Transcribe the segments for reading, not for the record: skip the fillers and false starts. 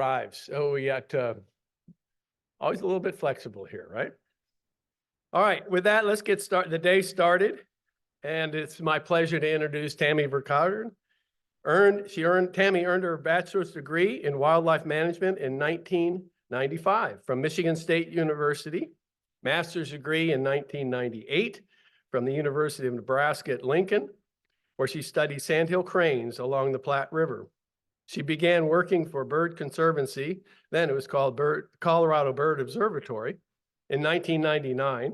Arrives. So we got always a little bit flexible here, right? All right, with that, let's get the day started. And it's my pleasure to introduce Tammy VerCauteran. Tammy earned her bachelor's degree in wildlife management in 1995 from Michigan State University, master's degree in 1998 from the University of Nebraska at Lincoln, where she studied sandhill cranes along the Platte River. She began working for Bird Conservancy, then it was called Colorado Bird Observatory, in 1999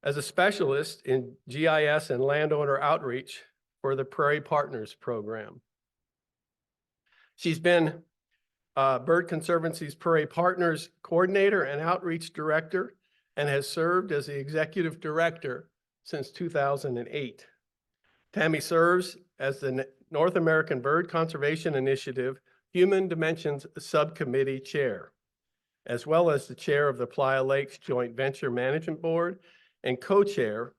as a specialist in GIS and landowner outreach for the Prairie Partners program. She's been Bird Conservancy's Prairie Partners coordinator and outreach director and has served as the executive director since 2008. Tammy serves as the North American Bird Conservation Initiative Human Dimensions Subcommittee Chair, as well as the chair of the Playa Lakes Joint Venture Management Board and co-chair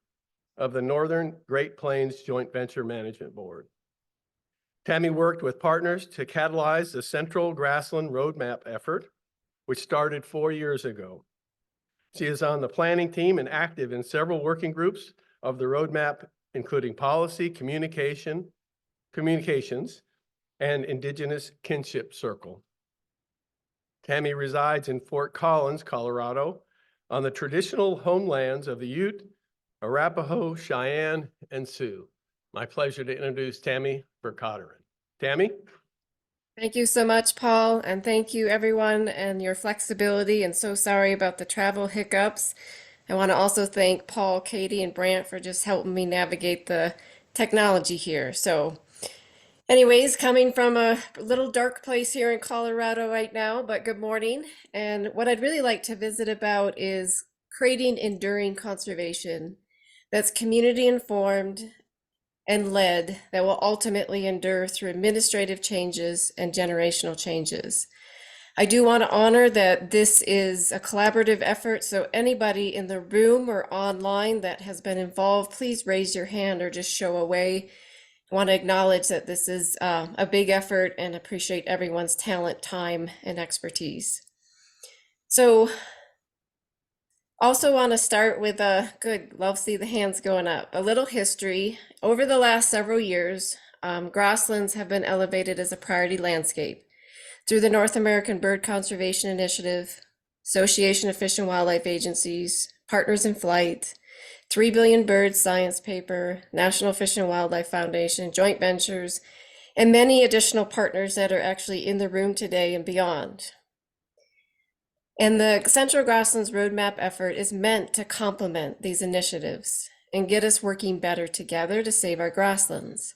of the Northern Great Plains Joint Venture Management Board. Tammy worked with partners to catalyze the Central Grassland Roadmap effort, which started 4 years ago. She is on the planning team and active in several working groups of the roadmap, including policy, communications, and Indigenous Kinship Circle. Tammy resides in Fort Collins, Colorado, on the traditional homelands of the Ute, Arapaho, Cheyenne, and Sioux. My pleasure to introduce Tammy VerCauteran. Tammy? Thank you so much, Paul, and thank you everyone and your flexibility, and so sorry about the travel hiccups. I want to also thank Paul, Katie, and Brant for just helping me navigate the technology here. So anyways, coming from a little dark place here in Colorado right now, but good morning. And what I'd really like to visit about is creating enduring conservation that's community informed and led, that will ultimately endure through administrative changes and generational changes. I do want to honor that this is a collaborative effort, so anybody in the room or online that has been involved, please raise your hand or just show a way. I want to acknowledge that this is a big effort and appreciate everyone's talent, time, and expertise. So also want to start with love to see the hands going up. A little history. Over the last several years, grasslands have been elevated as a priority landscape through the North American Bird Conservation Initiative, Association of Fish and Wildlife Agencies, Partners in Flight, 3 Billion Birds Science Paper, National Fish and Wildlife Foundation, joint ventures, and many additional partners that are actually in the room today and beyond. And the Central Grasslands Roadmap effort is meant to complement these initiatives and get us working better together to save our grasslands.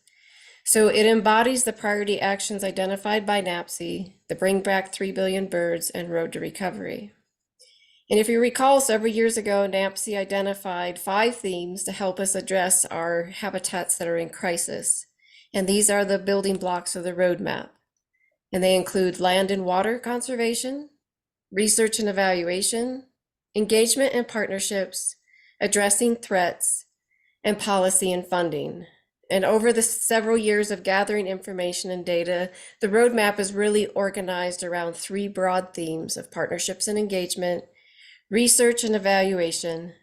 So it embodies the priority actions identified by NAPC, the Bring Back 3 Billion Birds and Road to Recovery. And if you recall, several years ago, NAPC identified 5 themes to help us address our habitats that are in crisis. And these are the building blocks of the roadmap. And they include land and water conservation, research and evaluation, engagement and partnerships, addressing threats, and policy and funding. And over the several years of gathering information and data, the roadmap is really organized around 3 broad themes of partnerships and engagement, research and evaluation,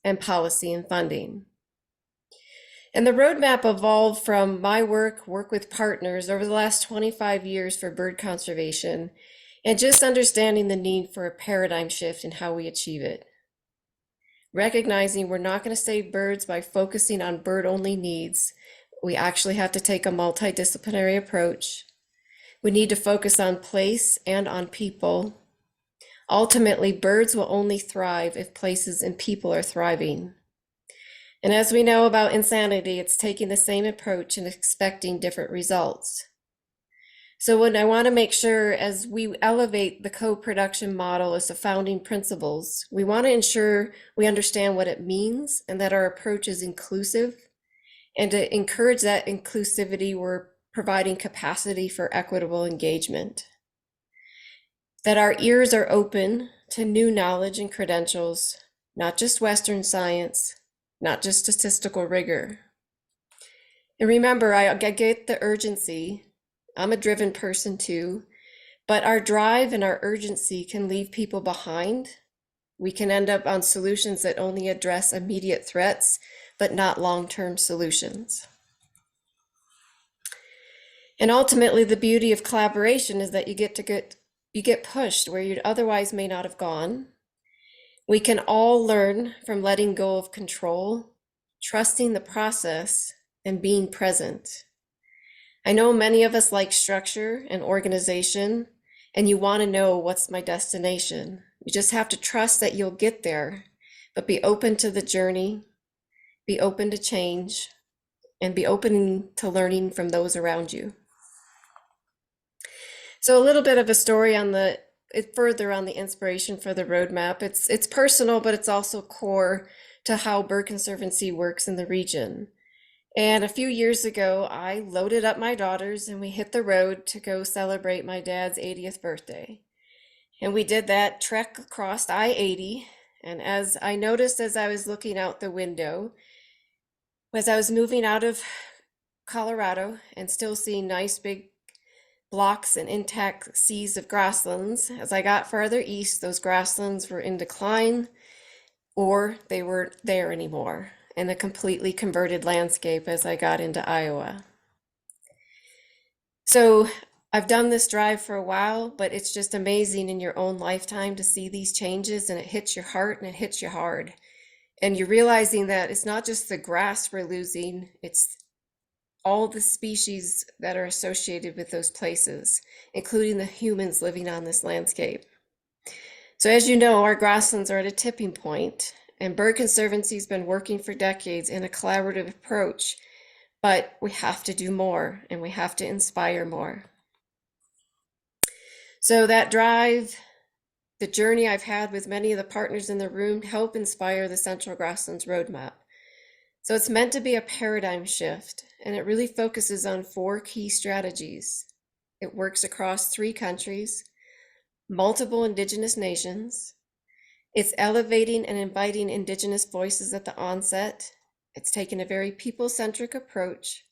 and policy and funding. And the roadmap evolved from my work with partners over the last 25 years for bird conservation, and just understanding the need for a paradigm shift in how we achieve it. Recognizing we're not going to save birds by focusing on bird-only needs. We actually have to take a multidisciplinary approach. We need to focus on place and on people. Ultimately, birds will only thrive if places and people are thriving. And as we know about insanity, it's taking the same approach and expecting different results. So what I want to make sure as we elevate the co-production model as the founding principles, we want to ensure we understand what it means and that our approach is inclusive. And to encourage that inclusivity, we're providing capacity for equitable engagement. That our ears are open to new knowledge and credentials, not just Western science, not just statistical rigor. And remember, I get the urgency. I'm a driven person too, But our drive and our urgency can leave people behind. We can end up on solutions that only address immediate threats, but not long-term solutions. And ultimately, the beauty of collaboration is that you get pushed where you otherwise may not have gone. We can all learn from letting go of control, trusting the process, and being present. I know many of us like structure and organization, and you want to know what's my destination. You just have to trust that you'll get there, but be open to the journey, be open to change, and be open to learning from those around you. So a little bit of a story on further on the inspiration for the roadmap. It's personal, but it's also core to how bird conservancy works in the region. And a few years ago, I loaded up my daughters and we hit the road to go celebrate my dad's 80th birthday. And we did that trek across I-80. And as I noticed as I was looking out the window, as I was moving out of Colorado and still seeing nice big blocks and intact seas of grasslands, as I got farther east, those grasslands were in decline or they weren't there anymore in a completely converted landscape as I got into Iowa. So I've done this drive for a while, but it's just amazing in your own lifetime to see these changes, and it hits your heart and it hits you hard. And you're realizing that it's not just the grass we're losing, it's all the species that are associated with those places, including the humans living on this landscape. So as you know, our grasslands are at a tipping point, and Bird Conservancy has been working for decades in a collaborative approach, but we have to do more and we have to inspire more. So that drive, the journey I've had with many of the partners in the room help inspire the Central Grasslands Roadmap. So it's meant to be a paradigm shift, and it really focuses on 4 key strategies. It works across 3 countries, multiple Indigenous nations. It's elevating and inviting Indigenous voices at the onset. It's taking a very people-centric approach,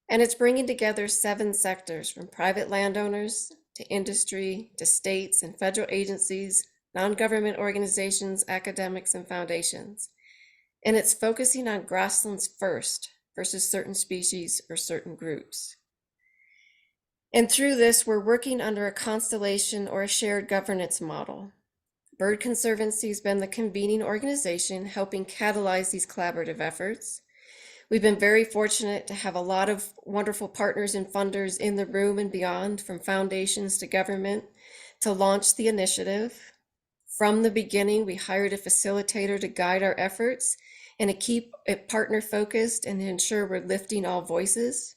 and it's bringing together 7 sectors, from private landowners to industry to states and federal agencies, non-government organizations, academics, and foundations. And it's focusing on grasslands first versus certain species or certain groups. And through this, we're working under a constellation or a shared governance model. Bird Conservancy has been the convening organization helping catalyze these collaborative efforts. We've been very fortunate to have a lot of wonderful partners and funders in the room and beyond, from foundations to government, to launch the initiative. From the beginning, we hired a facilitator to guide our efforts and to keep it partner focused and to ensure we're lifting all voices.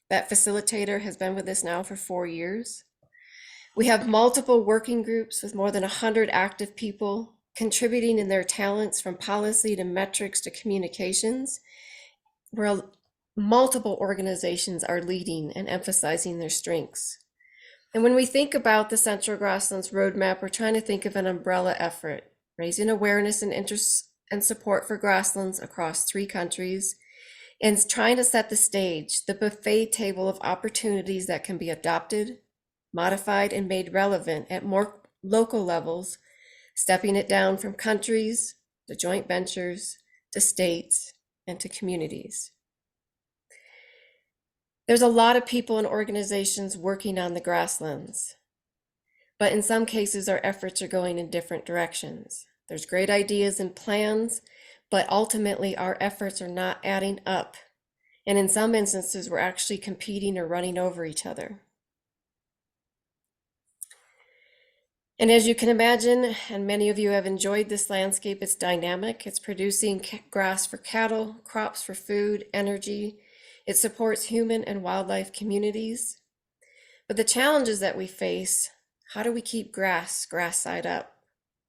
That facilitator has been with us now for 4 years. We have multiple working groups with more than 100 active people contributing in their talents, from policy to metrics to communications, where multiple organizations are leading and emphasizing their strengths. And when we think about the Central Grasslands Roadmap, we're trying to think of an umbrella effort, raising awareness and interest and support for grasslands across 3 countries, and trying to set the stage, the buffet table of opportunities that can be adopted, modified, and made relevant at more local levels, stepping it down from countries to joint ventures to states and to communities. There's a lot of people and organizations working on the grasslands, but in some cases our efforts are going in different directions. There's great ideas and plans, but ultimately our efforts are not adding up. And in some instances, we're actually competing or running over each other. And as you can imagine, and many of you have enjoyed this landscape, it's dynamic. It's producing grass for cattle, crops for food, energy. It supports human and wildlife communities. But the challenges that we face, how do we keep grass side up?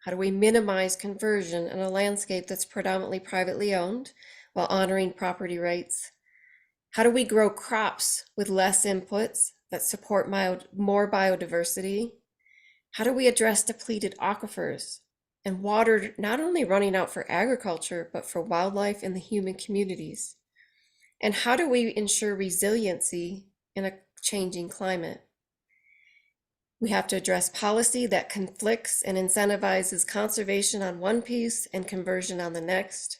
How do we minimize conversion in a landscape that's predominantly privately owned while honoring property rights? How do we grow crops with less inputs that support more biodiversity? How do we address depleted aquifers and water not only running out for agriculture, but for wildlife and the human communities? And how do we ensure resiliency in a changing climate? We have to address policy that conflicts and incentivizes conservation on one piece and conversion on the next.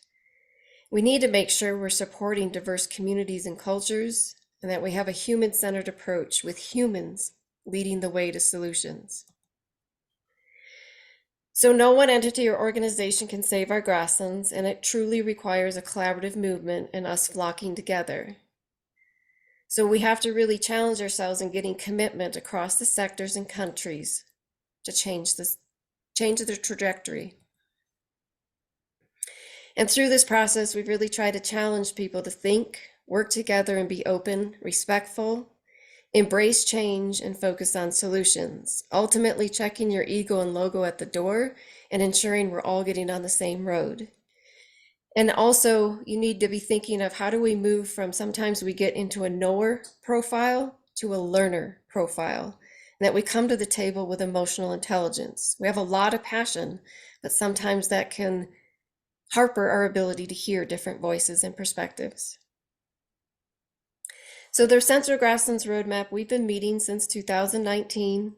We need to make sure we're supporting diverse communities and cultures, and that we have a human-centered approach with humans leading the way to solutions. So no one entity or organization can save our grasslands, and it truly requires a collaborative movement and us flocking together. So we have to really challenge ourselves in getting commitment across the sectors and countries to change the trajectory. And through this process, we've really tried to challenge people to think, work together, and be open, respectful, embrace change, and focus on solutions, ultimately checking your ego and logo at the door and ensuring we're all getting on the same road. And also, you need to be thinking of how do we move from sometimes we get into a knower profile to a learner profile, and that we come to the table with emotional intelligence. We have a lot of passion, but sometimes that can harper our ability to hear different voices and perspectives. So the Central Grasslands Roadmap, we've been meeting since 2019.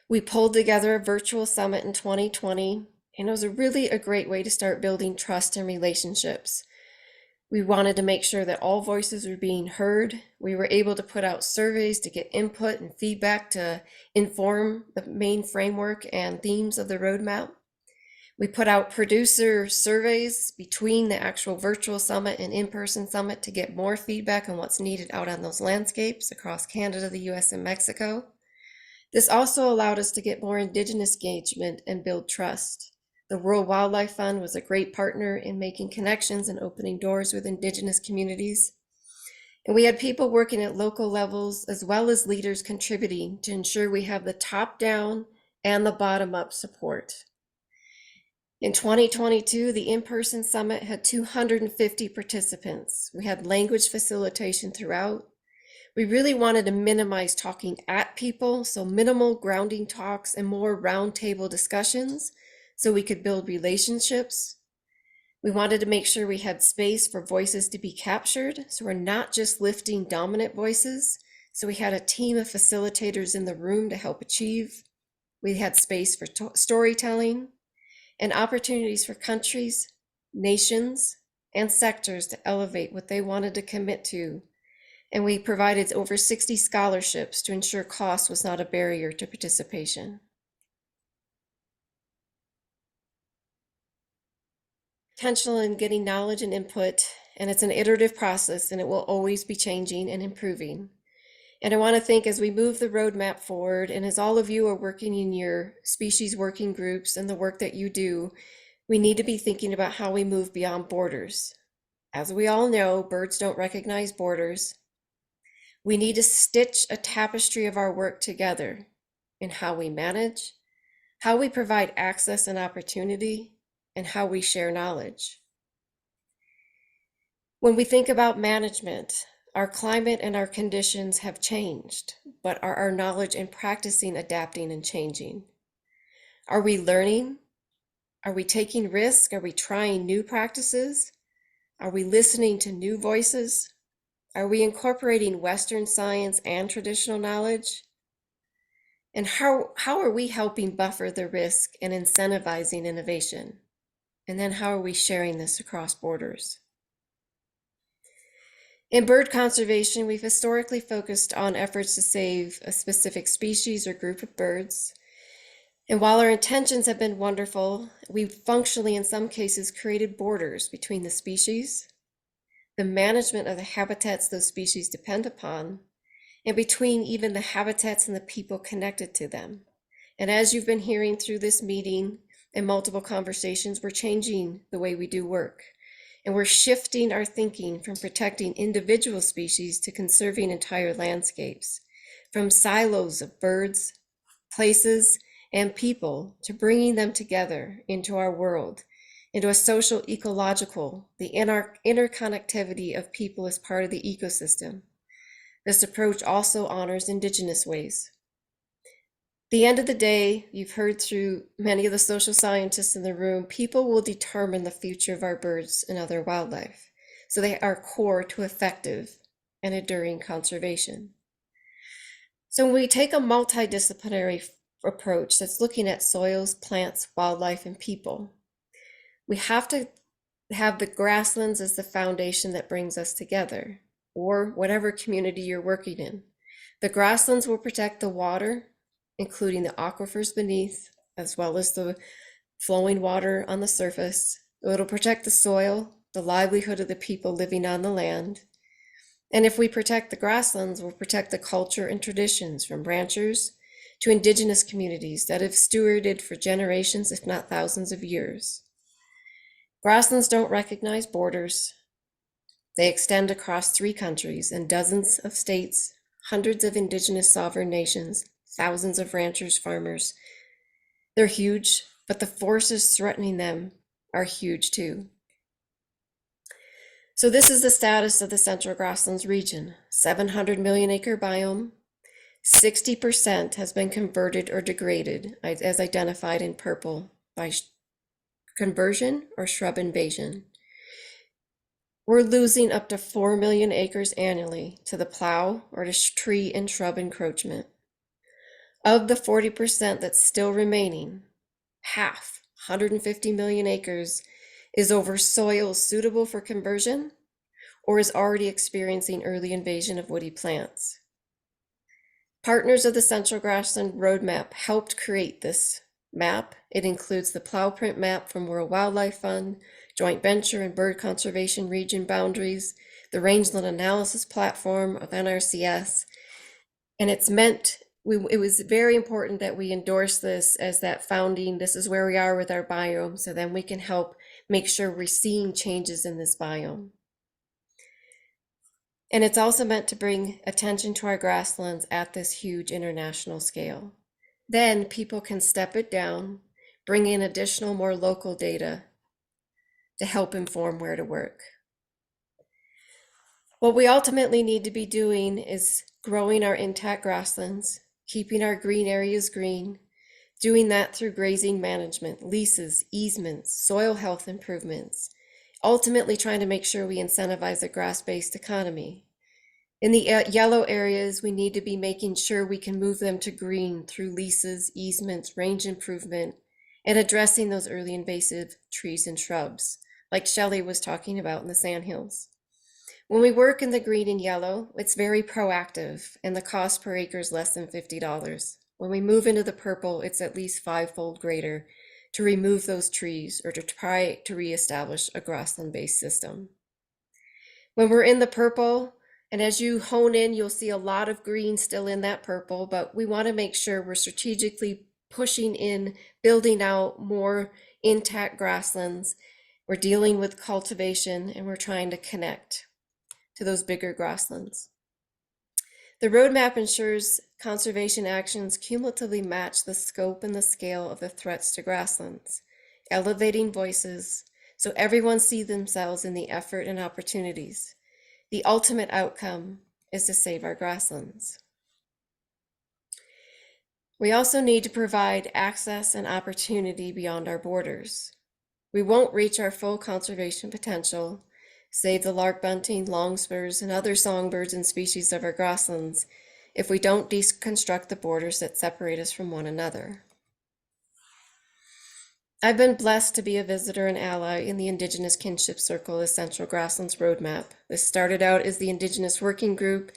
We pulled together a virtual summit in 2020, and it was really a great way to start building trust and relationships. We wanted to make sure that all voices were being heard. We were able to put out surveys to get input and feedback to inform the main framework and themes of the roadmap. We put out producer surveys between the actual virtual summit and in-person summit to get more feedback on what's needed out on those landscapes across Canada, the US, and Mexico. This also allowed us to get more Indigenous engagement and build trust. The World Wildlife Fund was a great partner in making connections and opening doors with Indigenous communities. And we had people working at local levels as well as leaders contributing to ensure we have the top-down and the bottom-up support. In 2022, the in-person summit had 250 participants. We had language facilitation throughout. We really wanted to minimize talking at people, so minimal grounding talks and more roundtable discussions so we could build relationships. We wanted to make sure we had space for voices to be captured, so we're not just lifting dominant voices. So we had a team of facilitators in the room to help achieve. We had space for storytelling and opportunities for countries, nations, and sectors to elevate what they wanted to commit to. And we provided over 60 scholarships to ensure cost was not a barrier to participation. Intentional in getting knowledge and input, and it's an iterative process, and it will always be changing and improving. And I want to think as we move the roadmap forward, and as all of you are working in your species working groups and the work that you do, we need to be thinking about how we move beyond borders. As we all know, birds don't recognize borders. We need to stitch a tapestry of our work together in how we manage, how we provide access and opportunity, and how we share knowledge. When we think about management, our climate and our conditions have changed, but are our knowledge and practicing adapting and changing? Are we learning? Are we taking risks? Are we trying new practices? Are we listening to new voices? Are we incorporating Western science and traditional knowledge? And how are we helping buffer the risk and incentivizing innovation? And then how are we sharing this across borders? In bird conservation, we've historically focused on efforts to save a specific species or group of birds. And while our intentions have been wonderful, we've functionally, in some cases, created borders between the species, the management of the habitats those species depend upon, and between even the habitats and the people connected to them. And as you've been hearing through this meeting and multiple conversations, we're changing the way we do work. And we're shifting our thinking from protecting individual species to conserving entire landscapes, from silos of birds, places, and people to bringing them together into our world, into a social ecological, the interconnectivity of people as part of the ecosystem. This approach also honors Indigenous ways. At the end of the day, you've heard through many of the social scientists in the room, people will determine the future of our birds and other wildlife. So they are core to effective and enduring conservation. So when we take a multidisciplinary approach that's looking at soils, plants, wildlife, and people, we have to have the grasslands as the foundation that brings us together, or whatever community you're working in. The grasslands will protect the water, including the aquifers beneath, as well as the flowing water on the surface. It'll protect the soil, the livelihood of the people living on the land. And if we protect the grasslands, we'll protect the culture and traditions from ranchers to indigenous communities that have stewarded for generations, if not thousands of years. Grasslands don't recognize borders. They extend across 3 countries and dozens of states, hundreds of indigenous sovereign nations, thousands of ranchers, farmers. They're huge, but the forces threatening them are huge too. So this is the status of the Central Grasslands region. 700 million acre biome. 60% has been converted or degraded, as identified in purple, by conversion or shrub invasion. We're losing up to 4 million acres annually to the plow or to tree and shrub encroachment. Of the 40% that's still remaining, half, 150 million acres, is over soils suitable for conversion or is already experiencing early invasion of woody plants. Partners of the Central Grassland Roadmap helped create this map. It includes the plow print map from World Wildlife Fund, Joint Venture and Bird Conservation Region Boundaries, the Rangeland Analysis Platform of NRCS, and it's meant, it was very important that we endorse this as that founding, this is where we are with our biome, so then we can help make sure we're seeing changes in this biome. And it's also meant to bring attention to our grasslands at this huge international scale. Then people can step it down, bring in additional, more local data to help inform where to work. What we ultimately need to be doing is growing our intact grasslands, keeping our green areas green, doing that through grazing management, leases, easements, soil health improvements, ultimately trying to make sure we incentivize a grass-based economy. In the yellow areas, we need to be making sure we can move them to green through leases, easements, range improvement, and addressing those early invasive trees and shrubs, like Shelley was talking about in the Sandhills. When we work in the green and yellow, it's very proactive, and the cost per acre is less than $50. When we move into the purple, it's at least 5-fold greater to remove those trees or to try to reestablish a grassland-based system. When we're in the purple, and as you hone in, you'll see a lot of green still in that purple, but we want to make sure we're strategically pushing in, building out more intact grasslands. We're dealing with cultivation, and we're trying to connect to those bigger grasslands. The roadmap ensures conservation actions cumulatively match the scope and the scale of the threats to grasslands, elevating voices so everyone sees themselves in the effort and opportunities. The ultimate outcome is to save our grasslands. We also need to provide access and opportunity beyond our borders. We won't reach our full conservation potential, save the lark bunting, longspurs, and other songbirds and species of our grasslands if we don't deconstruct the borders that separate us from one another. I've been blessed to be a visitor and ally in the Indigenous Kinship Circle, the Central Grasslands Roadmap. This started out as the Indigenous Working Group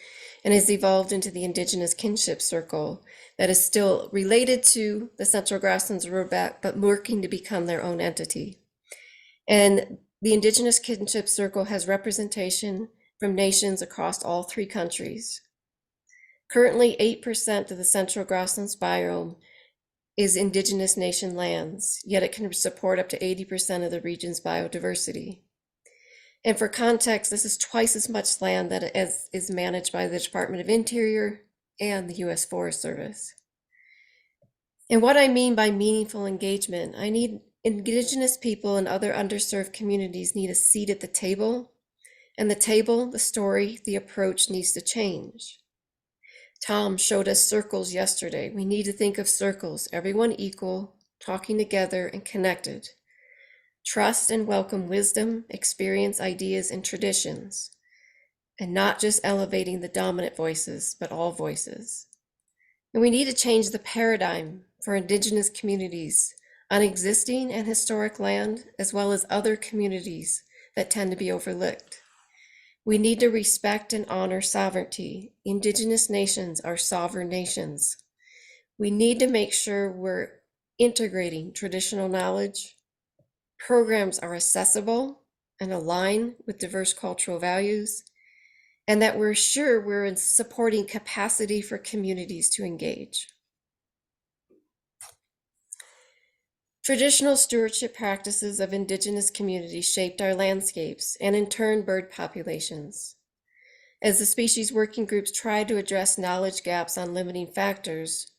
and has evolved into the Indigenous Kinship Circle that is still related to the Central Grasslands Roadmap, but working to become their own entity. And the Indigenous Kinship Circle has representation from nations across all 3 countries. Currently, 8% of the Central Grasslands biome is Indigenous nation lands, yet it can support up to 80% of the region's biodiversity. And for context, this is twice as much land that is managed by the Department of Interior and the U.S. Forest Service. And what I mean by meaningful engagement, I need Indigenous people and other underserved communities need a seat at the table, and the table, the story, the approach needs to change. Tom showed us circles yesterday. We need to think of circles, everyone equal, talking together and connected. Trust and welcome wisdom, experience, ideas, and traditions, and not just elevating the dominant voices, but all voices. And we need to change the paradigm for Indigenous communities on existing and historic land, as well as other communities that tend to be overlooked. We need to respect and honor sovereignty. Indigenous nations are sovereign nations. We need to make sure we're integrating traditional knowledge, programs are accessible and align with diverse cultural values, and that we're sure we're in supporting capacity for communities to engage. Traditional stewardship practices of Indigenous communities shaped our landscapes and in turn bird populations. As the species working groups tried to address knowledge gaps on limiting factors,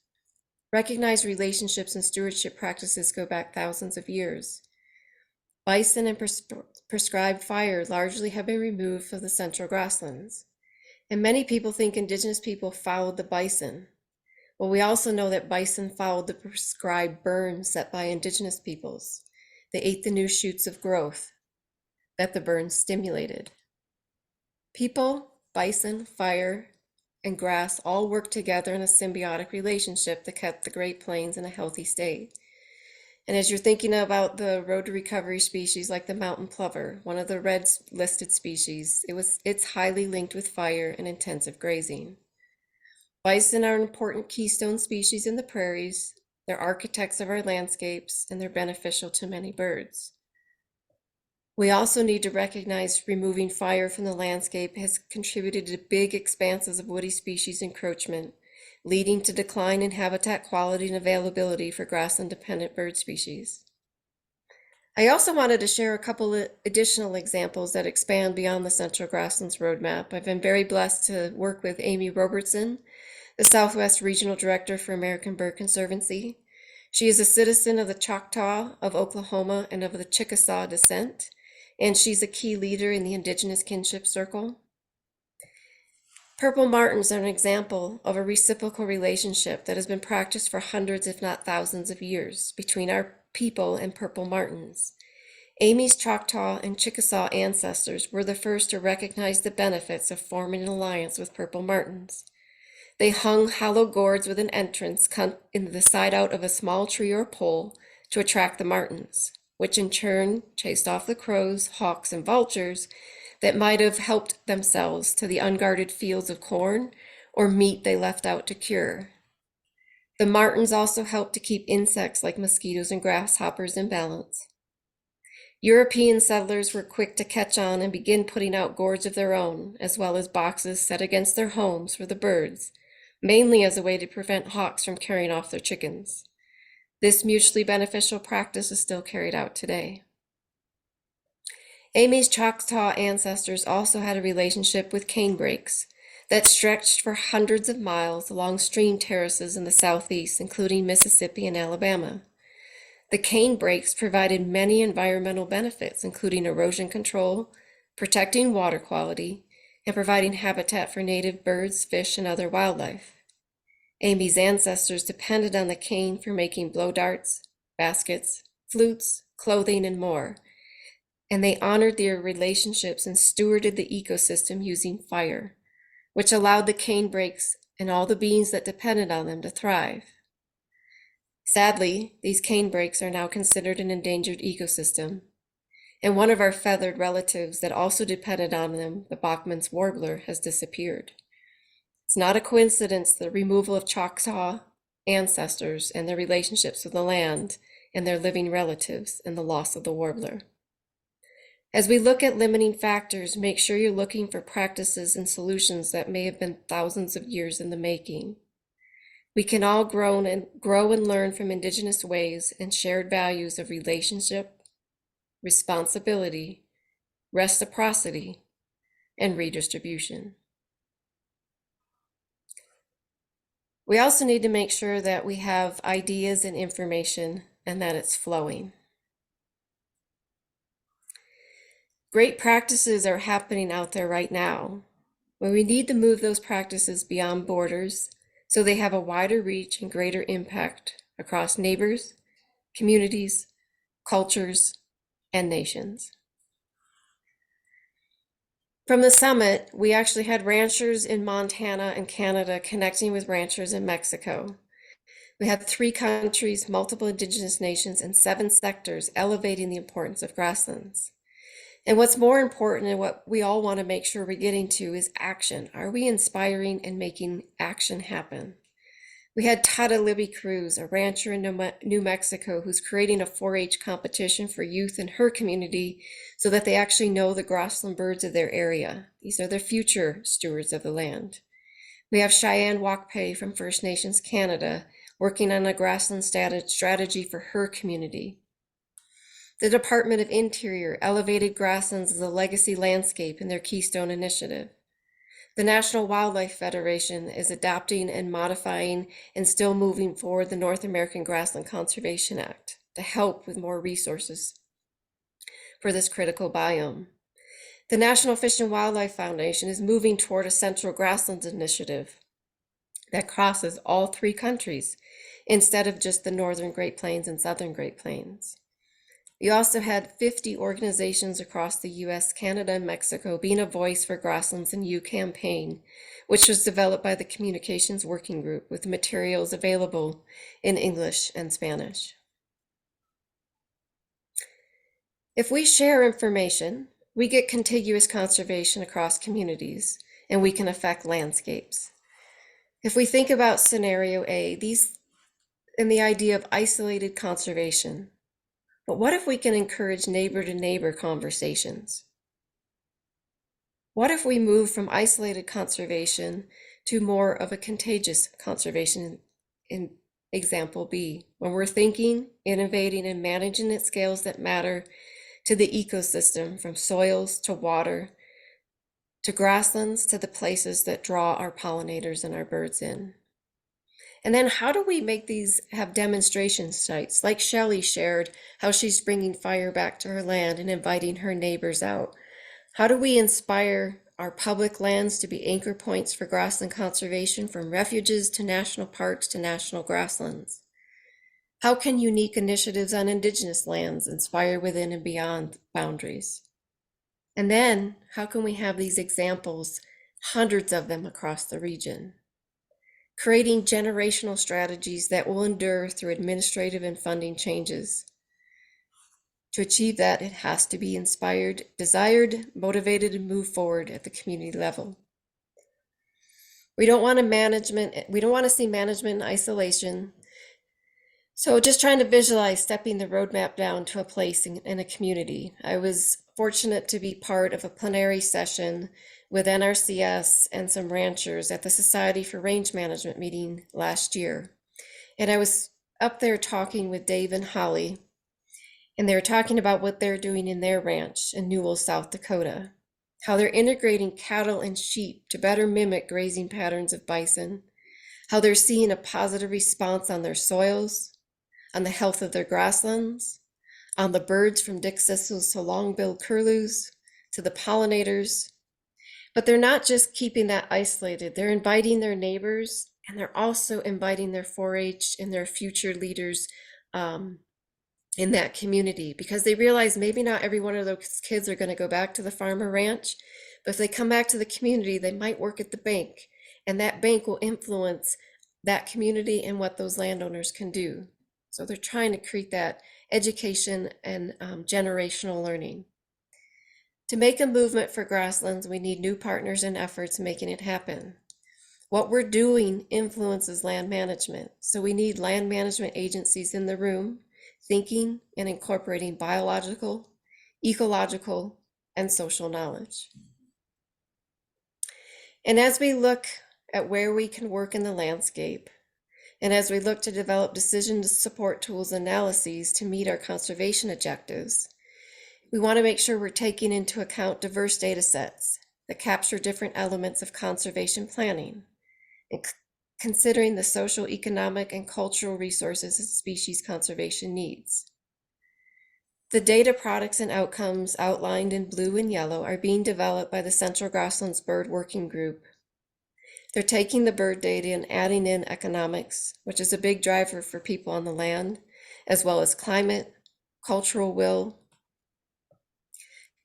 recognized relationships and stewardship practices go back thousands of years. Bison and prescribed fire largely have been removed from the central grasslands. And many people think Indigenous people followed the bison. Well, we also know that bison followed the prescribed burn set by Indigenous peoples. They ate the new shoots of growth that the burn stimulated. People, bison, fire, and grass all work together in a symbiotic relationship that kept the Great Plains in a healthy state. And as you're thinking about the road to recovery species like the mountain plover, one of the red listed species, it's highly linked with fire and intensive grazing. Bison are an important keystone species in the prairies. They're architects of our landscapes, and they're beneficial to many birds. We also need to recognize removing fire from the landscape has contributed to big expanses of woody species encroachment, leading to decline in habitat quality and availability for grassland-dependent bird species. I also wanted to share a couple of additional examples that expand beyond the Central Grasslands Roadmap. I've been very blessed to work with Amy Robertson, the Southwest Regional Director for American Bird Conservancy. She is a citizen of the Choctaw of Oklahoma and of the Chickasaw descent, and she's a key leader in the Indigenous Kinship Circle. Purple martins are an example of a reciprocal relationship that has been practiced for hundreds, if not thousands of years between our people and purple martins. Amy's Choctaw and Chickasaw ancestors were the first to recognize the benefits of forming an alliance with purple martins. They hung hollow gourds with an entrance cut in the side out of a small tree or pole to attract the martins, which in turn chased off the crows, hawks, and vultures that might have helped themselves to the unguarded fields of corn or meat they left out to cure. The martins also helped to keep insects like mosquitoes and grasshoppers in balance. European settlers were quick to catch on and begin putting out gourds of their own, as well as boxes set against their homes for the birds, mainly as a way to prevent hawks from carrying off their chickens. This mutually beneficial practice is still carried out today. Amy's Choctaw ancestors also had a relationship with canebrakes that stretched for hundreds of miles along stream terraces in the southeast, including Mississippi and Alabama. The canebrakes provided many environmental benefits, including erosion control, protecting water quality, and providing habitat for native birds, fish, and other wildlife. Amy's ancestors depended on the cane for making blow darts, baskets, flutes, clothing, and more, and they honored their relationships and stewarded the ecosystem using fire, which allowed the canebrakes and all the beings that depended on them to thrive. Sadly, these canebrakes are now considered an endangered ecosystem, and one of our feathered relatives that also depended on them, the Bachman's warbler, has disappeared. It's not a coincidence the removal of Choctaw ancestors and their relationships with the land and their living relatives and the loss of the warbler. As we look at limiting factors, make sure you're looking for practices and solutions that may have been thousands of years in the making. We can all grow and learn from Indigenous ways and shared values of relationship, responsibility, reciprocity, and redistribution. We also need to make sure that we have ideas and information and that it's flowing. Great practices are happening out there right now, but we need to move those practices beyond borders so they have a wider reach and greater impact across neighbors, communities, cultures, and nations. From the summit, we actually had ranchers in Montana and Canada connecting with ranchers in Mexico. We had 3 countries, multiple indigenous nations, and 7 sectors elevating the importance of grasslands. And what's more important and what we all want to make sure we're getting to is action. Are we inspiring and making action happen? We had Tata Libby Cruz, a rancher in New Mexico, who's creating a 4-H competition for youth in her community so that they actually know the grassland birds of their area. These are the future stewards of the land. We have Cheyenne Wakpe from First Nations Canada working on a grassland strategy for her community. The Department of Interior elevated grasslands as a legacy landscape in their Keystone Initiative. The National Wildlife Federation is adopting and modifying and still moving forward the North American Grassland Conservation Act to help with more resources for this critical biome. The National Fish and Wildlife Foundation is moving toward a central grasslands initiative that crosses all 3 countries instead of just the Northern Great Plains and Southern Great Plains. We also had 50 organizations across the US, Canada, and Mexico being a voice for Grasslands and You campaign, which was developed by the Communications Working Group with materials available in English and Spanish. If we share information, we get contiguous conservation across communities, and we can affect landscapes. If we think about scenario A, and the idea of isolated conservation, but what if we can encourage neighbor-to-neighbor conversations? What if we move from isolated conservation to more of a contagious conservation in example B, when we're thinking, innovating, and managing at scales that matter to the ecosystem, from soils to water, to grasslands, to the places that draw our pollinators and our birds in. And then how do we make these have demonstration sites? Like Shelley shared how she's bringing fire back to her land and inviting her neighbors out. How do we inspire our public lands to be anchor points for grassland conservation, from refuges to national parks to national grasslands? How can unique initiatives on indigenous lands inspire within and beyond boundaries? And then how can we have these examples, hundreds of them across the region? Creating generational strategies that will endure through administrative and funding changes. To achieve that, it has to be inspired, desired, motivated, and move forward at the community level. We don't want to see management in isolation. So just trying to visualize stepping the roadmap down to a place in a community. I was fortunate to be part of a plenary session with NRCS and some ranchers at the Society for Range Management meeting last year. And I was up there talking with Dave and Holly, and they were talking about what they're doing in their ranch in Newell, South Dakota, how they're integrating cattle and sheep to better mimic grazing patterns of bison, how they're seeing a positive response on their soils, on the health of their grasslands, on the birds from dickcissels to long-billed curlews, to the pollinators. But they're not just keeping that isolated. They're inviting their neighbors, and they're also inviting their 4-H and their future leaders in that community, because they realize maybe not every one of those kids are going to go back to the farm or ranch, but if they come back to the community, they might work at the bank, and that bank will influence that community and what those landowners can do. So they're trying to create that education and generational learning. To make a movement for grasslands, we need new partners and efforts making it happen. What we're doing influences land management, so we need land management agencies in the room, thinking and incorporating biological, ecological, and social knowledge. And as we look at where we can work in the landscape, and as we look to develop decision support tools and analyses to meet our conservation objectives, we want to make sure we're taking into account diverse data sets that capture different elements of conservation planning, and considering the social, economic, and cultural resources and species conservation needs. The data products and outcomes outlined in blue and yellow are being developed by the Central Grasslands Bird Working Group. They're taking the bird data and adding in economics, which is a big driver for people on the land, as well as climate, cultural will,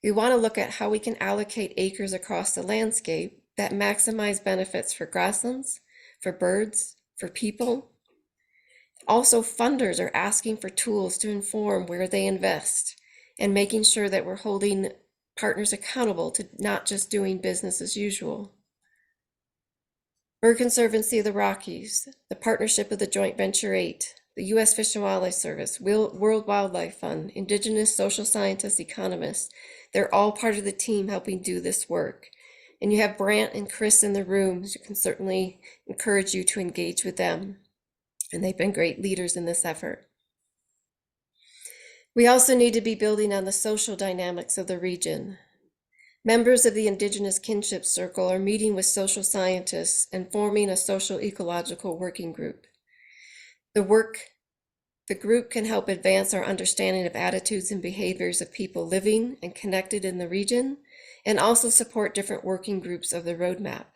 We want to look at how we can allocate acres across the landscape that maximize benefits for grasslands, for birds, for people. Also, funders are asking for tools to inform where they invest and making sure that we're holding partners accountable to not just doing business as usual. Bird Conservancy of the Rockies, the partnership of the Joint Venture 8, the U.S. Fish and Wildlife Service, World Wildlife Fund, Indigenous social scientists, economists, they're all part of the team helping do this work. And you have Brant and Chris in the rooms. You can certainly encourage you to engage with them. And they've been great leaders in this effort. We also need to be building on the social dynamics of the region. Members of the Indigenous Kinship Circle are meeting with social scientists and forming a social ecological working group. The group can help advance our understanding of attitudes and behaviors of people living and connected in the region, and also support different working groups of the roadmap.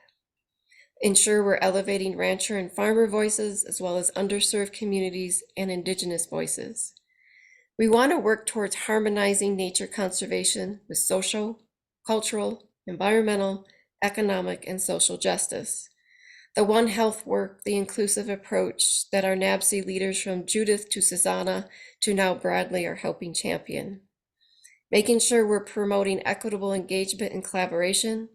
Ensure we're elevating rancher and farmer voices, as well as underserved communities and Indigenous voices. We want to work towards harmonizing nature conservation with social, cultural, environmental, economic, and social justice. The One Health work, the inclusive approach that our NABC leaders from Judith to Susanna to now Bradley are helping champion. Making sure we're promoting equitable engagement and collaboration,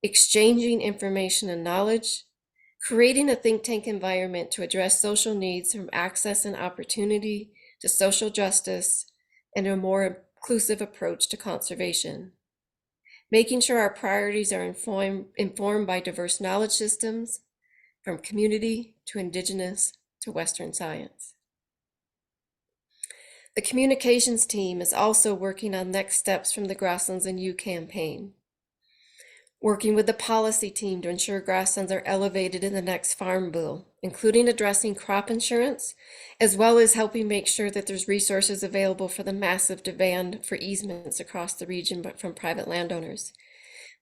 exchanging information and knowledge, creating a think tank environment to address social needs from access and opportunity to social justice, and a more inclusive approach to conservation. Making sure our priorities are informed by diverse knowledge systems, from community to Indigenous to Western science. The communications team is also working on next steps from the Grasslands and You campaign. Working with the policy team to ensure grasslands are elevated in the next farm bill, including addressing crop insurance, as well as helping make sure that there's resources available for the massive demand for easements across the region, but from private landowners.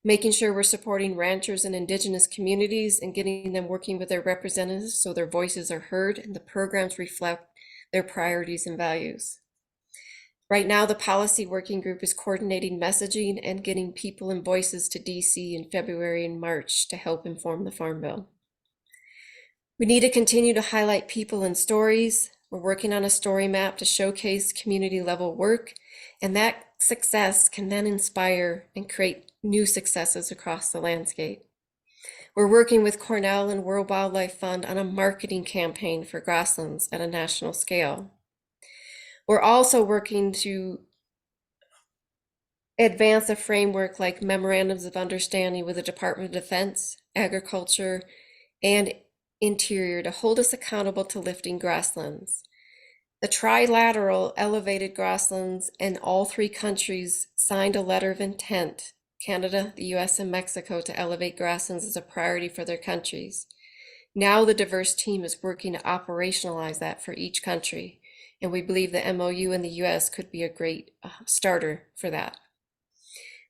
Making sure we're supporting ranchers and Indigenous communities and getting them working with their representatives so their voices are heard and the programs reflect their priorities and values. Right now, the policy working group is coordinating messaging and getting people and voices to DC in February and March to help inform the Farm Bill. We need to continue to highlight people and stories. We're working on a story map to showcase community level work, and that success can then inspire and create new successes across the landscape. We're working with Cornell and World Wildlife Fund on a marketing campaign for grasslands at a national scale. We're also working to advance a framework like memorandums of understanding with the Department of Defense, Agriculture, and Interior to hold us accountable to lifting grasslands. The trilateral elevated grasslands and all three countries signed a letter of intent, Canada, the US, and Mexico, to elevate grasslands as a priority for their countries. Now the diverse team is working to operationalize that for each country. And we believe the MOU in the US could be a great starter for that.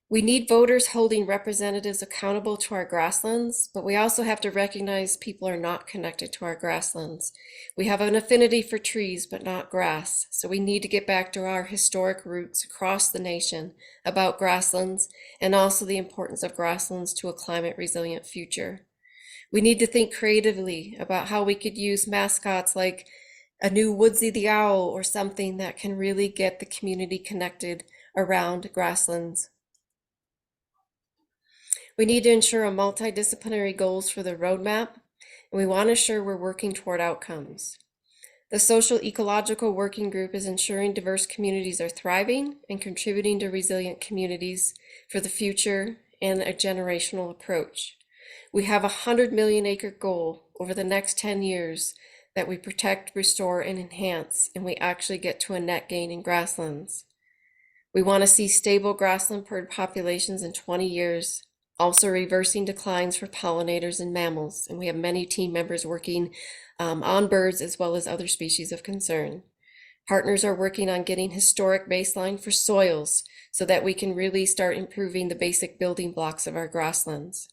We need voters holding representatives accountable to our grasslands, but we also have to recognize people are not connected to our grasslands. We have an affinity for trees, but not grass. So we need to get back to our historic roots across the nation about grasslands and also the importance of grasslands to a climate resilient future. We need to think creatively about how we could use mascots like a new Woodsy the Owl or something that can really get the community connected around grasslands. We need to ensure a multidisciplinary goals for the roadmap, and we want to ensure we're working toward outcomes. The Social Ecological Working Group is ensuring diverse communities are thriving and contributing to resilient communities for the future and a generational approach. We have a 100 million acre goal over the next 10 years that we protect, restore, and enhance, and we actually get to a net gain in grasslands. We want to see stable grassland bird populations in 20 years, also reversing declines for pollinators and mammals, and we have many team members working on birds as well as other species of concern. Partners are working on getting historic baseline for soils so that we can really start improving the basic building blocks of our grasslands.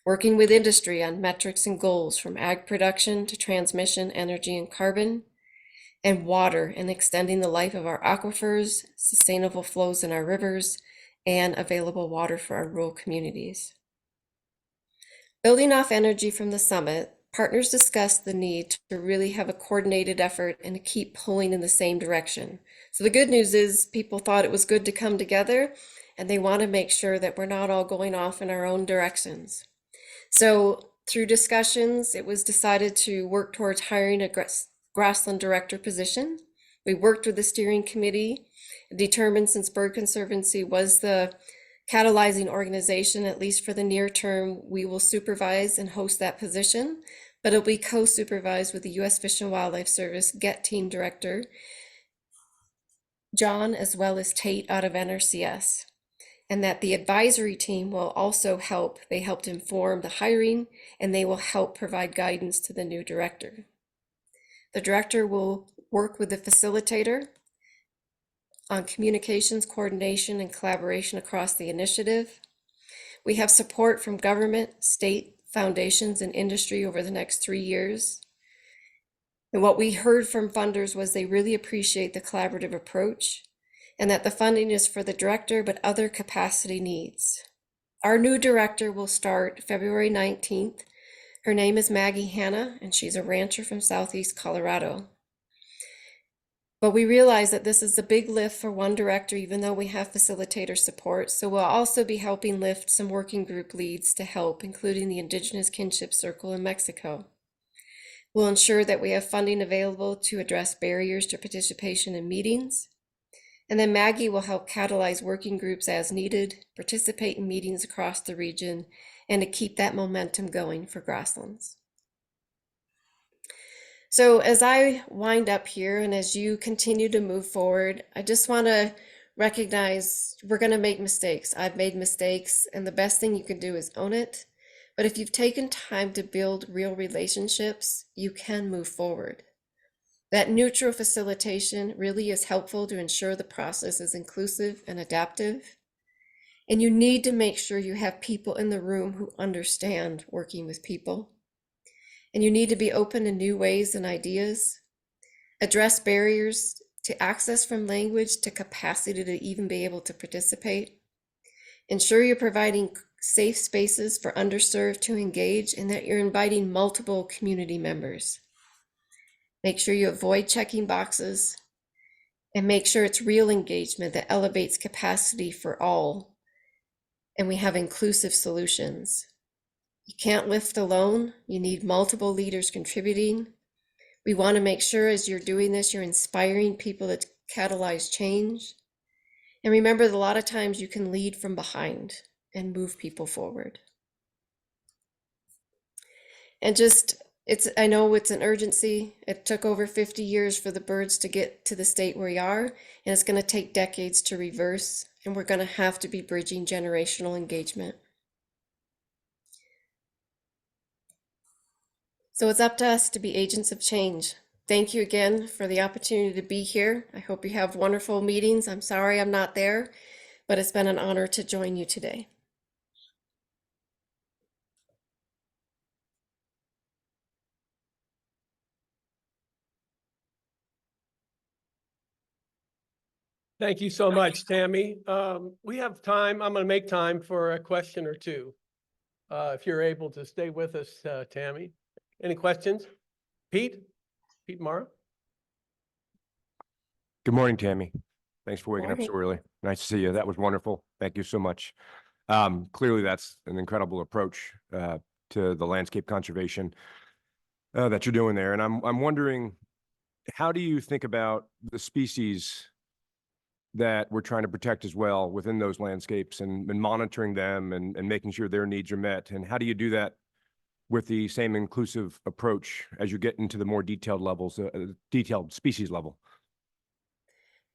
Working with industry on metrics and goals from ag production to transmission, energy, and carbon, and water, and extending the life of our aquifers, sustainable flows in our rivers, and available water for our rural communities. Building off energy from the summit, partners discussed the need to really have a coordinated effort and to keep pulling in the same direction. So the good news is people thought it was good to come together, and they want to make sure that we're not all going off in our own directions. So through discussions, it was decided to work towards hiring a grassland director position. We worked with the steering committee, determined since Bird Conservancy was the catalyzing organization, at least for the near term, we will supervise and host that position, but it'll be co-supervised with the U.S. Fish and Wildlife Service GET team director, John, as well as Tate out of NRCS. And that the advisory team will also help. They helped inform the hiring, and they will help provide guidance to the new director. The director will work with the facilitator on communications, coordination, and collaboration across the initiative. We have support from government, state, foundations, and industry over the next 3 years. And what we heard from funders was they really appreciate the collaborative approach, and that the funding is for the director, but other capacity needs. Our new director will start February 19th. Her name is Maggie Hanna, and she's a rancher from Southeast Colorado. But we realize that this is a big lift for one director, even though we have facilitator support. So we'll also be helping lift some working group leads to help, including the Indigenous Kinship Circle in Mexico. We'll ensure that we have funding available to address barriers to participation in meetings. And then Maggie will help catalyze working groups as needed, participate in meetings across the region, and to keep that momentum going for grasslands. So as I wind up here and as you continue to move forward, I just want to recognize we're going to make mistakes. I've made mistakes, and the best thing you can do is own it. But if you've taken time to build real relationships, you can move forward. That neutral facilitation really is helpful to ensure the process is inclusive and adaptive. And you need to make sure you have people in the room who understand working with people. And you need to be open to new ways and ideas, address barriers to access from language to capacity to even be able to participate. Ensure you're providing safe spaces for underserved to engage, and that you're inviting multiple community members. Make sure you avoid checking boxes, and make sure it's real engagement that elevates capacity for all, and we have inclusive solutions. You can't lift alone. You need multiple leaders contributing. We want to make sure as you're doing this, you're inspiring people to catalyze change. And remember that a lot of times you can lead from behind and move people forward. And I know it's an urgency. It took over 50 years for the birds to get to the state where we are, and it's going to take decades to reverse, and we're going to have to be bridging generational engagement. So it's up to us to be agents of change. Thank you again for the opportunity to be here. I hope you have wonderful meetings. I'm sorry I'm not there, but it's been an honor to join you today. Thank you so much, Tammy. We have time. I'm going to make time for a question or two. If you're able to stay with us, Tammy. Any questions? Pete Morrow? Good morning, Tammy. Thanks for waking up Morning. so early. Nice to see you. That was wonderful. Thank you so much. Clearly, that's an incredible approach to the landscape conservation that you're doing there. And I'm wondering, how do you think about the species that we're trying to protect as well within those landscapes, and monitoring them and making sure their needs are met? And how do you do that with the same inclusive approach as you get into the more detailed levels, detailed species level?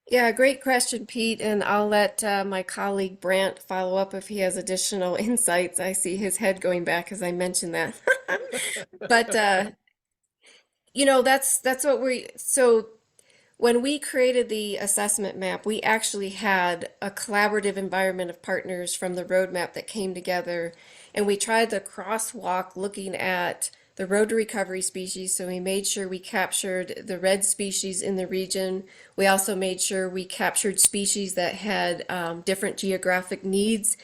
Yeah, great question, Pete. And I'll let my colleague Brant follow up if he has additional insights. I see his head going back as I mentioned that. But that's what so when we created the assessment map, we actually had a collaborative environment of partners from the roadmap that came together, and we tried to crosswalk looking at the road to recovery species. So we made sure we captured the red species in the region. We also made sure we captured species that had different geographic needs,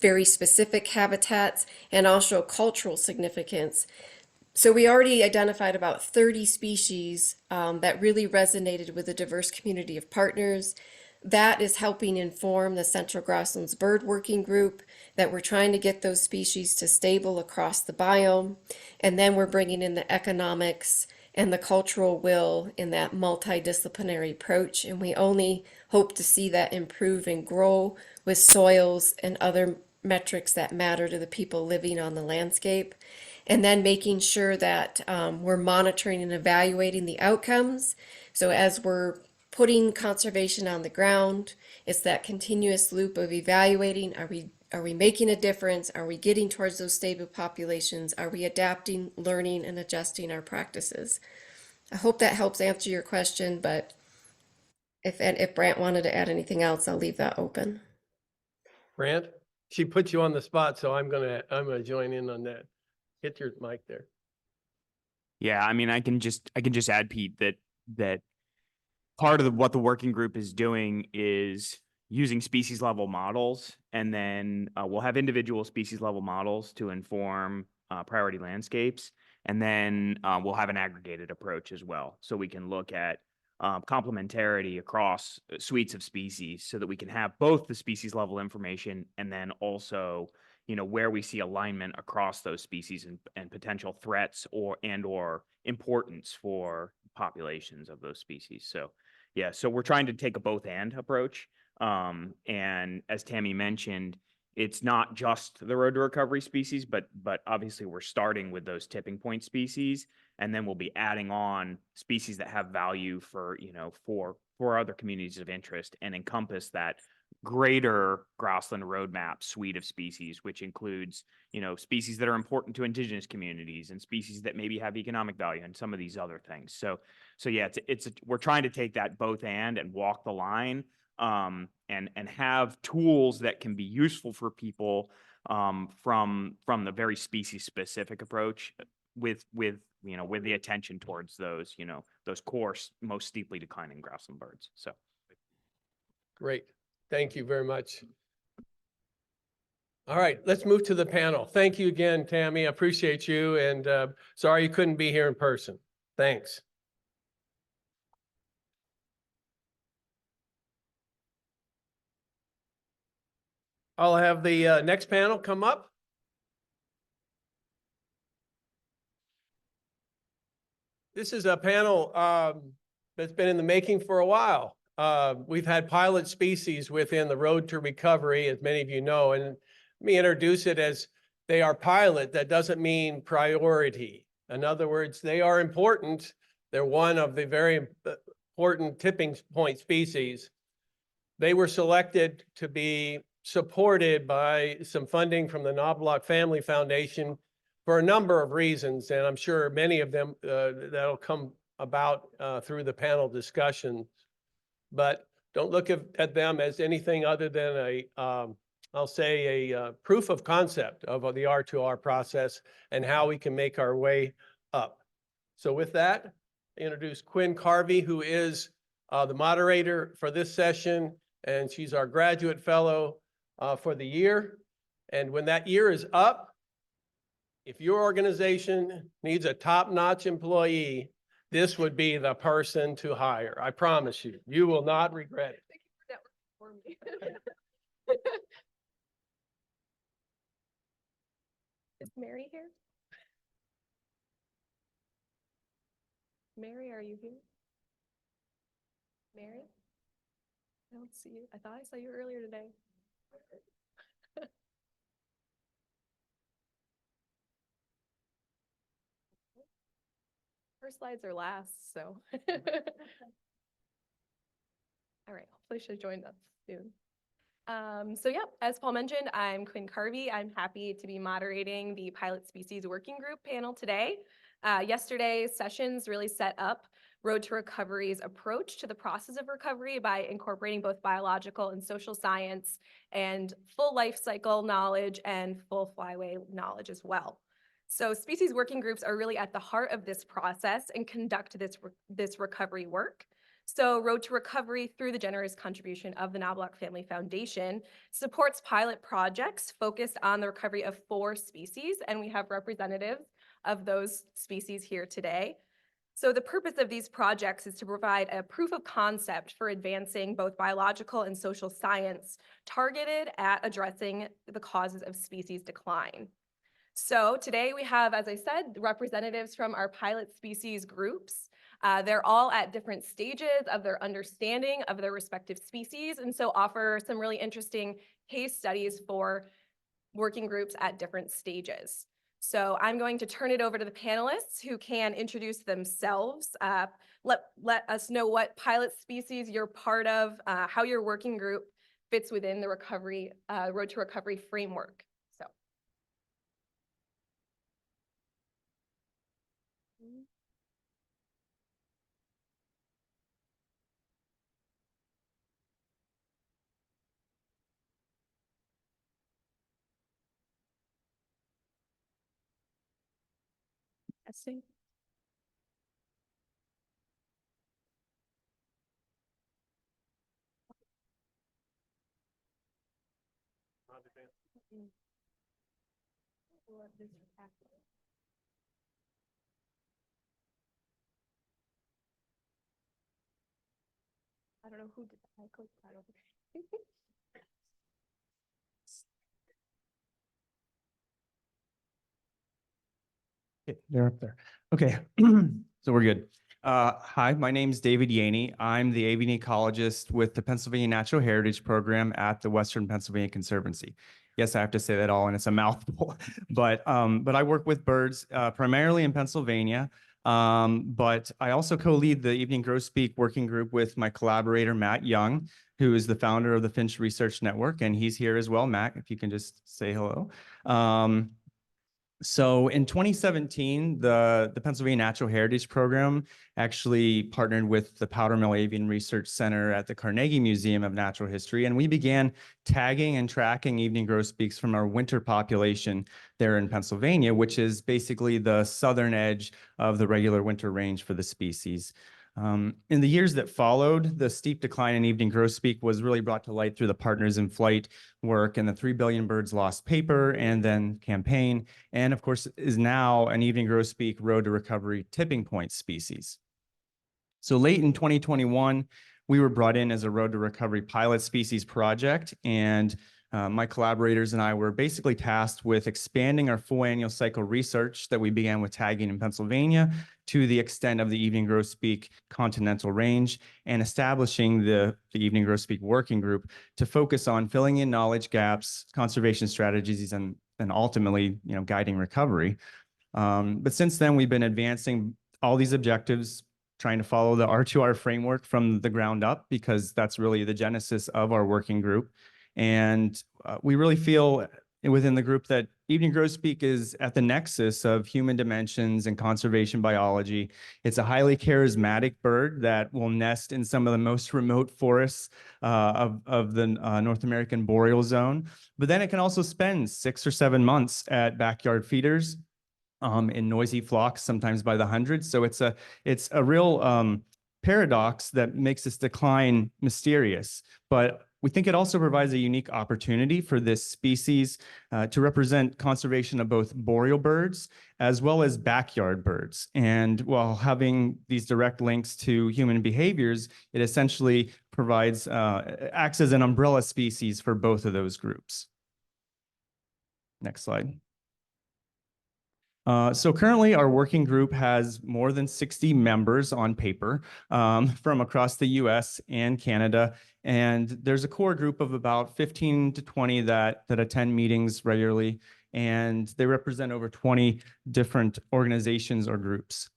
very specific habitats, and also cultural significance. So we already identified about 30 species that really resonated with a diverse community of partners. That is helping inform the Central Grasslands Bird Working Group that we're trying to get those species to stable across the biome. And then we're bringing in the economics and the cultural will in that multidisciplinary approach. And we only hope to see that improve and grow with soils and other metrics that matter to the people living on the landscape. And then making sure that we're monitoring and evaluating the outcomes. So as we're putting conservation on the ground, it's that continuous loop of evaluating. Are we making a difference? Are we getting towards those stable populations? Are we adapting, learning, and adjusting our practices? I hope that helps answer your question, but if Brant wanted to add anything else, I'll leave that open. Brant, she put you on the spot, so I'm gonna join in on that. Hit your mic there. Yeah, I mean, I can just add, Pete, that part of what the working group is doing is using species level models, and then we'll have individual species level models to inform priority landscapes, and then we'll have an aggregated approach as well, so we can look at complementarity across suites of species, so that we can have both the species level information and then also, you know, where we see alignment across those species and potential threats or importance for populations of those species. So yeah, so we're trying to take a both and approach. And as Tammy mentioned, it's not just the road to recovery species, but obviously we're starting with those tipping point species, and then we'll be adding on species that have value for, you know, for other communities of interest and encompass that greater grassland roadmap suite of species, which includes, you know, species that are important to indigenous communities and species that maybe have economic value and some of these other things. So yeah, we're trying to take that both and walk the line, and have tools that can be useful for people from the very species specific approach with you know, with the attention towards those, you know, those core most steeply declining grassland birds. So Great. Thank you very much. All right, let's move to the panel. Thank you again, Tammy. I appreciate you, and sorry you couldn't be here in person. Thanks. I'll have the next panel come up. This is a panel that's been in the making for a while. We've had pilot species within the Road to Recovery, as many of you know, and let me introduce it as they are pilot. That doesn't mean priority. In other words, they are important. They're one of the very important tipping point species. They were selected to be supported by some funding from the Knobloch Family Foundation for a number of reasons, and I'm sure many of them that'll come about through the panel discussion. But don't look at them as anything other than I'll say a proof of concept of the R2R process and how we can make our way up. So with that, I introduce Quinn Carvey, who is the moderator for this session, and she's our graduate fellow for the year. And when that year is up, if your organization needs a top-notch employee, this would be the person to hire. I promise you, you will not regret it. Thank you for networking for me. Is Mary here? Mary, are you here? Mary? I don't see you. I thought I saw you earlier today. Her slides are last, so. All right, hopefully she'll join us soon. So yeah, as Paul mentioned, I'm Quinn Carvey. I'm happy to be moderating the Pilot Species Working Group panel today. Yesterday's sessions really set up Road to Recovery's approach to the process of recovery by incorporating both biological and social science and full life cycle knowledge and full flyway knowledge as well. So species working groups are really at the heart of this process and conduct this recovery work. So Road to Recovery, through the generous contribution of the Knobloch Family Foundation, supports pilot projects focused on the recovery of 4 species, and we have representatives of those species here today. So the purpose of these projects is to provide a proof of concept for advancing both biological and social science targeted at addressing the causes of species decline. So today we have, as I said, representatives from our pilot species groups. They're all at different stages of their understanding of their respective species, and so offer some really interesting case studies for working groups at different stages. So I'm going to turn it over to the panelists who can introduce themselves. Let us know what pilot species you're part of, how your working group fits within the Road to Recovery framework. So. Testing. I don't know who did that. I clicked that over there. Okay, they're up there. Okay, so we're good. Hi, my name's David Yaney. I'm the avian ecologist with the Pennsylvania Natural Heritage Program at the Western Pennsylvania Conservancy. Yes, I have to say that all, and it's a mouthful. But I work with birds primarily in Pennsylvania. But I also co-lead the Evening Grosbeak Working Group with my collaborator, Matt Young, who is the founder of the Finch Research Network, and he's here as well. Matt, if you can just say hello. So in 2017, the Pennsylvania Natural Heritage Program actually partnered with the Powder Mill Avian Research Center at the Carnegie Museum of Natural History, and we began tagging and tracking evening grosbeaks from our winter population there in Pennsylvania, which is basically the southern edge of the regular winter range for the species. In the years that followed, the steep decline in evening grosbeak was really brought to light through the Partners in Flight work and the 3 Billion Birds Lost paper and then campaign, and of course is now an evening grosbeak Road to Recovery tipping point species. So late in 2021, we were brought in as a Road to Recovery pilot species project, and my collaborators and I were basically tasked with expanding our full annual cycle research that we began with tagging in Pennsylvania to the extent of the evening grosbeak continental range, and establishing the evening grosbeak working group to focus on filling in knowledge gaps, conservation strategies, and ultimately, guiding recovery. But since then, we've been advancing all these objectives, trying to follow the R2R framework from the ground up, because that's really the genesis of our working group. And we really feel within the group that evening grosbeak is at the nexus of human dimensions and conservation biology. It's a highly charismatic bird that will nest in some of the most remote forests of the North American boreal zone. But then it can also spend 6 or 7 months at backyard feeders in noisy flocks, sometimes by the hundreds. So it's a real paradox that makes this decline mysterious. But we think it also provides a unique opportunity for this species to represent conservation of both boreal birds as well as backyard birds. And while having these direct links to human behaviors, it essentially provides, acts as an umbrella species for both of those groups. Next slide. So currently our working group has more than 60 members on paper from across the US and Canada. And there's a core group of about 15 to 20 that attend meetings regularly, and they represent over 20 different organizations or groups.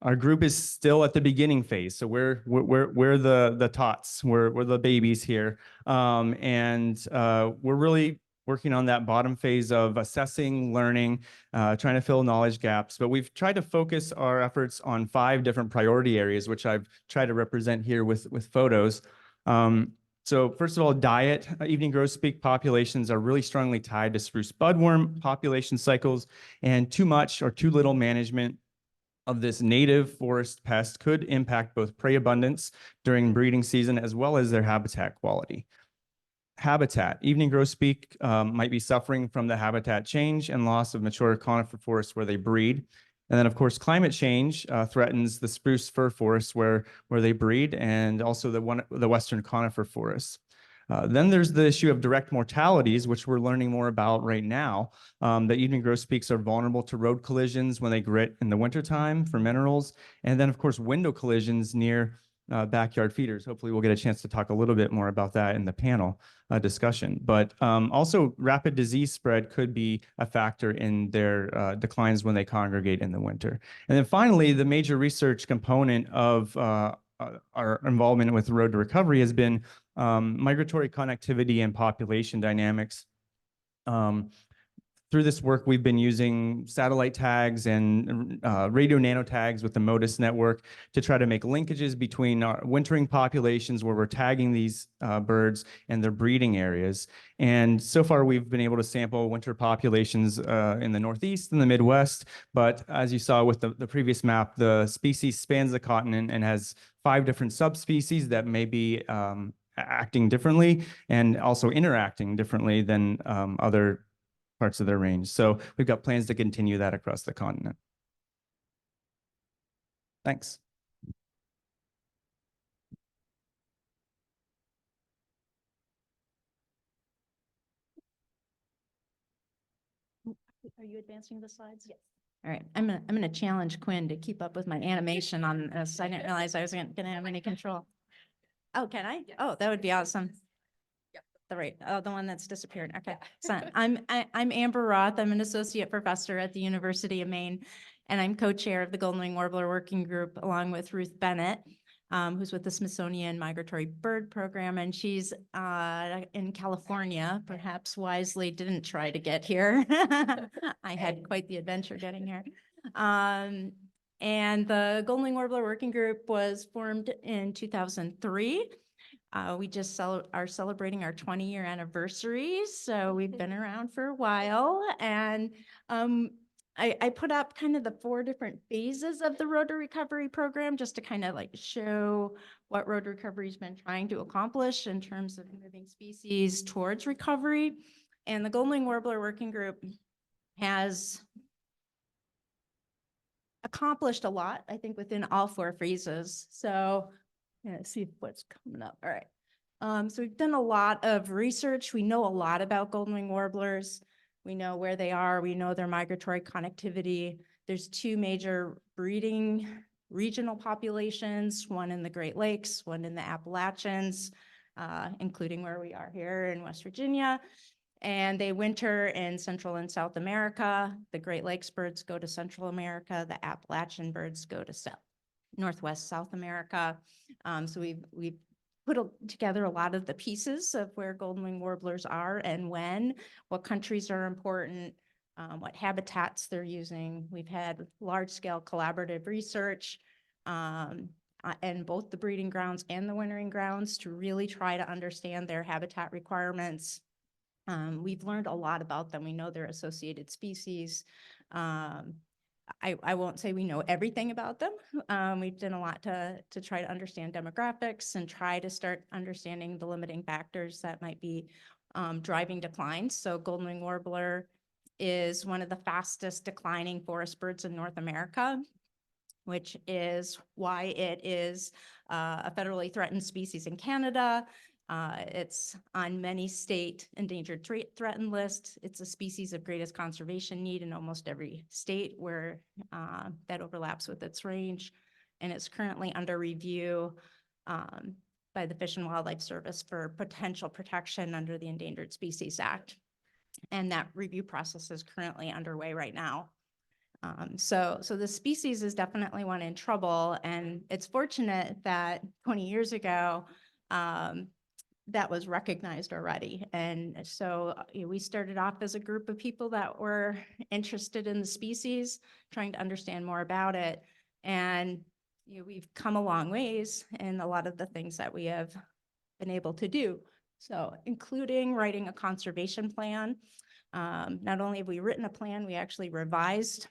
Our group is still at the beginning phase, so we're the tots, we're the babies here, and we're really working on that bottom phase of assessing, learning, trying to fill knowledge gaps. But we've tried to focus our efforts on 5 different priority areas, which I've tried to represent here with photos. So first of all, diet. Evening grosbeak populations are really strongly tied to spruce budworm population cycles, and too much or too little management of this native forest pest could impact both prey abundance during breeding season as well as their habitat quality. Habitat. Evening grosbeak might be suffering from the habitat change and loss of mature conifer forests where they breed. And then, of course, climate change threatens the spruce fir forests where they breed, and also the western conifer forests. Then there's the issue of direct mortalities, which we're learning more about right now. The evening grosbeaks are vulnerable to road collisions when they grit in the wintertime for minerals. And then, of course, window collisions near backyard feeders. Hopefully we'll get a chance to talk a little bit more about that in the panel discussion. But also rapid disease spread could be a factor in their declines when they congregate in the winter. And then finally, the major research component of our involvement with Road to Recovery has been migratory connectivity and population dynamics. Through this work, we've been using satellite tags and radio nano tags with the MODIS network to try to make linkages between our wintering populations where we're tagging these birds and their breeding areas. And so far, we've been able to sample winter populations in the Northeast and the Midwest. But as you saw with the previous map, the species spans the continent and has 5 different subspecies that may be acting differently and also interacting differently than other parts of their range. So we've got plans to continue that across the continent. Thanks. Are you advancing the slides? Yes. All right, I'm gonna challenge Quinn to keep up with my animation on this. I didn't realize I wasn't gonna have any control. Oh, can I? Yes. Oh, that would be awesome. The one that's disappeared. Okay. So I'm Amber Roth. I'm an associate professor at the University of Maine, and I'm co-chair of the Golden Wing Warbler Working Group along with Ruth Bennett, who's with the Smithsonian Migratory Bird Program, and she's in California, perhaps wisely didn't try to get here. I had quite the adventure getting here. And the Golden Wing Warbler Working Group was formed in 2003. We just are celebrating our 20-year anniversary, so we've been around for a while. And I put up kind of the 4 different phases of the Road to Recovery program just to kind of like show what Road to Recovery's been trying to accomplish in terms of moving species towards recovery. And the Golden Wing Warbler Working Group has accomplished a lot, I think, within all 4 phases. So yeah, see what's coming up. All right. So we've done a lot of research. We know a lot about golden wing warblers. We know where they are. We know their migratory connectivity. There's 2 major breeding regional populations, one in the Great Lakes, one in the Appalachians, including where we are here in West Virginia. And they winter in Central and South America. The Great Lakes birds go to Central America. The Appalachian birds go to Northwest South America. So we've put together a lot of the pieces of where golden wing warblers are and when, what countries are important, what habitats they're using. We've had large scale collaborative research and both the breeding grounds and the wintering grounds to really try to understand their habitat requirements. We've learned a lot about them. We know they're associated species. I won't say we know everything about them. We've done a lot to try to understand demographics and try to start understanding the limiting factors that might be driving declines. So golden wing warbler is one of the fastest declining forest birds in North America, which is why it is a federally threatened species in Canada. It's on many state endangered threatened lists. It's a species of greatest conservation need in almost every state where that overlaps with its range. And it's currently under review by the Fish and Wildlife Service for potential protection under the Endangered Species Act. And that review process is currently underway right now. So the species is definitely one in trouble, and it's fortunate that 20 years ago, that was recognized already. And so we started off as a group of people that were interested in the species, trying to understand more about it. And we've come a long ways in a lot of the things that we have been able to do. So including writing a conservation plan. Not only have we written a plan, we actually revised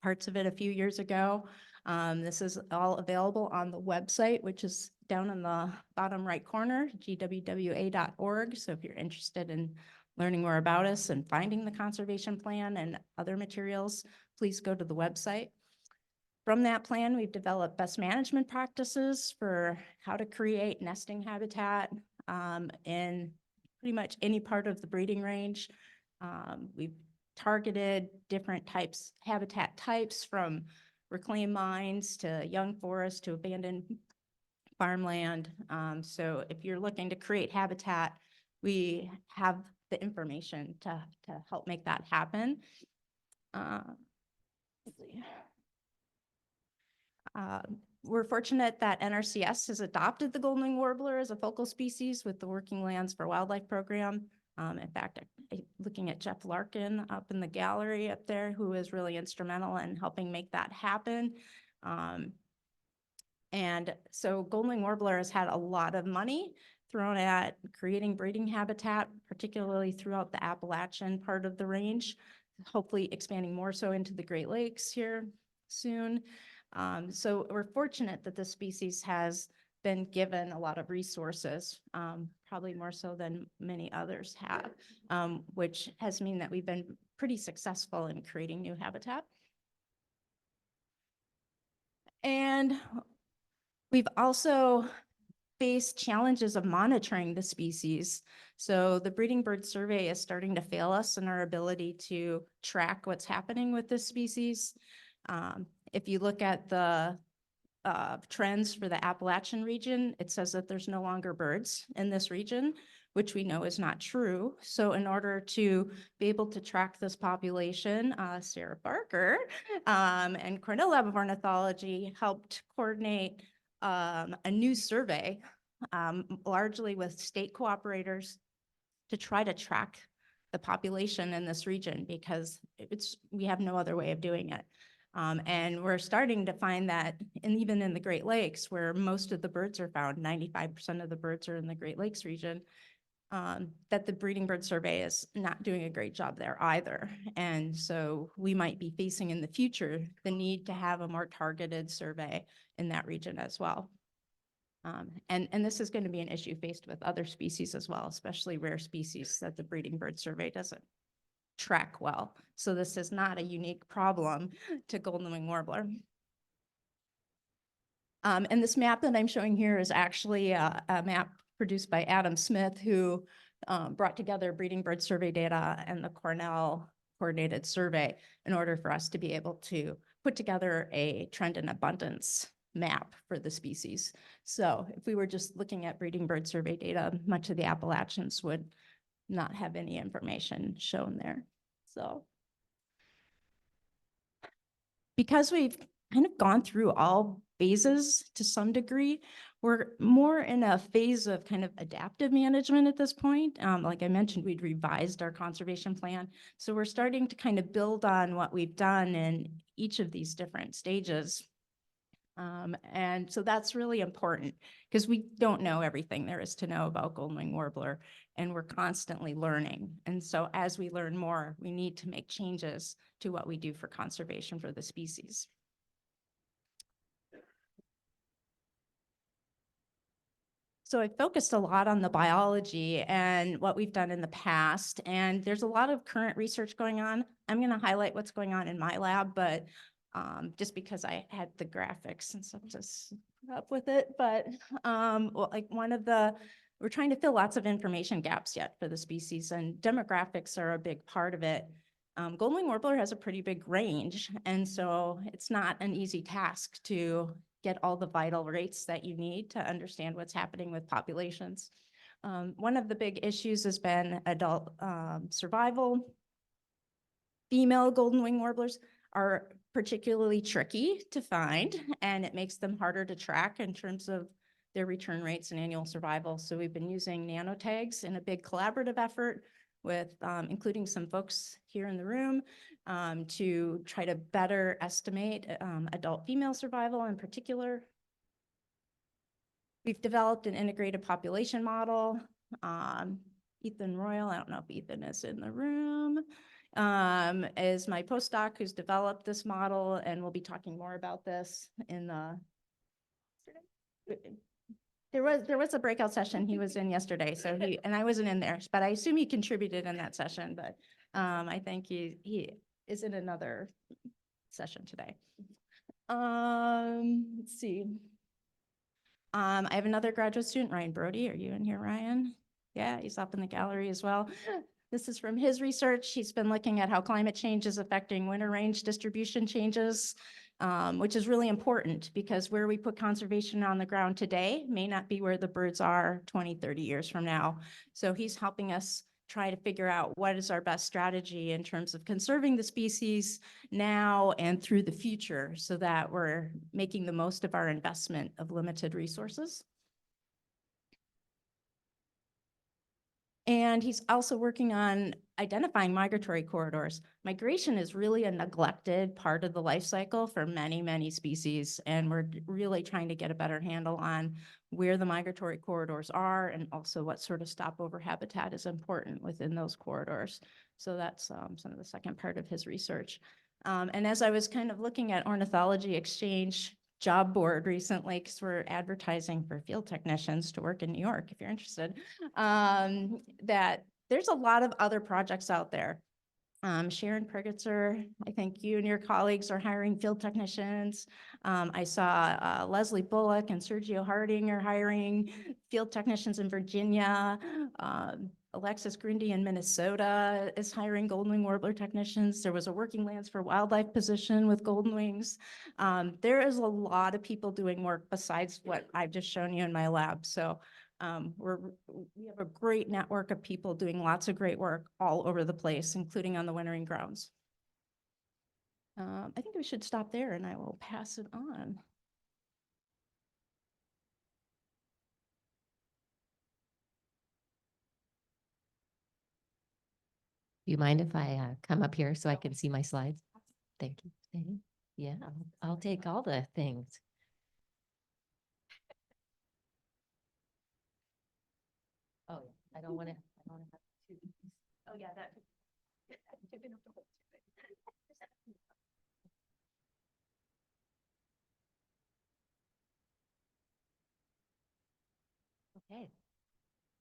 parts of it a few years ago. This is all available on the website, which is down in the bottom right corner, gwwa.org. So if you're interested in learning more about us and finding the conservation plan and other materials, please go to the website. From that plan, we've developed best management practices for how to create nesting habitat in pretty much any part of the breeding range. We've targeted different types, habitat types, from reclaimed mines to young forests to abandoned farmland. So if you're looking to create habitat, we have the information to help make that happen. Let's see. We're fortunate that NRCS has adopted the golden warbler as a focal species with the Working Lands for Wildlife program. In fact, looking at Jeff Larkin up in the gallery up there, who is really instrumental in helping make that happen. And so golden warbler has had a lot of money thrown at creating breeding habitat, particularly throughout the Appalachian part of the range, hopefully expanding more so into the Great Lakes here soon. So we're fortunate that this species has been given a lot of resources, probably more so than many others have, which has meant that we've been pretty successful in creating new habitat. And we've also faced challenges of monitoring the species. So the breeding bird survey is starting to fail us in our ability to track what's happening with this species. If you look at the trends for the Appalachian region, it says that there's no longer birds in this region, which we know is not true. So in order to be able to track this population, Sarah Barker and Cornell Lab of Ornithology helped coordinate a new survey, largely with state cooperators, to try to track the population in this region, because we have no other way of doing it. And we're starting to find that, and even in the Great Lakes, where most of the birds are found, 95% of the birds are in the Great Lakes region, that the breeding bird survey is not doing a great job there either. And so we might be facing in the future the need to have a more targeted survey in that region as well. And this is going to be an issue faced with other species as well, especially rare species that the breeding bird survey doesn't track well. So this is not a unique problem to golden wing warbler. And this map that I'm showing here is actually a map produced by Adam Smith, who brought together breeding bird survey data and the Cornell coordinated survey in order for us to be able to put together a trend and abundance map for the species. So if we were just looking at breeding bird survey data, much of the Appalachians would not have any information shown there. So because we've kind of gone through all phases to some degree, we're more in a phase of kind of adaptive management at this point. Like I mentioned, we'd revised our conservation plan. So we're starting to kind of build on what we've done in each of these different stages. And so that's really important because we don't know everything there is to know about golden wing warbler, and we're constantly learning. And so as we learn more, we need to make changes to what we do for conservation for the species. So I focused a lot on the biology and what we've done in the past, and there's a lot of current research going on. I'm going to highlight what's going on in my lab, but just because I had the graphics and stuff to put up with it. But well, like we're trying to fill lots of information gaps yet for the species, and demographics are a big part of it. Golden wing warbler has a pretty big range, and so it's not an easy task to get all the vital rates that you need to understand what's happening with populations. One of the big issues has been adult survival. Female golden wing warblers are particularly tricky to find, and it makes them harder to track in terms of their return rates and annual survival. So we've been using nanotags in a big collaborative effort with including some folks here in the room to try to better estimate adult female survival in particular. We've developed an integrated population model. Ethan Royal, I don't know if Ethan is in the room, is my postdoc who's developed this model, and we'll be talking more about this in the. There was a breakout session he was in yesterday, so and I wasn't in there, but I assume he contributed in that session, but I think he is in another session today. Let's see. I have another graduate student, Ryan Brody. Are you in here, Ryan? Yeah, he's up in the gallery as well. This is from his research. He's been looking at how climate change is affecting winter range distribution changes, which is really important because where we put conservation on the ground today may not be where the birds are 20, 30 years from now. So he's helping us try to figure out what is our best strategy in terms of conserving the species now and through the future so that we're making the most of our investment of limited resources. And he's also working on identifying migratory corridors. Migration is really a neglected part of the life cycle for many, many species. And we're really trying to get a better handle on where the migratory corridors are and also what sort of stopover habitat is important within those corridors. So that's some of the second part of his research. And as I was kind of looking at Ornithology Exchange job board recently, because we're advertising for field technicians to work in New York, if you're interested, that there's a lot of other projects out there. Sharon Prigatzer, I think you and your colleagues are hiring field technicians. I saw Leslie Bullock and Sergio Harding are hiring field technicians in Virginia. Alexis Grundy in Minnesota is hiring golden-wing warbler technicians. There was a working lands for wildlife position with golden wings. There is a lot of people doing work besides what I've just shown you in my lab. So we have a great network of people doing lots of great work all over the place, including on the wintering grounds. I think we should stop there and I will pass it on. Do you mind if I come up here so I can see my slides? Thank you. Yeah, I'll take all the things. Oh, I don't want to have two. Oh yeah, that. Okay.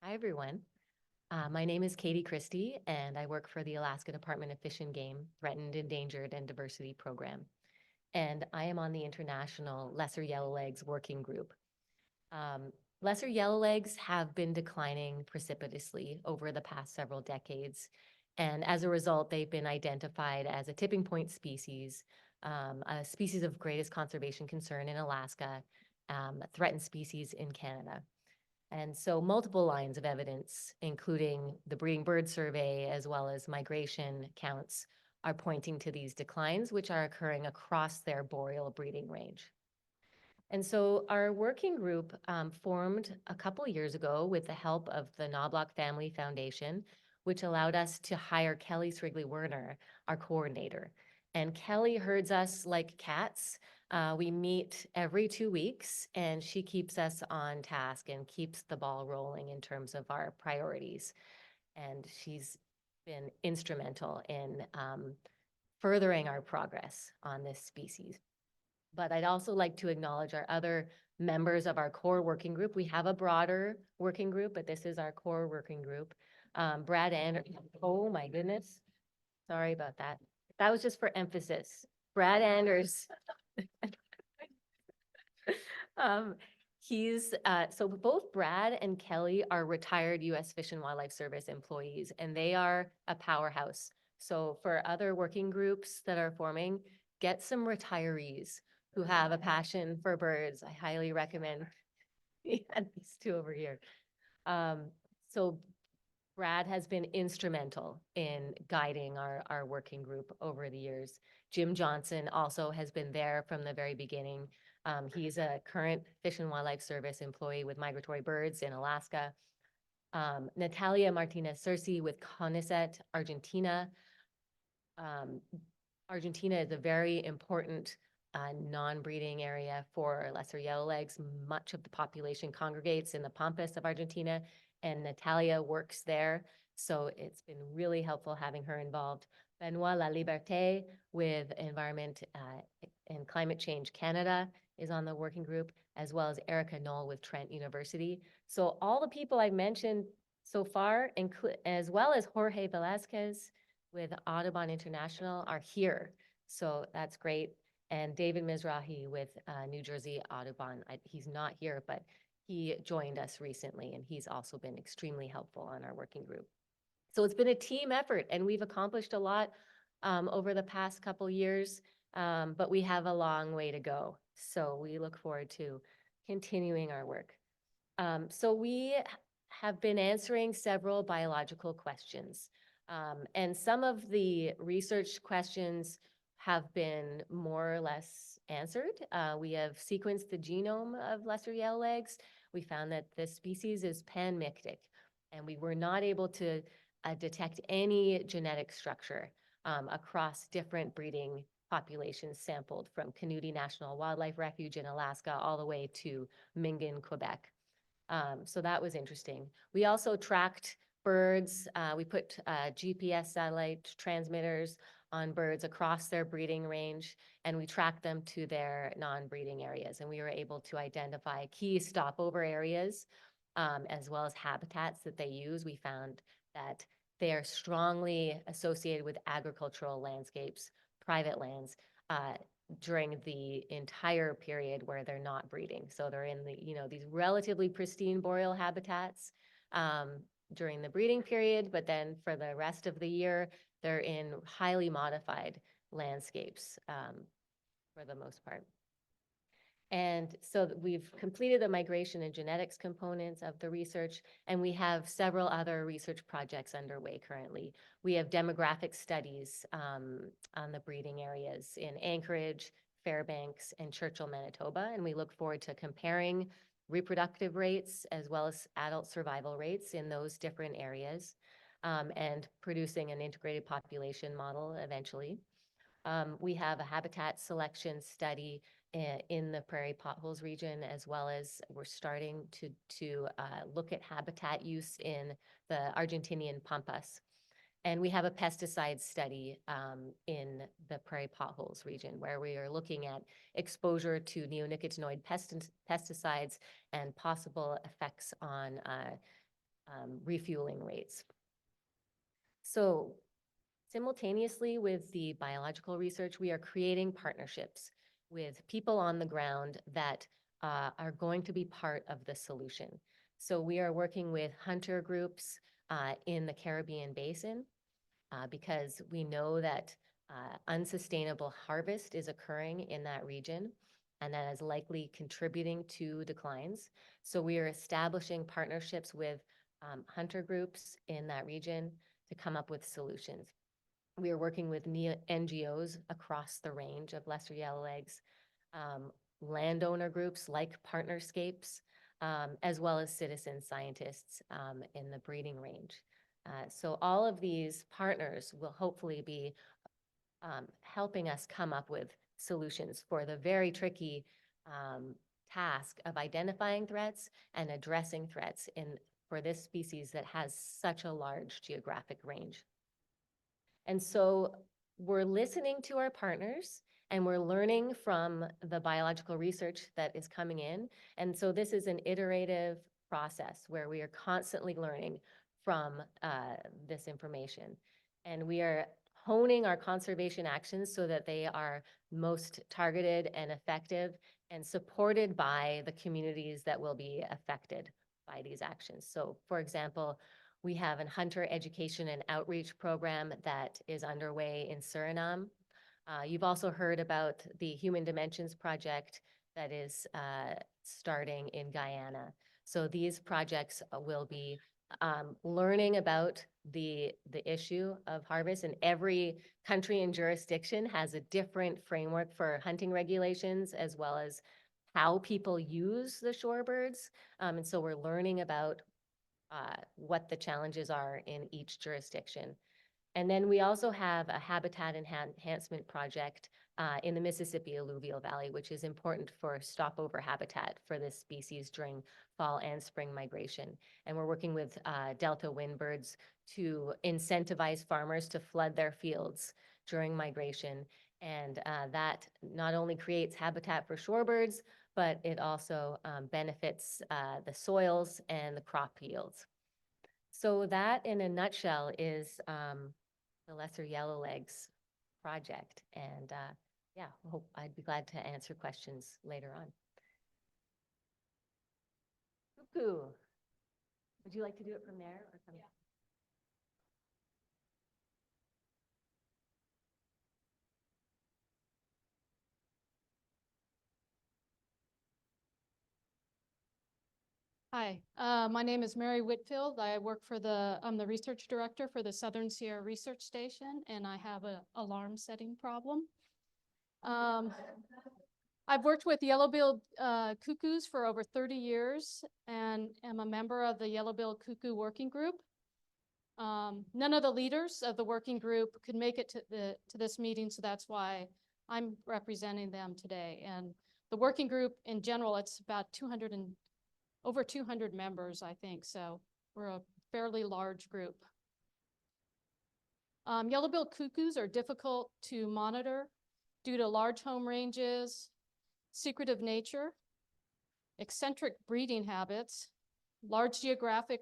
Hi, everyone. My name is Katie Christie, and I work for the Alaska Department of Fish and Game Threatened, Endangered, and Diversity Program. And I am on the International Lesser Yellowlegs Working Group. Lesser yellowlegs have been declining precipitously over the past several decades. And as a result, they've been identified as a tipping point species, a species of greatest conservation concern in Alaska, a threatened species in Canada. And so multiple lines of evidence, including the breeding bird survey, as well as migration counts, are pointing to these declines, which are occurring across their boreal breeding range. And so our working group formed a couple years ago with the help of the Knobloch Family Foundation, which allowed us to hire Kelly Srigley-Werner, our coordinator. And Kelly herds us like cats. We meet every 2 weeks, and she keeps us on task and keeps the ball rolling in terms of our priorities. And she's been instrumental in furthering our progress on this species. But I'd also like to acknowledge our other members of our core working group. We have a broader working group, but this is our core working group. Brad Anderson, oh my goodness. Sorry about that. That was just for emphasis. Brad Anders. So both Brad and Kelly are retired U.S. Fish and Wildlife Service employees, and they are a powerhouse. So for other working groups that are forming, get some retirees who have a passion for birds. I highly recommend. We had these two over here. So Brad has been instrumental in guiding our working group over the years. Jim Johnson also has been there from the very beginning. He's a current Fish and Wildlife Service employee with migratory birds in Alaska. Natalia Martinez-Cerci with CONICET, Argentina. Argentina is a very important non-breeding area for lesser yellowlegs. Much of the population congregates in the Pampas of Argentina, and Natalia works there. So it's been really helpful having her involved. Benoit La Liberté with Environment and Climate Change Canada is on the working group, as well as Erica Knoll with Trent University. So all the people I've mentioned so far, as well as Jorge Velasquez with Audubon International, are here. So that's great. And David Mizrahi with New Jersey Audubon. He's not here, but he joined us recently, and he's also been extremely helpful on our working group. So it's been a team effort, and we've accomplished a lot over the past couple years, but we have a long way to go. So we look forward to continuing our work. So we have been answering several biological questions, and some of the research questions have been more or less answered. We have sequenced the genome of lesser yellowlegs. We found that the species is panmictic, and we were not able to detect any genetic structure across different breeding populations sampled from Canudi National Wildlife Refuge in Alaska all the way to Mingan, Quebec. So that was interesting. We also tracked birds. We put GPS satellite transmitters on birds across their breeding range, and we tracked them to their non-breeding areas. And we were able to identify key stopover areas as well as habitats that they use. We found that they are strongly associated with agricultural landscapes, private lands, during the entire period where they're not breeding. So they're in the, these relatively pristine boreal habitats during the breeding period, but then for the rest of the year, they're in highly modified landscapes for the most part. And so we've completed the migration and genetics components of the research, and we have several other research projects underway currently. We have demographic studies on the breeding areas in Anchorage, Fairbanks, and Churchill, Manitoba, and we look forward to comparing reproductive rates as well as adult survival rates in those different areas and producing an integrated population model eventually. We have a habitat selection study in the prairie potholes region, as well as we're starting to look at habitat use in the Argentinian pampas. And we have a pesticide study in the prairie potholes region, where we are looking at exposure to neonicotinoid pesticides and possible effects on refueling rates. So simultaneously with the biological research, we are creating partnerships with people on the ground that are going to be part of the solution. So we are working with hunter groups in the Caribbean Basin because we know that unsustainable harvest is occurring in that region, and that is likely contributing to declines. So we are establishing partnerships with hunter groups in that region to come up with solutions. We are working with NGOs across the range of lesser yellowlegs, landowner groups like Partnerscapes, as well as citizen scientists in the breeding range. So all of these partners will hopefully be helping us come up with solutions for the very tricky task of identifying threats and addressing threats for this species that has such a large geographic range. And so we're listening to our partners, and we're learning from the biological research that is coming in. And so this is an iterative process where we are constantly learning from this information. And we are honing our conservation actions so that they are most targeted and effective and supported by the communities that will be affected by these actions. So for example, we have a hunter education and outreach program that is underway in Suriname. You've also heard about the Human Dimensions Project that is starting in Guyana. So these projects will be learning about the issue of harvest, and every country and jurisdiction has a different framework for hunting regulations, as well as how people use the shorebirds. And so we're learning about what the challenges are in each jurisdiction. And then we also have a habitat enhancement project in the Mississippi alluvial valley, which is important for stopover habitat for this species during fall and spring migration. And we're working with delta windbirds to incentivize farmers to flood their fields during migration. And that not only creates habitat for shorebirds, but it also benefits the soils and the crop yields. So that, in a nutshell, is the lesser yellowlegs project. And yeah, I'd be glad to answer questions later on. Cuckoo. Would you like to do it from there or from? Yeah. Hi, my name is Mary Whitfield. I work for I'm the research director for the Southern Sierra Research Station, and I have an alarm setting problem. I've worked with yellow-billed cuckoos for over 30 years and am a member of the yellow-billed cuckoo working group. None of the leaders of the working group could make it to this meeting, so that's why I'm representing them today. And the working group in general, it's about over 200 members, I think, so we're a fairly large group. Yellow-billed cuckoos are difficult to monitor due to large home ranges, secretive nature, eccentric breeding habits, large geographic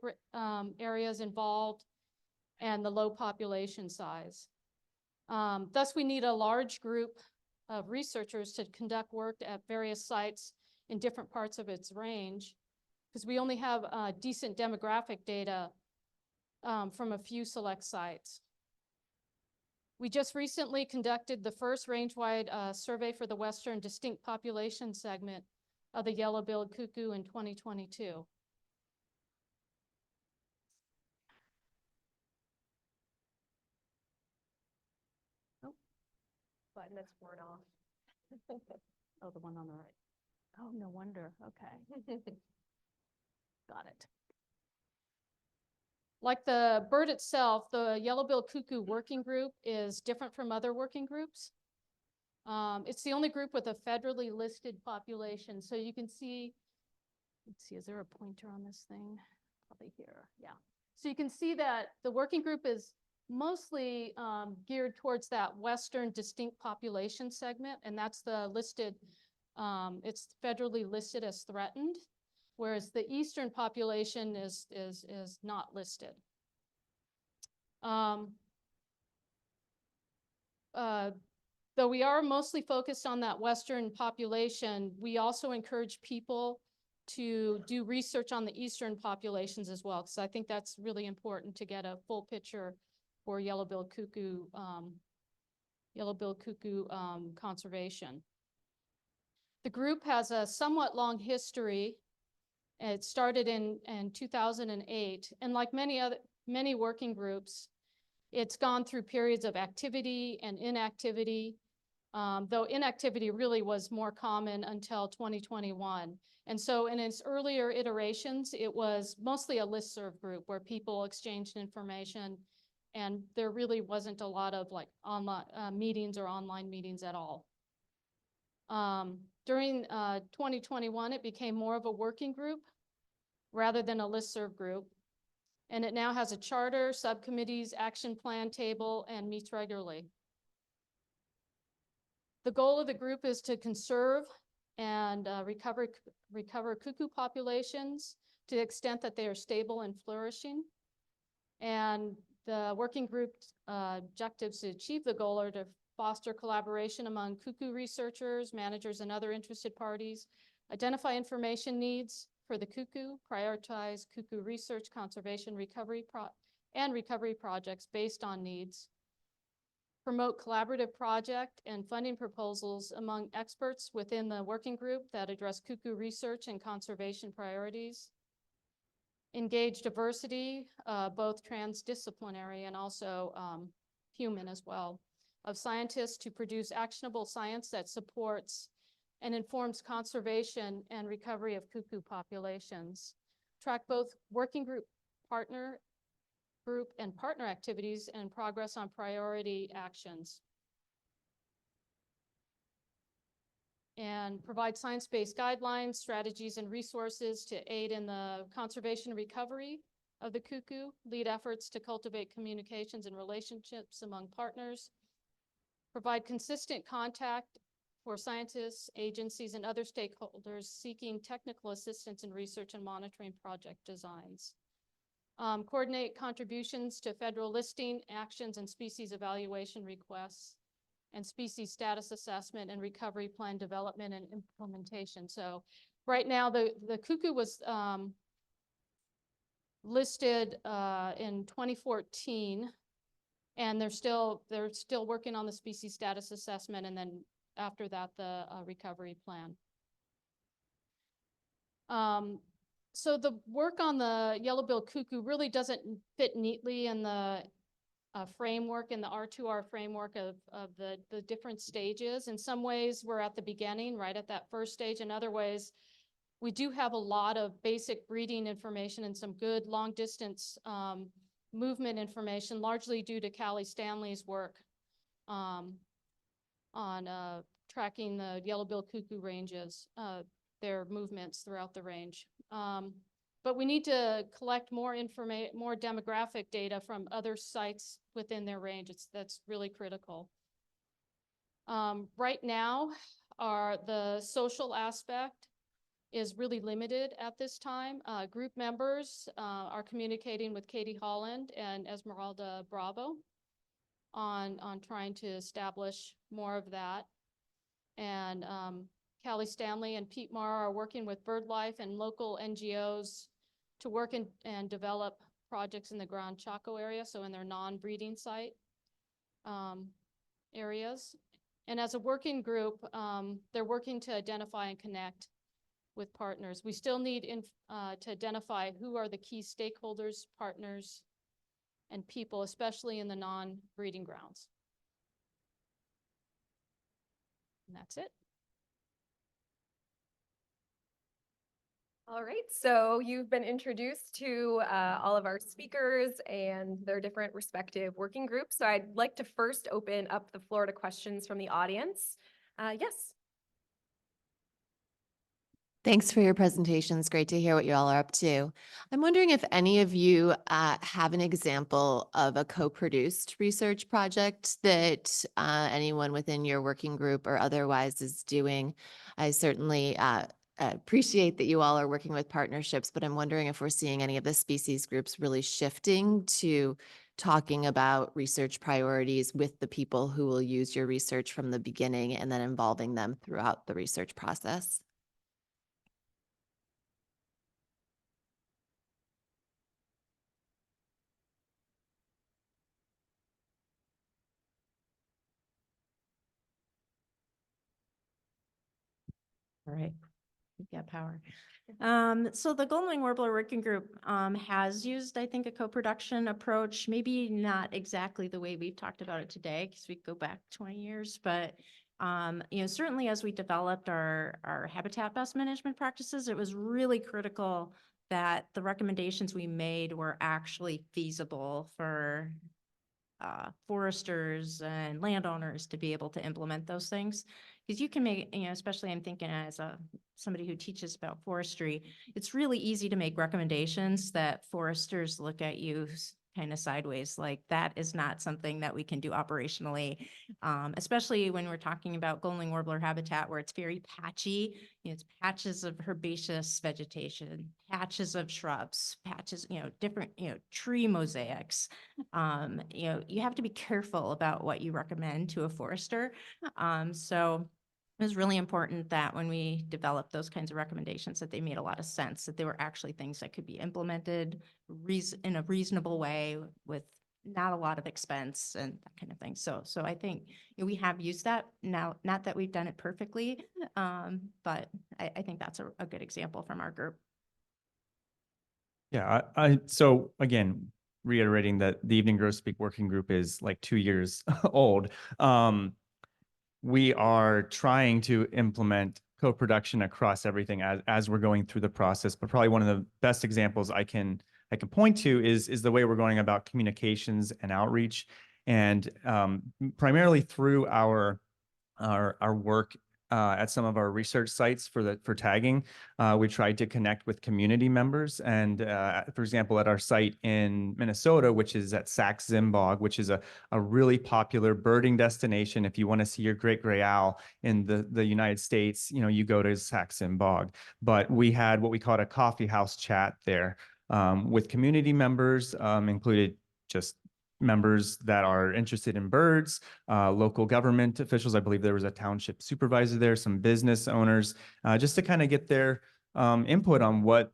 areas involved, and the low population size. Thus, we need a large group of researchers to conduct work at various sites in different parts of its range, because we only have decent demographic data from a few select sites. We just recently conducted the first range-wide survey for the Western distinct population segment of the yellow-billed cuckoo in 2022. Oh, button that's worn off. Oh, the one on the right. Oh, no wonder. Okay. Got it. Like the bird itself, the yellow-billed cuckoo working group is different from other working groups. It's the only group with a federally listed population. So you can see, let's see, is there a pointer on this thing? Probably here, yeah. So you can see that the working group is mostly geared towards that Western distinct population segment, and that's the listed, it's federally listed as threatened, whereas the Eastern population is not listed. Though we are mostly focused on that Western population, we also encourage people to do research on the Eastern populations as well, because I think that's really important to get a full picture for yellow-billed cuckoo conservation. The group has a somewhat long history. It started in 2008, and like many working groups, it's gone through periods of activity and inactivity, though inactivity really was more common until 2021. And so in its earlier iterations, it was mostly a listserv group where people exchanged information, and there really wasn't a lot of like online meetings or online meetings at all. During 2021, it became more of a working group rather than a listserv group. And it now has a charter, subcommittees, action plan table, and meets regularly. The goal of the group is to conserve and recover cuckoo populations to the extent that they are stable and flourishing. And the working group's objectives to achieve the goal are to foster collaboration among cuckoo researchers, managers, and other interested parties, identify information needs for the cuckoo, prioritize cuckoo research, conservation, recovery projects based on needs, promote collaborative project and funding proposals among experts within the working group that address cuckoo research and conservation priorities, engage diversity, both transdisciplinary and also human as well, of scientists to produce actionable science that supports and informs conservation and recovery of cuckoo populations. Track both working group and partner activities and progress on priority actions. and provide science-based guidelines, strategies, and resources to aid in the conservation and recovery of the cuckoo, lead efforts to cultivate communications and relationships among partners, provide consistent contact for scientists, agencies, and other stakeholders seeking technical assistance in research and monitoring project designs. Coordinate contributions to federal listing actions and species evaluation requests, and species status assessment and recovery plan development and implementation. So right now, the cuckoo was listed in 2014, and they're still working on the species status assessment, and then after that, the recovery plan. So the work on the yellow-billed cuckoo really doesn't fit neatly in the framework, in the R2R framework of the different stages. In some ways, we're at the beginning, right at that first stage. In other ways, we do have a lot of basic breeding information and some good long-distance movement information, largely due to Callie Stanley's work on tracking the yellow-billed cuckoo ranges, their movements throughout the range. But we need to collect more demographic data from other sites within their range. That's really critical. Right now, the social aspect is really limited at this time. Group members are communicating with Katie Holland and Esmeralda Bravo on trying to establish more of that. And Callie Stanley and Pete Marr are working with BirdLife and local NGOs to work and develop projects in the Gran Chaco area, so in their non-breeding site areas. And as a working group, they're working to identify and connect with partners. We still need to identify who are the key stakeholders, partners, and people, especially in the non-breeding grounds. And that's it. All right, so you've been introduced to all of our speakers and their different respective working groups. So I'd like to first open up the floor to questions from the audience. Yes. Thanks for your presentations. Great to hear what you all are up to. I'm wondering if any of you have an example of a co-produced research project that anyone within your working group or otherwise is doing. I certainly appreciate that you all are working with partnerships, but I'm wondering if we're seeing any of the species groups really shifting to talking about research priorities with the people who will use your research from the beginning and then involving them throughout the research process. All right, we've got power. So the Golden Wing Warbler Working Group has used, I think, a co-production approach, maybe not exactly the way we've talked about it today, because we go back 20 years, but certainly as we developed our habitat best management practices, it was really critical that the recommendations we made were actually feasible for foresters and landowners to be able to implement those things. Because you can make, especially I'm thinking as somebody who teaches about forestry, it's really easy to make recommendations that foresters look at you kind of sideways, like that is not something that we can do operationally, especially when we're talking about golden wing warbler habitat where it's very patchy. It's patches of herbaceous vegetation, patches of shrubs, patches, different, tree mosaics. You have to be careful about what you recommend to a forester. So it was really important that when we developed those kinds of recommendations that they made a lot of sense, that they were actually things that could be implemented in a reasonable way with not a lot of expense and that kind of thing. So I think we have used that now, not that we've done it perfectly, but I think that's a good example from our group. Yeah, so again, reiterating that the Evening Grosbeak Working Group is like 2 years old. We are trying to implement co-production across everything as we're going through the process, but probably one of the best examples I can point to is the way we're going about communications and outreach, and primarily through our work at some of our research sites for tagging. We tried to connect with community members, and for example, at our site in Minnesota, which is at Sax-Zimbog, which is a really popular birding destination. If you want to see your great gray owl in the United States, you go to Sax-Zimbog. But we had what we called a coffee house chat there with community members, included just members that are interested in birds, local government officials. I believe there was a township supervisor there, some business owners, just to kind of get their input on what,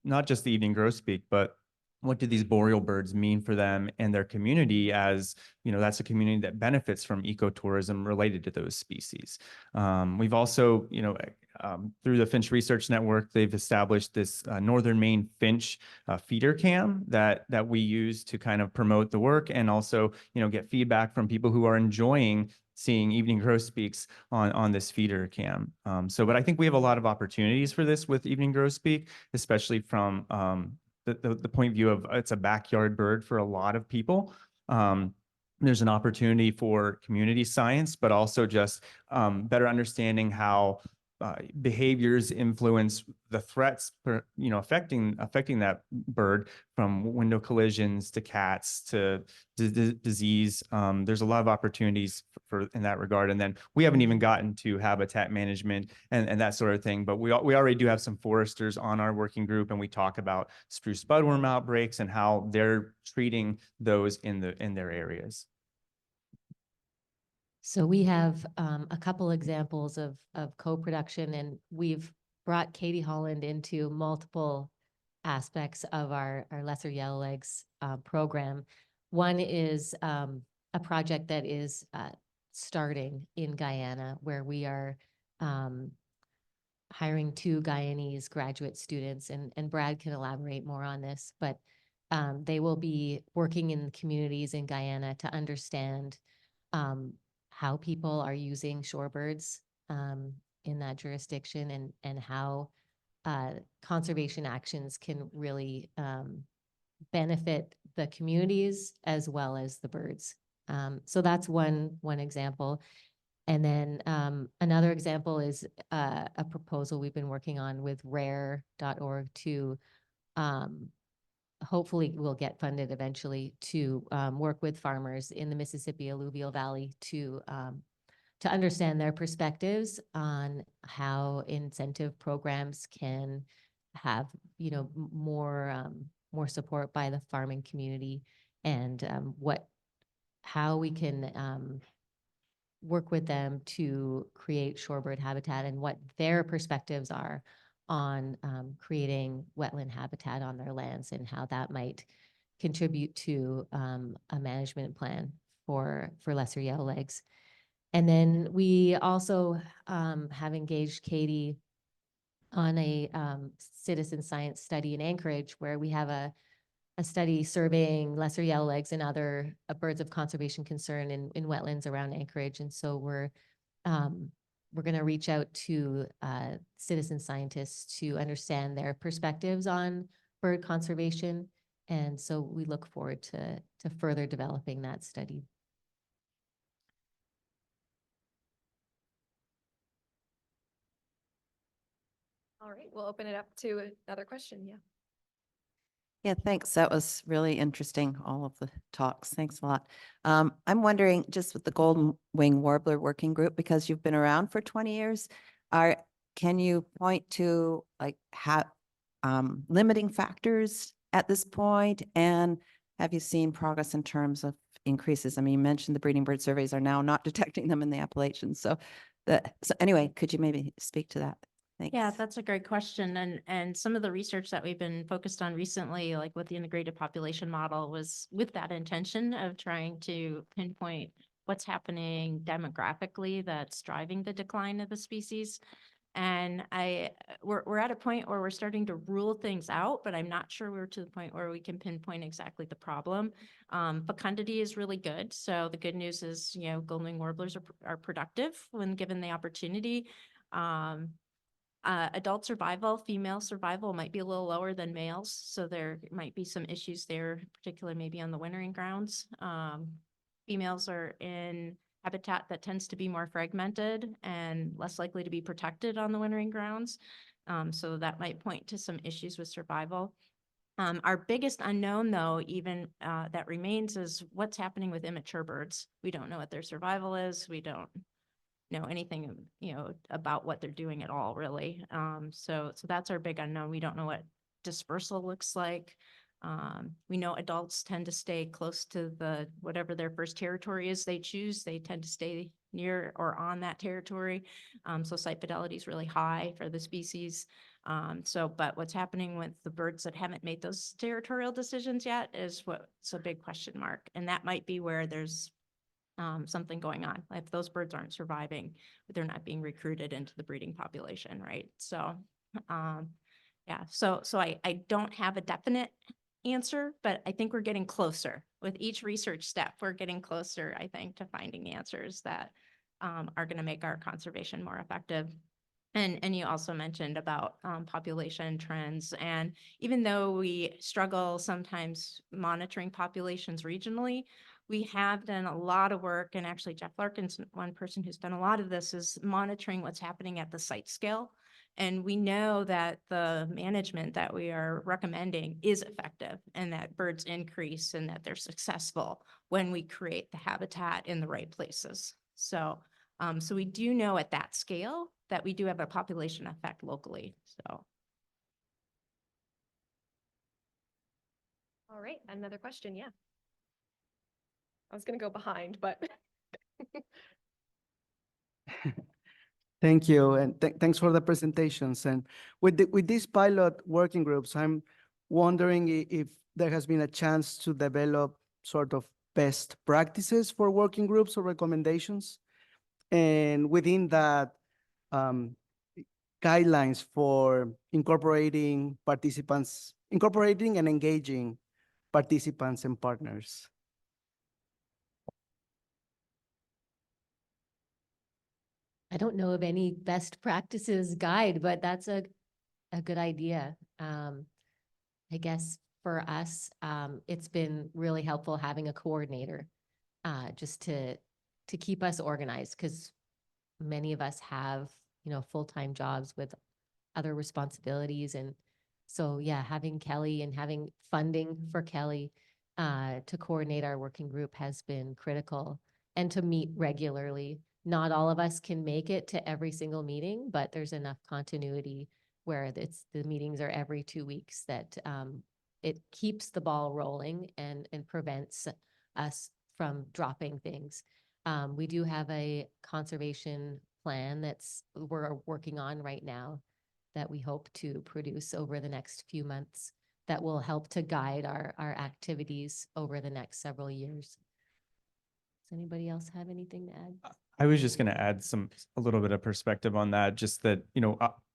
not just the evening grosbeak, but what do these boreal birds mean for them and their community, as that's a community that benefits from ecotourism related to those species. We've also, through the Finch Research Network, they've established this Northern Maine Finch feeder cam that we use to kind of promote the work, and also, get feedback from people who are enjoying seeing evening grosbeaks on this feeder cam. But I think we have a lot of opportunities for this with evening grosbeak, especially from the point of view of it's a backyard bird for a lot of people. There's an opportunity for community science, but also just better understanding how behaviors influence the threats, affecting that bird, from window collisions to cats to disease. There's a lot of opportunities for in that regard. And then we haven't even gotten to habitat management and that sort of thing, but we already do have some foresters on our working group, and we talk about spruce budworm outbreaks and how they're treating those in their areas. So we have a couple examples of co-production, and we've brought Katie Holland into multiple aspects of our lesser yellowlegs program. One is a project that is starting in Guyana, where we are hiring 2 Guyanese graduate students, and Brad can elaborate more on this, but they will be working in communities in Guyana to understand how people are using shorebirds in that jurisdiction, and how conservation actions can really benefit the communities as well as the birds. So that's one example. And then another example is a proposal we've been working on with R2R to hopefully we'll get funded eventually to work with farmers in the Mississippi Alluvial Valley to understand their perspectives on how incentive programs can have, more support by the farming community, and how we can work with them to create shorebird habitat, and what their perspectives are on creating wetland habitat on their lands, and how that might contribute to a management plan for lesser yellowlegs. And then we also have engaged Katie on a citizen science study in Anchorage, where we have a study surveying lesser yellowlegs and other birds of conservation concern in wetlands around Anchorage. And so we're going to reach out to citizen scientists to understand their perspectives on bird conservation. And so we look forward to further developing that study. All right, we'll open it up to another question. Yeah. Yeah, thanks. That was really interesting, all of the talks. Thanks a lot. I'm wondering, just with the golden wing warbler working group, because you've been around for 20 years, can you point to limiting factors at this point? And have you seen progress in terms of increases? I mean, you mentioned the breeding bird surveys are now not detecting them in the Appalachians. So anyway, could you maybe speak to that? Thanks. Yeah, that's a great question. And some of the research that we've been focused on recently, like with the integrated population model, was with that intention of trying to pinpoint what's happening demographically that's driving the decline of the species. And we're at a point where we're starting to rule things out, but I'm not sure we're to the point where we can pinpoint exactly the problem. Fecundity is really good. So the good news is, golden wing warblers are productive when given the opportunity. Adult survival, female survival might be a little lower than males. So there might be some issues there, particularly maybe on the wintering grounds. Females are in habitat that tends to be more fragmented and less likely to be protected on the wintering grounds. So that might point to some issues with survival. Our biggest unknown, though, even that remains, is what's happening with immature birds. We don't know what their survival is. We don't know anything, about what they're doing at all, really. So that's our big unknown. We don't know what dispersal looks like. We know adults tend to stay close to whatever their first territory is they choose. They tend to stay near or on that territory. So site fidelity is really high for the species. But what's happening with the birds that haven't made those territorial decisions yet is what's a big question mark. And that might be where there's something going on. If those birds aren't surviving, they're not being recruited into the breeding population, right? So, yeah, so I don't have a definite answer, but I think we're getting closer. With each research step, we're getting closer, I think, to finding answers that are going to make our conservation more effective. And you also mentioned about population trends. And even though we struggle sometimes monitoring populations regionally, we have done a lot of work, and actually Jeff Larkin's one person who's done a lot of this, is monitoring what's happening at the site scale. And we know that the management that we are recommending is effective, and that birds increase, and that they're successful when we create the habitat in the right places. So we do know at that scale that we do have a population effect locally, so. All right, another question, yeah. I was gonna go behind, but. Thank you, and thanks for the presentations. And with these pilot working groups, I'm wondering if there has been a chance to develop sort of best practices for working groups or recommendations, and within that, guidelines for incorporating and engaging participants and partners. I don't know of any best practices guide, but that's a good idea. I guess for us, it's been really helpful having a coordinator just to keep us organized, because many of us have, full-time jobs with other responsibilities. And so, yeah, having Kelly and having funding for Kelly to coordinate our working group has been critical, and to meet regularly. Not all of us can make it to every single meeting, but there's enough continuity where the meetings are every 2 weeks that it keeps the ball rolling and prevents us from dropping things. We do have a conservation plan we're working on right now that we hope to produce over the next few months that will help to guide our activities over the next several years. Does anybody else have anything to add? I was just going to add a little bit of perspective on that, just that,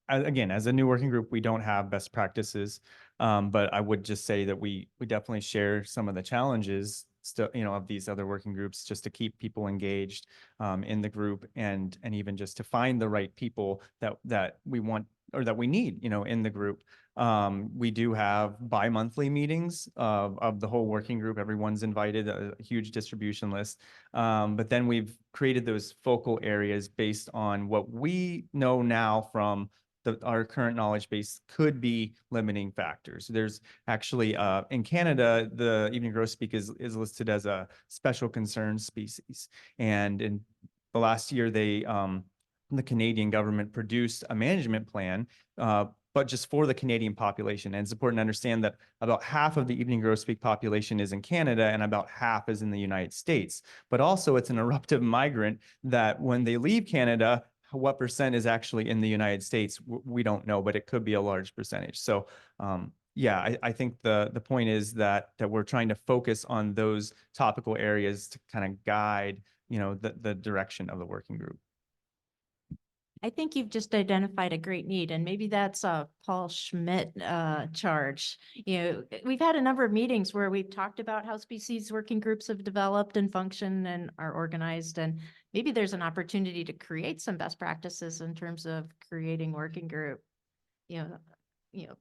again, as a new working group, we don't have best practices, but I would just say that we definitely share some of the challenges still, of these other working groups, just to keep people engaged in the group, and even just to find the right people that we want or that we need, in the group. We do have bi-monthly meetings of the whole working group. Everyone's invited, a huge distribution list. But then we've created those focal areas based on what we know now from our current knowledge base could be limiting factors. There's actually, in Canada, the evening grosbeak is listed as a special concern species. And in the last year, the Canadian government produced a management plan, but just for the Canadian population. And it's important to understand that about half of the evening grosbeak population is in Canada, and about half is in the United States. But also it's an eruptive migrant that when they leave Canada, what percent is actually in the United States, we don't know, but it could be a large percentage. So yeah, I think the point is that we're trying to focus on those topical areas to kind of guide, the direction of the working group. I think you've just identified a great need, and maybe that's a Paul Schmidt charge. We've had a number of meetings where we've talked about how species working groups have developed and function and are organized, and maybe there's an opportunity to create some best practices in terms of creating working group,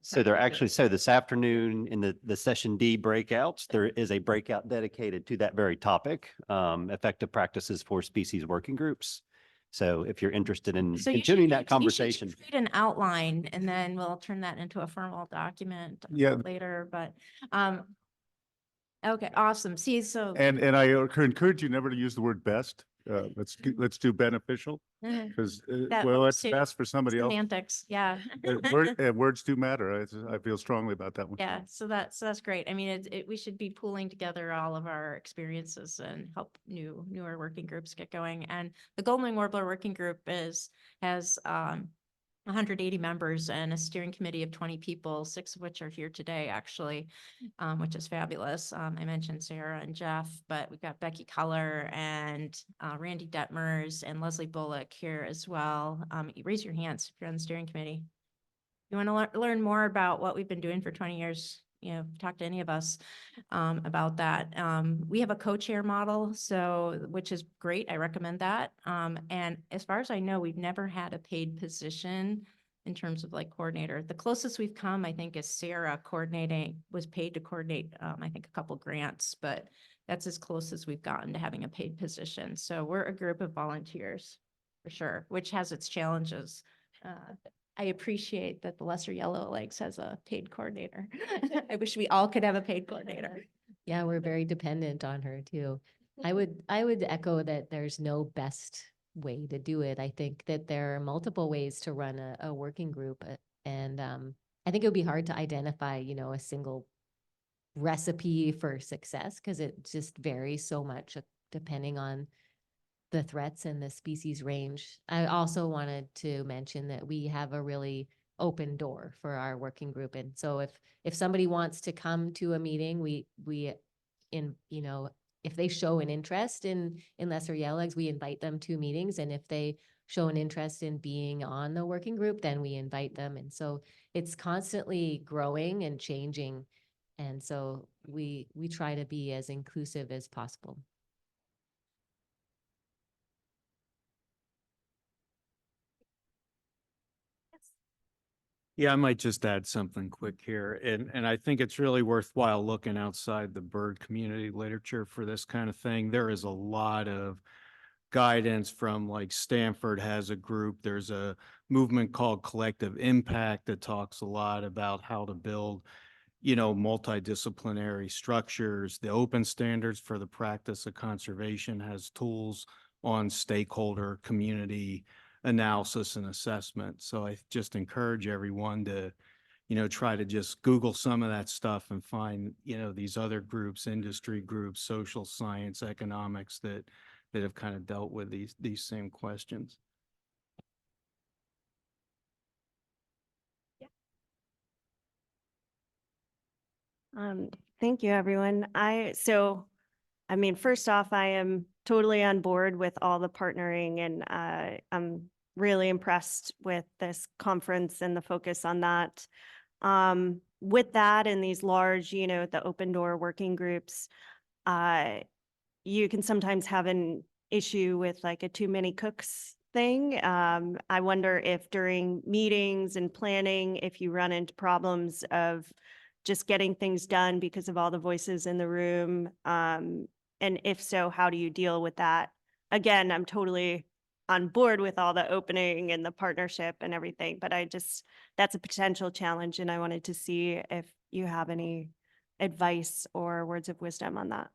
So they're actually, so this afternoon in the session D breakouts, there is a breakout dedicated to that very topic, effective practices for species working groups. So if you're interested in So you continuing should- that you should conversation. Create an outline and then we'll turn that into a formal document later, but, okay, awesome. See, so. And I encourage you never to use the word best. Let's do beneficial, because, That well, it's suit- best for somebody else. Semantics, yeah. Words do matter. I feel strongly about that one. Yeah, so that's great. I mean, we should be pooling together all of our experiences and help newer working groups get going. And the Golden Wing Warbler Working Group has 180 members and a steering committee of 20 people, 6 of which are here today, actually, which is fabulous. I mentioned Sarah and Jeff, but we've got Becky Keller and Randy Detmers and Leslie Bullock here as well. Raise your hands if you're on the steering committee. You want to learn more about what we've been doing for 20 years, talk to any of us about that. We have a co-chair model, which is great. I recommend that. And as far as I know, we've never had a paid position in terms of like coordinator. The closest we've come, I think, is Sarah was paid to coordinate, I think, a couple grants, but that's as close as we've gotten to having a paid position. So we're a group of volunteers for sure, which has its challenges. I appreciate that the Lesser Yellow Legs has a paid coordinator. I wish we all could have a paid coordinator. Yeah, we're very dependent on her too. I would echo that there's no best way to do it. I think that there are multiple ways to run a working group, and I think it would be hard to identify, a single recipe for success because it just varies so much depending on the threats and the species range. I also wanted to mention that we have a really open door for our working group. And so if somebody wants to come to a meeting, if they show an interest in lesser yellowlegs, we invite them to meetings. And if they show an interest in being on the working group, then we invite them. And so it's constantly growing and changing. And so we try to be as inclusive as possible. Yeah, I might just add something quick here. And I think it's really worthwhile looking outside the bird community literature for this kind of thing. There is a lot of guidance from, like, Stanford has a group. There's a movement called Collective Impact that talks a lot about how to build, multidisciplinary structures. The Open Standards for the Practice of Conservation has tools on stakeholder community analysis and assessment. So I just encourage everyone to, try to just Google some of that stuff and find, these other groups, industry groups, social science, economics that have kind of dealt with these same questions. Thank you, everyone. First off, I am totally on board with all the partnering, and I'm really impressed with this conference and the focus on that. With that and these large, the open door working groups, you can sometimes have an issue with like a too many cooks thing. I wonder if during meetings and planning, if you run into problems of just getting things done because of all the voices in the room. And if so, how do you deal with that? Again, I'm totally on board with all the opening and the partnership and everything, but that's a potential challenge. And I wanted to see if you have any advice or words of wisdom on that.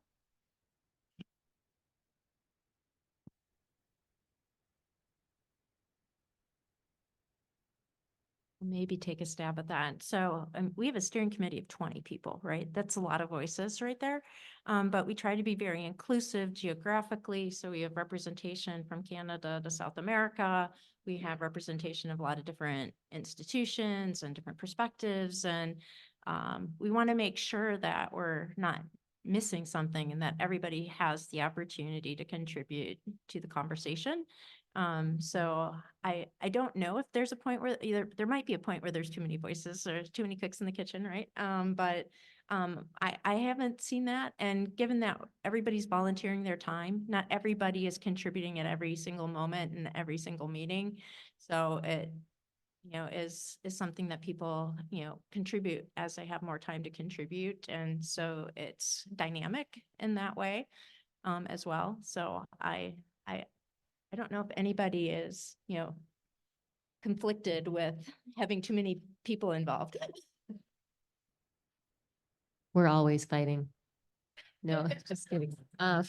Maybe take a stab at that. So we have a steering committee of 20 people, right? That's a lot of voices right there. But we try to be very inclusive geographically. So we have representation from Canada to South America. We have representation of a lot of different institutions and different perspectives. And we want to make sure that we're not missing something and that everybody has the opportunity to contribute to the conversation. So I don't know if there's a point where there might be a point where there's too many voices or too many cooks in the kitchen, right? But I haven't seen that. And given that everybody's volunteering their time, not everybody is contributing at every single moment in every single meeting. So is something that people, contribute as they have more time to contribute. And so it's dynamic in that way, as well. So I don't know if anybody is, conflicted with having too many people involved. We're always fighting. No, just kidding. I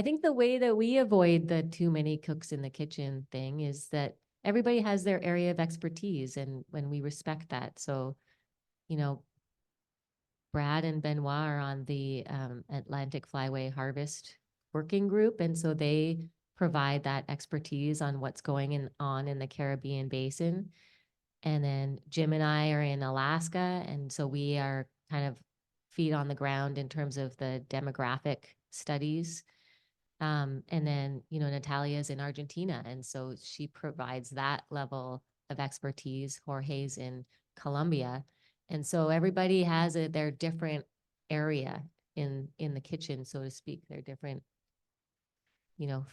think the way that we avoid the too many cooks in the kitchen thing is that everybody has their area of expertise, and when we respect that. So, Brad and Benoit are on the Atlantic Flyway Harvest Working Group, and so they provide that expertise on what's going on in the Caribbean Basin. And then Jim and I are in Alaska, and so we are kind of feet on the ground in terms of the demographic studies. And then, Natalia's in Argentina, and so she provides that level of expertise. Jorge's in Colombia. And so everybody has their different area in the kitchen, so to speak, their different,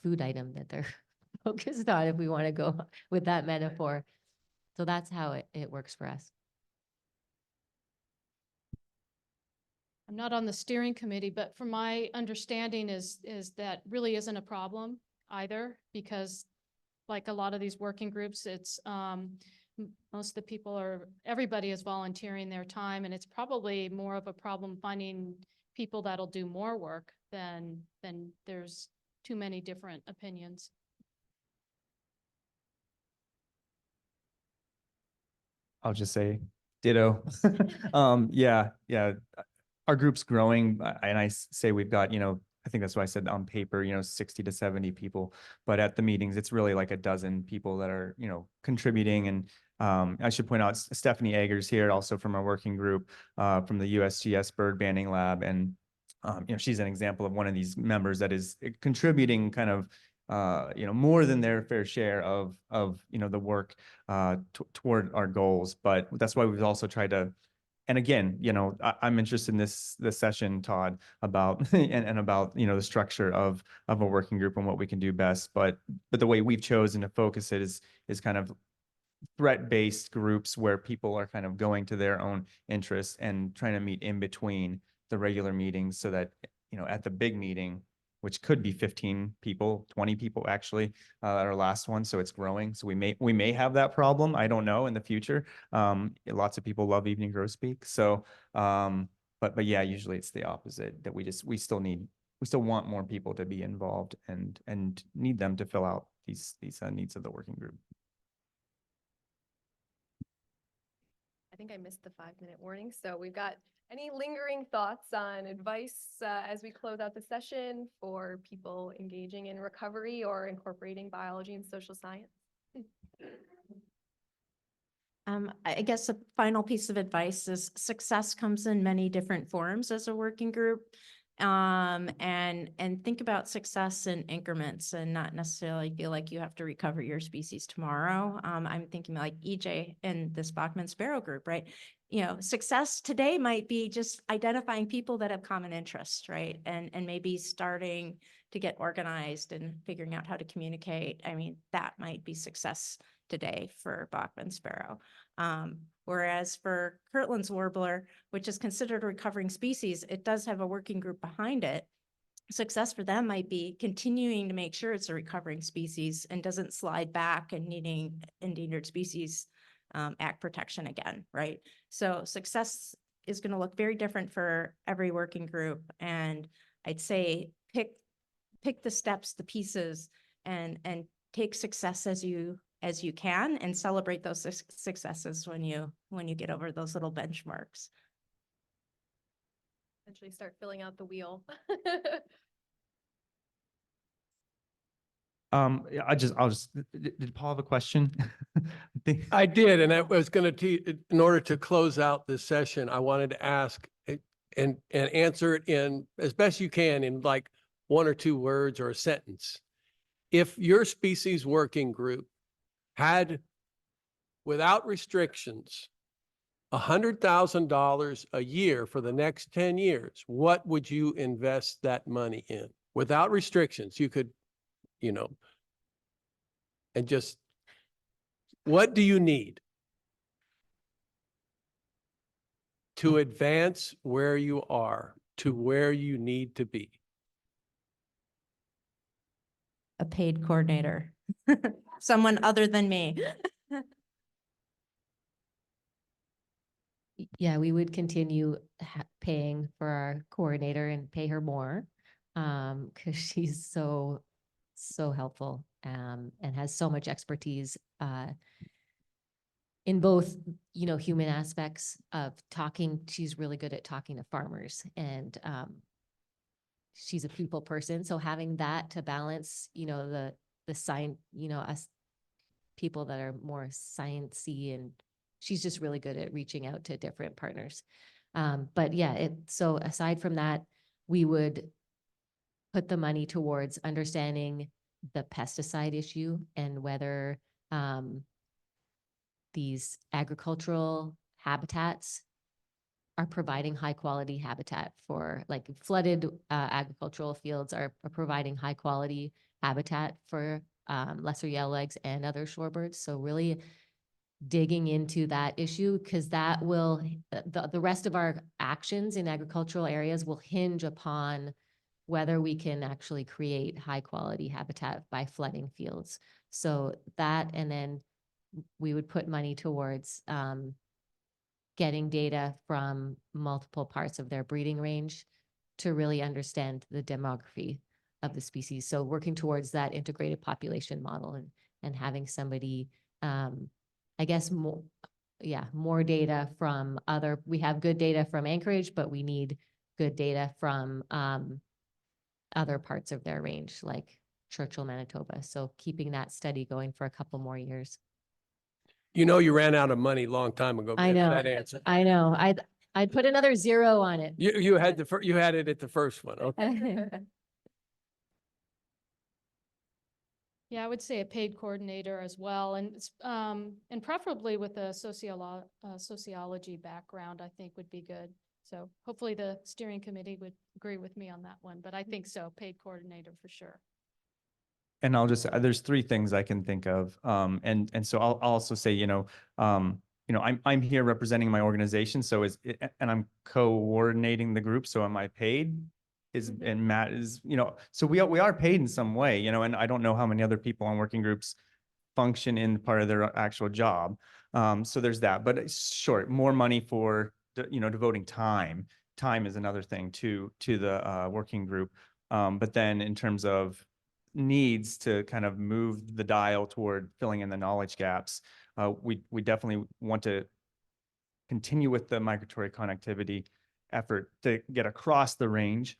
food item that they're focused on, if we want to go with that metaphor. So that's how it works for us. I'm not on the steering committee, but from my understanding is that really isn't a problem either, because like a lot of these working groups, it's most of the people everybody is volunteering their time, and it's probably more of a problem finding people that'll do more work than there's too many different opinions. I'll just say ditto. Yeah. Our group's growing, and I say we've got, I think that's what I said on paper, 60 to 70 people, but at the meetings, it's really like a dozen people that are, contributing. And I should point out Stephanie Eggers here, also from our working group, from the USGS Bird Banding Lab. And, she's an example of one of these members that is contributing kind of, more than their fair share of the work toward our goals. But that's why we've also tried to, and again, I'm interested in this session, Todd, about and about the structure of a working group and what we can do best. But the way we've chosen to focus it is kind of threat-based groups where people are kind of going to their own interests and trying to meet in between the regular meetings, so that at the big meeting, which could be 15 people, 20 people actually, at our last one. So it's growing. So we may have that problem. I don't know in the future. Lots of people love evening grow speak. So, but yeah, usually it's the opposite, that we still want more people to be involved and need them to fill out these needs of the working group. I think I missed the 5-minute warning. So we've got any lingering thoughts on advice as we close out the session for people engaging in recovery or incorporating biology and social science? I guess a final piece of advice is success comes in many different forms as a working group. And think about success in increments and not necessarily feel like you have to recover your species tomorrow. I'm thinking like EJ and this Bachman Sparrow group, right? Success today might be just identifying people that have common interests, right? And maybe starting to get organized and figuring out how to communicate. I mean, that might be success today for Bachman Sparrow. Whereas for Kirtland's warbler, which is considered a recovering species, it does have a working group behind it. Success for them might be continuing to make sure it's a recovering species and doesn't slide back and needing Endangered Species Act protection again, right? So success is going to look very different for every working group. And I'd say pick the steps, the pieces, and take success as you can, and celebrate those successes when you get over those little benchmarks. Eventually start filling out the wheel. I'll just, did Paul have a question? I did, and I was going to, in order to close out this session, I wanted to ask and answer it in as best you can in like 1 or 2 words or a sentence. If your species working group had, without restrictions, $100,000 a year for the next 10 years, what would you invest that money in? Without restrictions, you could, and just What do you need to advance where you are to where you need to be? A paid coordinator, someone other than me. Yeah, we would continue paying for our coordinator and pay her more, because she's so helpful, and has so much expertise, in both, human aspects of talking. She's really good at talking to farmers, and, she's a people person. So having that to balance, the science, us people that are more sciencey, and she's just really good at reaching out to different partners. But yeah, so aside from that, we would put the money towards understanding the pesticide issue and whether, these agricultural habitats are providing high quality habitat for, like, flooded agricultural fields are providing high quality habitat for lesser yellowlegs and other shorebirds. So really digging into that issue, because that will, the rest of our actions in agricultural areas will hinge upon whether we can actually create high quality habitat by flooding fields. So that, and then we would put money towards getting data from multiple parts of their breeding range to really understand the demography of the species. So working towards that integrated population model, and having somebody, I guess, more data from we have good data from Anchorage, but we need good data from other parts of their range, like Churchill, Manitoba. So keeping that study going for a couple more years. You ran out of money a long time ago. I for know. That answer. I know. I'd put another 0 on it. You had you had it at the first one. Okay. Yeah, I would say a paid coordinator as well, and preferably with a sociology background, I think would be good. So hopefully the steering committee would agree with me on that one, but I think so, paid coordinator for sure. And I'll just, there's 3 things I can think of. And so I'll also say, I'm here representing my organization. So and I'm coordinating the group. So am I paid? And Matt is, so we are paid in some way, and I don't know how many other people on working groups function in part of their actual job. So there's that, but it's short, more money for, devoting time. Time is another thing to the working group. But then in terms of needs to kind of move the dial toward filling in the knowledge gaps, we definitely want to continue with the migratory connectivity effort to get across the range.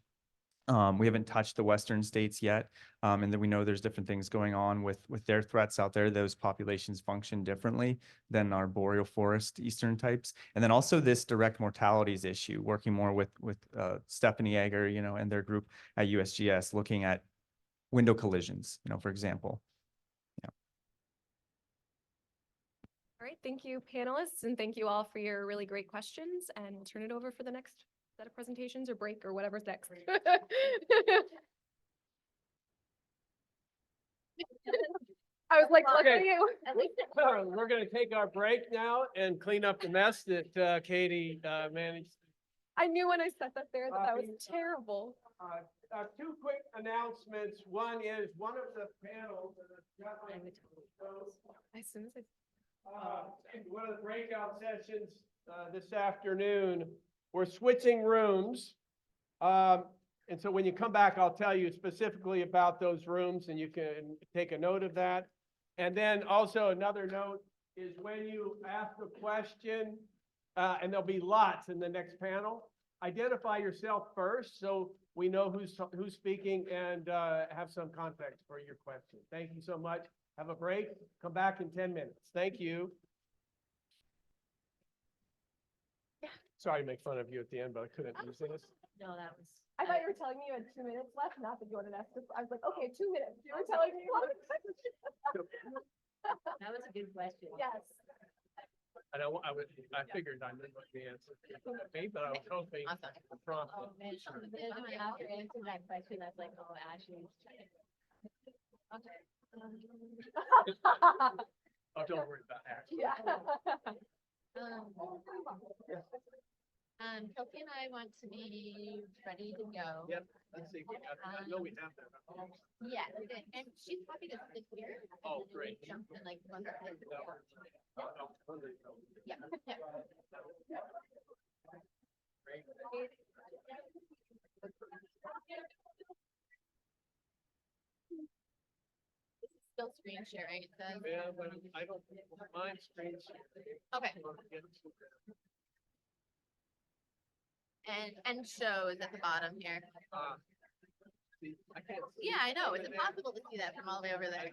We haven't touched the western states yet, and then we know there's different things going on with their threats out there. Those populations function differently than our boreal forest eastern types. And then also this direct mortalities issue, working more with Stephanie Egger, and their group at USGS, looking at window collisions, for example. Yeah. All right, thank you, panelists, and thank you all for your really great questions, and we'll turn it over for the next set of presentations or break or whatever's next. I was like, look at you. We're going to take our break now and clean up the mess that Katie managed. I knew when I set that there that was terrible. 2 quick announcements. One is one of the panels. As soon as One of the breakout sessions this afternoon, we're switching rooms. And so when you come back, I'll tell you specifically about those rooms, and you can take a note of that. And then also another note is when you ask a question, and there'll be lots in the next panel, identify yourself first so we know who's speaking and have some context for your question. Thank you so much. Have a break. Come back in 10 minutes. Thank you. Sorry to make fun of you at the end, but I couldn't resist. No, that was. I thought you were telling me you had 2 minutes left, not that you wanted to ask. I was like, okay, 2 minutes. You were telling me you wanted to ask. That was a good question. Yes. And I figured I knew what the answer would be, but I was hoping the prompt. Oh, man. After answering that question, I was like, oh, Ashley. Okay. Oh, don't worry about that. Yeah. Kofi and I want to be ready to go. Yep, let's see. I know we have that. Yeah, and she's happy to sit here. Oh, and then we great. Jump and like run her head. Yeah. Yeah. This is still screen sharing, it says. Yeah, but I don't mind screen sharing. Okay. And show is at the bottom here. See, I can't see. Yeah, I know. It's impossible to see that from all the way over there.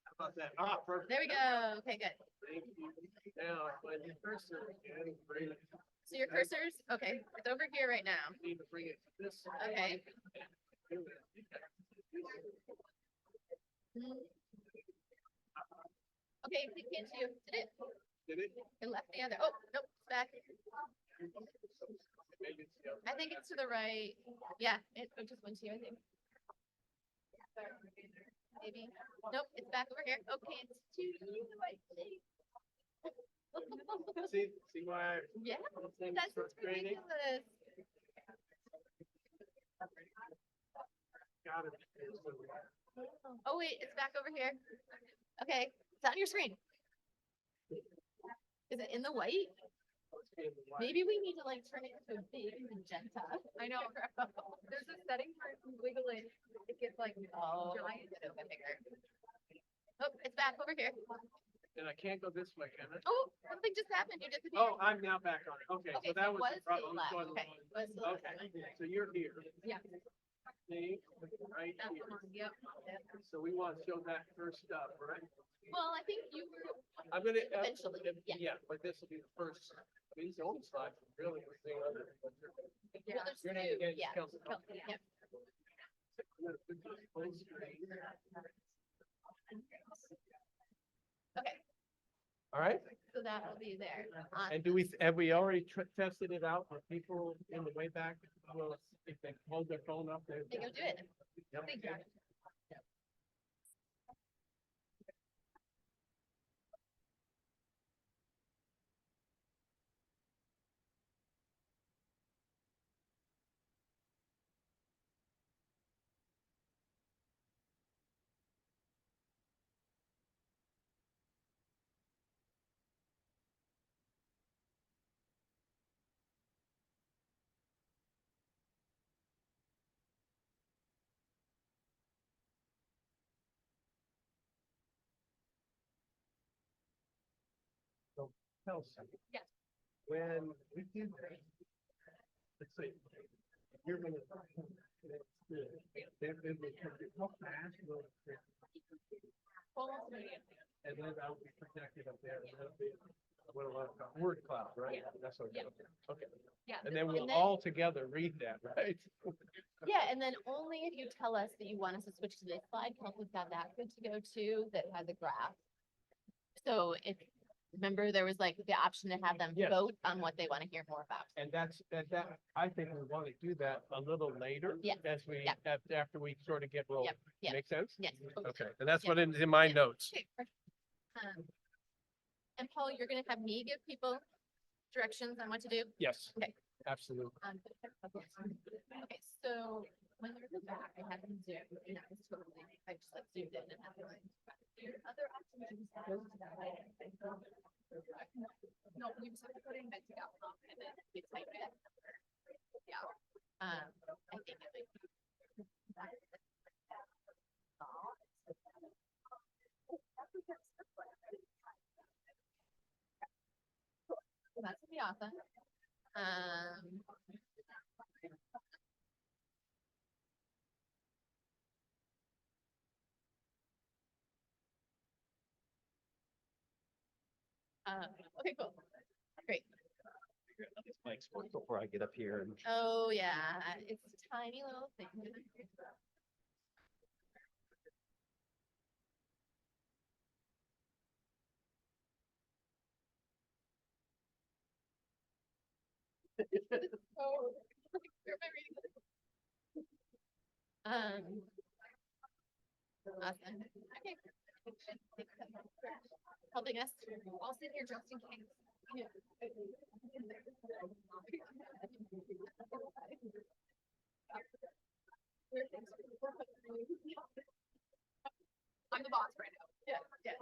How about that? Ah, perfect. There we go. Okay, good. Thank you. Now, I find your cursor again. Bring it. So your cursors, okay, it's over here right now. Need to bring it to this. Okay. Okay, click into, did it? Did it? It left the other, oh, nope, it's back. Maybe it's the other. I think it's to the right. Yeah, it just went to you, I think. Maybe. Nope, it's back over here. Okay, it's to the right thing. See why? Yeah, Things that's frustrating. ridiculous. Got it. Oh wait, it's back over here. Okay, it's on your screen. Is it in the white? Maybe we need to like turn it into a big magenta. I know. There's a setting for it to wiggle it. It gets like giant. Oh, it's back over here. And I can't go this way, can I? Oh, something just happened. You disappeared. Oh, I'm now back on it. Okay, so that was the still problem. left. So I'm Okay. going- Was still Okay, left. so you're here. Yeah. See, right That's here. the one. Yep. So we want to show that first up, right? Well, I think you were. I'm gonna. Eventually, yeah. Yeah, but this will be the first. I mean, it's the only slide, really, we're seeing other. Yeah, there's Your name two. again is Yeah. Kelsey. Kelsey, yep. I'm gonna put this full screen. Okay, All right, so that will be there. and have we already tested it out for people in the way back? Well, if they hold their phone up there. They go do it. Yep. Thank you. So, Kelsey. Yes. When we did that, let's see, you're gonna. How fast will it? Almost immediately. And then that will be protected up there. And that'll be what a lot of word cloud, right? Yeah. That's what. Yeah. Okay. Yeah. And then we'll all together read that, right? Yeah, and then only if you tell us that you want us to switch to this slide, Kelsey's got that good to go too, that has a graph. So if, remember, there was like the option to have them Yes. vote on what they want to hear more about. And that, I think we want to do that a little later. Yeah. As we, Yeah. after we sort of get rolling. Yep, yep. Make sense? Yes. Okay, and that's Yeah. what is in my Yeah. notes. Okay, perfect. And Paul, you're gonna have me give people directions on what to do? Yes. Okay. Absolutely. Okay, so when they're in the back, I had them zoom, and that was totally, I just like zoomed in and had them. Your other option is to go to that way. No, you just have to put in Betsy out and then you type it. Yeah. I think it might be. That's gonna be awesome. Okay, cool. Great. My export before I get up here and. Oh, yeah, it's a tiny little thing. Oh, where am I reading this? Awesome. Okay. helping us. I'll sit here just in case. I'm the boss right now. Yeah, yeah.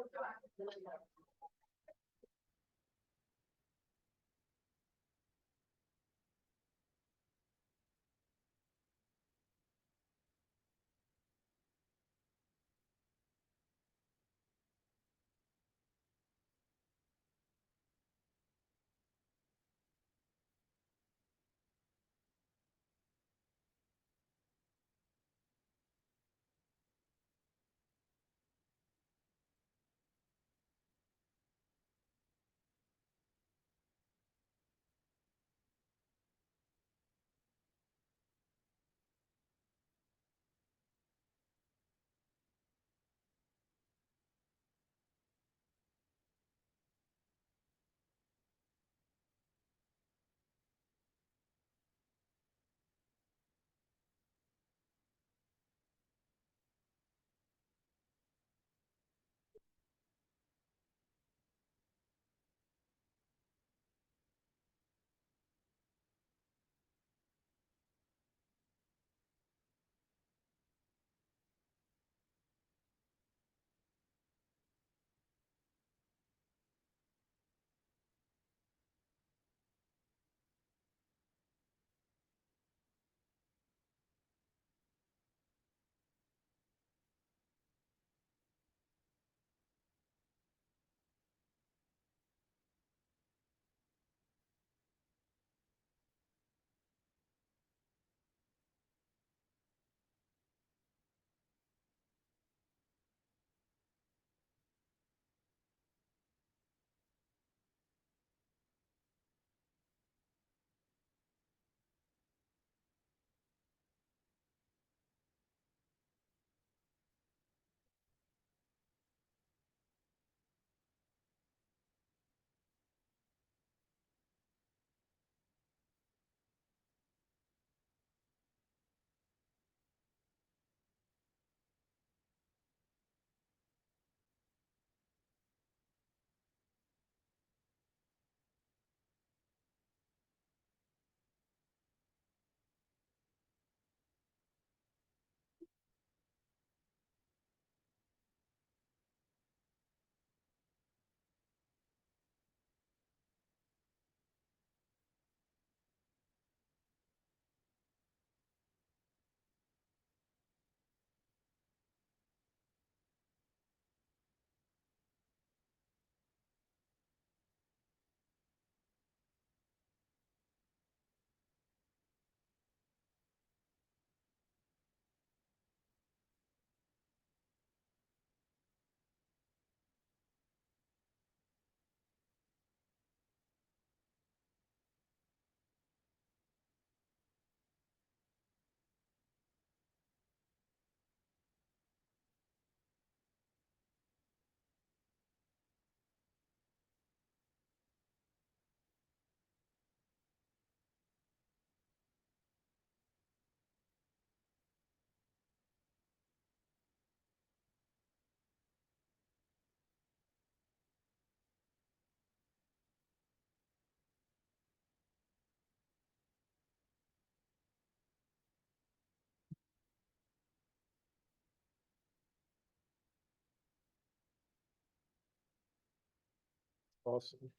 Awesome.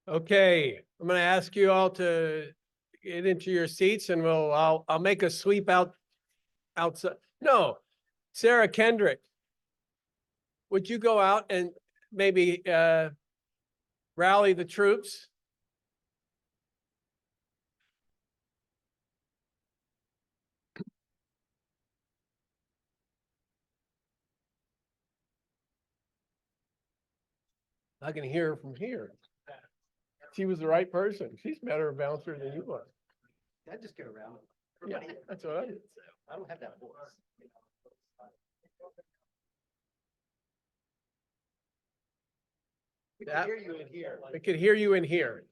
Okay, I'm going to ask you all to get into your seats and I'll make a sweep outside. No, Sarah Kendrick, would you go out and maybe rally the troops? I can hear her from here. She was the right person. She's better a bouncer than you are. I just go around. Yeah, that's what I did. I don't have that voice. We can hear you in here. I could hear you in here.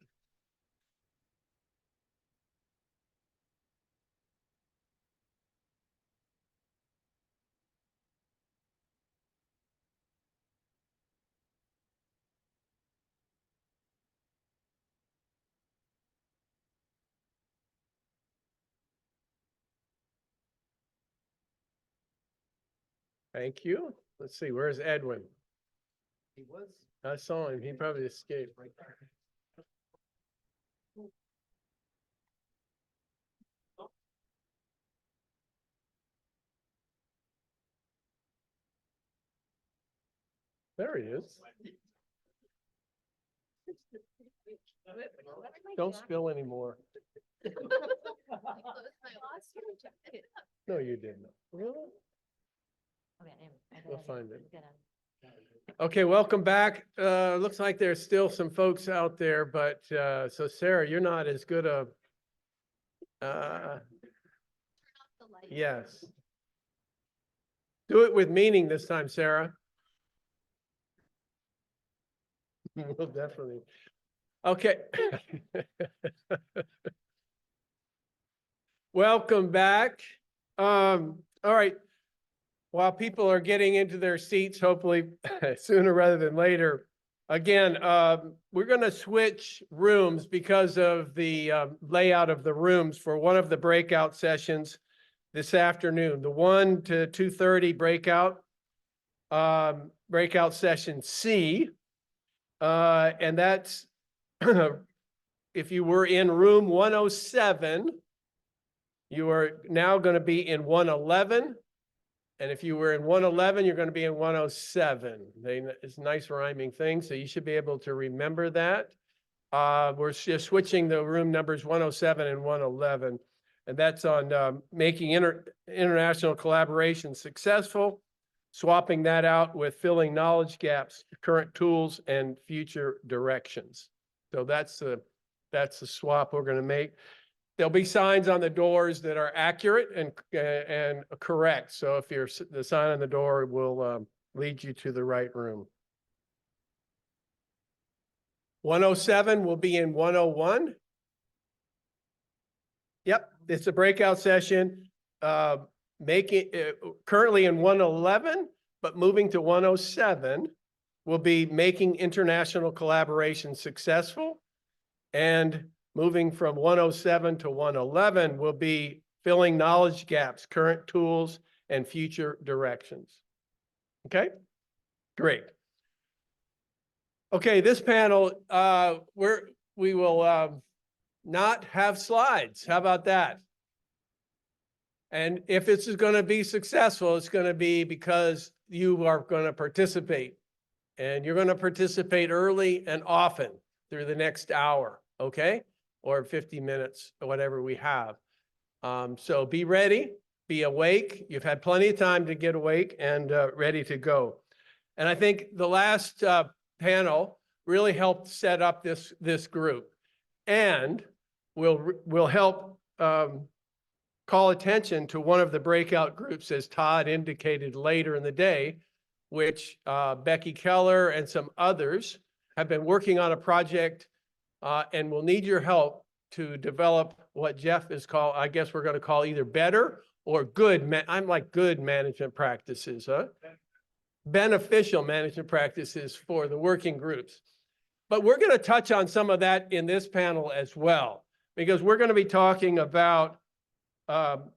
Thank you. Let's see, where's Edwin? He was. I saw him. He probably escaped. Right there. There he is. Don't spill anymore. No, you didn't. Really? We'll find it. Okay, welcome back. Looks like there's still some folks out there, but so Sarah, you're not as good a yes. Do it with meaning this time, Sarah. We'll definitely. Okay. Welcome back. All right. While people are getting into their seats, hopefully sooner rather than later, again, we're going to switch rooms because of the layout of the rooms for one of the breakout sessions this afternoon. The 1 to 2:30 breakout session C. And that's if you were in room 107, you are now going to be in 111. And if you were in 111, you're going to be in 107. It's a nice rhyming thing, so you should be able to remember that. We're just switching the room numbers 107 and 111. And that's on making international collaboration successful, swapping that out with filling knowledge gaps, current tools, and future directions. So that's the swap we're going to make. There'll be signs on the doors that are accurate and correct. So if the sign on the door will lead you to the right room. 107 will be in 101. Yep, it's a breakout session. Currently in 111, but moving to 107 will be making international collaboration successful, and moving from 107 to 111 will be filling knowledge gaps, current tools, and future directions. Okay, great. Okay, this panel, we will not have slides. How about that? And if this is going to be successful, it's going to be because you are going to participate. And you're going to participate early and often through the next hour, okay? Or 50 minutes, or whatever we have. So be ready, be awake. You've had plenty of time to get awake and ready to go. And I think the last panel really helped set up this group, and will help call attention to one of the breakout groups, as Todd indicated later in the day, which Becky Keller and some others have been working on a project and will need your help to develop what Jeff is called, I guess we're going to call either better or good. I'm like good management practices, huh? Beneficial management practices for the working groups. But we're going to touch on some of that in this panel as well, because we're going to be talking about some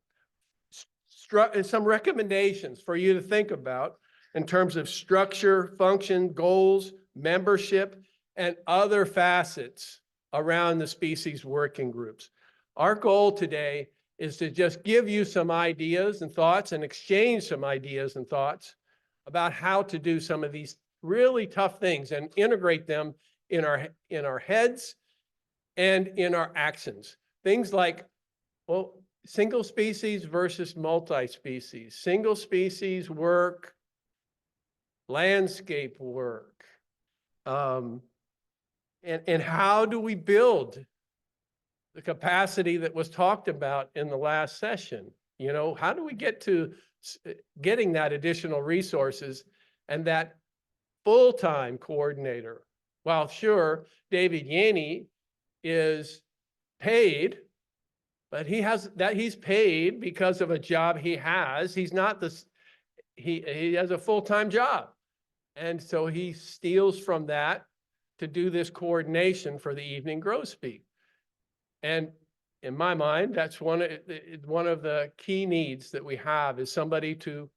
recommendations for you to think about in terms of structure, function, goals, membership, and other facets around the species working groups. Our goal today is to just give you some ideas and thoughts and exchange some ideas and thoughts about how to do some of these really tough things and integrate them in our heads and in our actions. Things like, well, single species versus multi-species, single species work, landscape work, and how do we build the capacity that was talked about in the last session? You know, how do we get to getting that additional resources and that full-time coordinator? While sure, David Yaney is paid, but he's paid because of a job he has. He's not this, he has a full-time job. And so he steals from that to do this coordination for the evening grosbeak. And in my mind, that's one of the key needs that we have is somebody to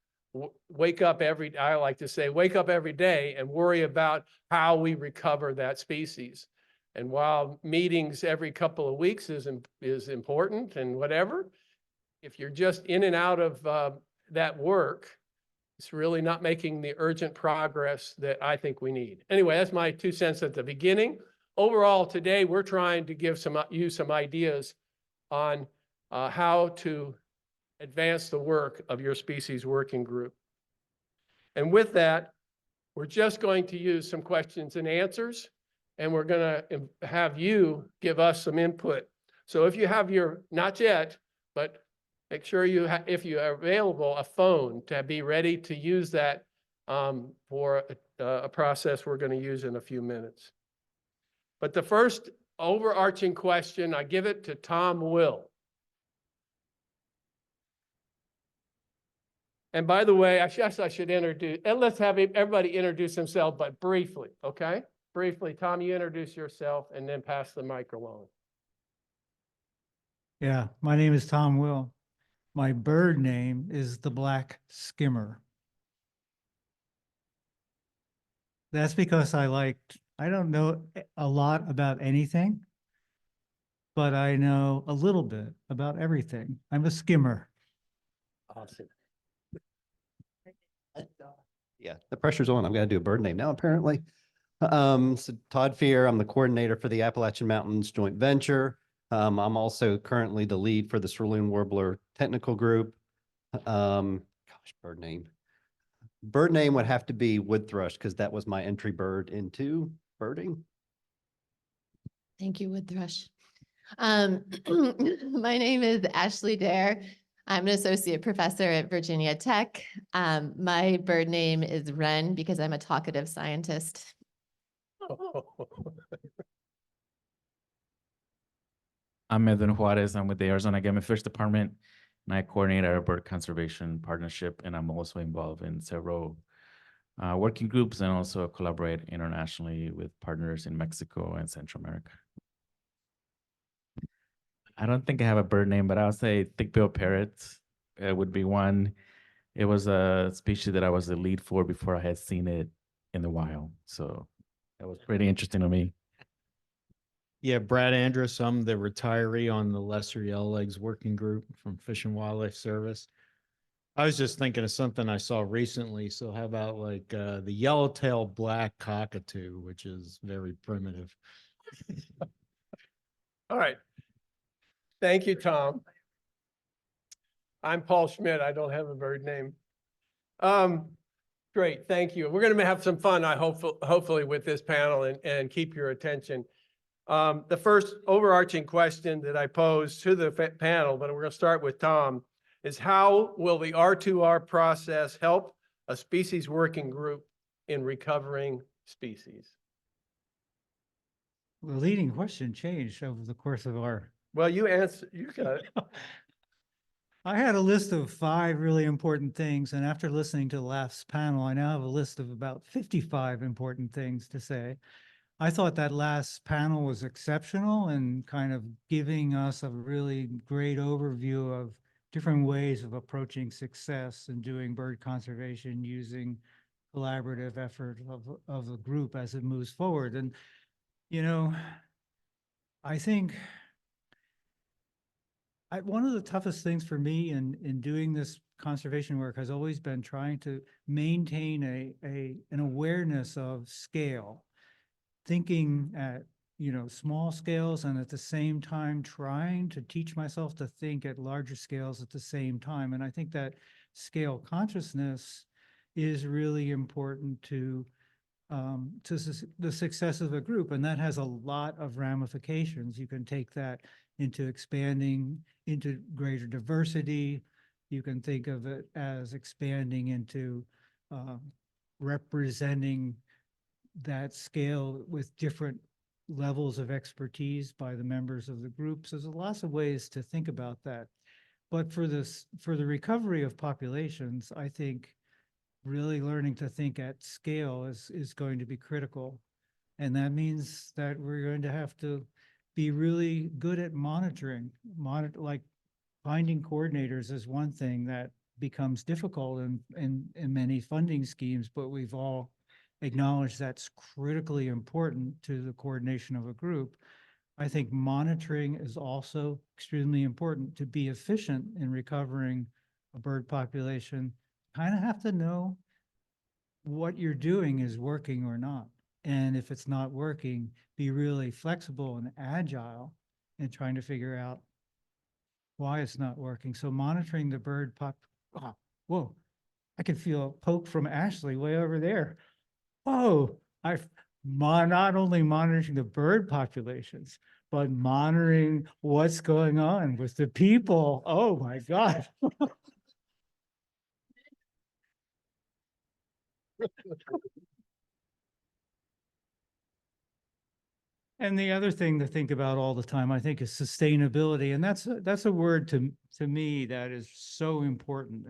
wake up I like to say, wake up every day and worry about how we recover that species. And while meetings every couple of weeks is important and whatever, if you're just in and out of that work, it's really not making the urgent progress that I think we need. Anyway, that's my 2 cents at the beginning. Overall, today, we're trying to give you some ideas on how to advance the work of your species working group. And with that, we're just going to use some questions and answers, and we're going to have you give us some input. So if you have not yet, but make sure if you are available, a phone to be ready to use that for a process we're going to use in a few minutes. But the first overarching question, I give it to Tom Will. And by the way, I should introduce, and let's have everybody introduce themselves, but briefly, okay? Briefly, Tom, you introduce yourself and then pass the mic along. Yeah, my name is Tom Will. My bird name is the black skimmer. That's because I don't know a lot about anything, but I know a little bit about everything. I'm a skimmer. Awesome. Yeah, the pressure's on. I'm going to do a bird name now, apparently. So Todd Fear, I'm the coordinator for the Appalachian Mountains Joint Venture. I'm also currently the lead for the Cerulean Warbler Technical Group. Bird name. Bird name would have to be wood thrush because that was my entry bird into birding. Thank you, wood thrush. My name is Ashley Dare. I'm an associate professor at Virginia Tech. My bird name is Wren because I'm a talkative scientist. I'm Edwin Juarez. I'm with the Arizona Game and Fish Department, and I coordinate our bird conservation partnership, and I'm also involved in several working groups and also collaborate internationally with partners in Mexico and Central America. I don't think I have a bird name, but I'll say thick-billed parrots would be one. It was a species that I was the lead for before I had seen it in the wild. So that was pretty interesting to me. Yeah, Brad Andrus, I'm the retiree on the Lesser Yellowlegs Working Group from Fish and Wildlife Service. I was just thinking of something I saw recently. So how about like the yellowtail black cockatoo, which is very primitive. All right. Thank you, Tom. I'm Paul Schmidt. I don't have a bird name. Great, thank you. We're going to have some fun, hopefully, with this panel and keep your attention. The first overarching question that I pose to the panel, but we're going to start with Tom, is how will the R2R process help a species working group in recovering species? The leading question changed over the course of our. Well, you answer, you got it. I had a list of 5 really important things, and after listening to the last panel, I now have a list of about 55 important things to say. I thought that last panel was exceptional and kind of giving us a really great overview of different ways of approaching success and doing bird conservation using collaborative effort of the group as it moves forward. And You know, I think one of the toughest things for me in doing this conservation work has always been trying to maintain an awareness of scale, thinking at, small scales, and at the same time trying to teach myself to think at larger scales at the same time. And I think that scale consciousness is really important to the success of a group. And that has a lot of ramifications. You can take that into expanding into greater diversity. You can think of it as expanding into representing that scale with different levels of expertise by the members of the groups. There's lots of ways to think about that. But for the recovery of populations, I think really learning to think at scale is going to be critical. And that means that we're going to have to be really good at monitoring. Like finding coordinators is one thing that becomes difficult in many funding schemes, but we've all acknowledged that's critically important to the coordination of a group. I think monitoring is also extremely important. To be efficient in recovering a bird population, kind of have to know what you're doing is working or not. And if it's not working, be really flexible and agile in trying to figure out why it's not working. So monitoring the bird whoa, I can feel a poke from Ashley way over there. Oh, not only monitoring the bird populations, but monitoring what's going on with the people. Oh my God. And the other thing to think about all the time, I think, is sustainability. And that's a word to me that is so important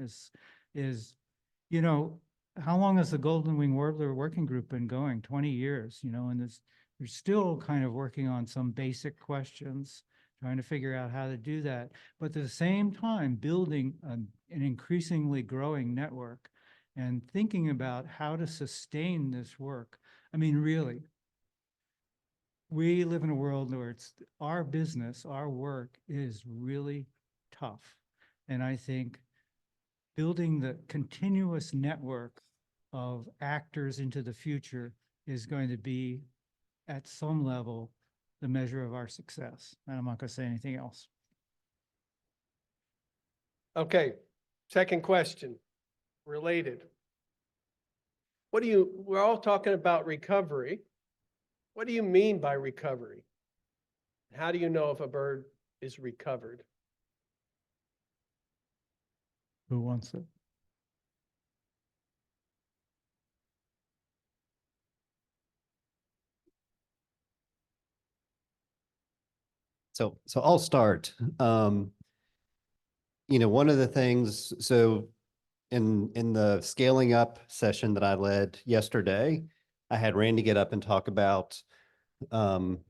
is, how long has the Golden Wing Warbler Working Group been going? 20 years, and they're still kind of working on some basic questions, trying to figure out how to do that. But at the same time, building an increasingly growing network and thinking about how to sustain this work. I mean, really, we live in a world where it's our business, our work is really tough. And I think building the continuous network of actors into the future is going to be, at some level, the measure of our success. And I'm not going to say anything else. Okay, second question, related. We're all talking about recovery. What do you mean by recovery? How do you know if a bird is recovered? Who wants it? So I'll start. One of the things, so in the scaling up session that I led yesterday, I had Randy get up and talk about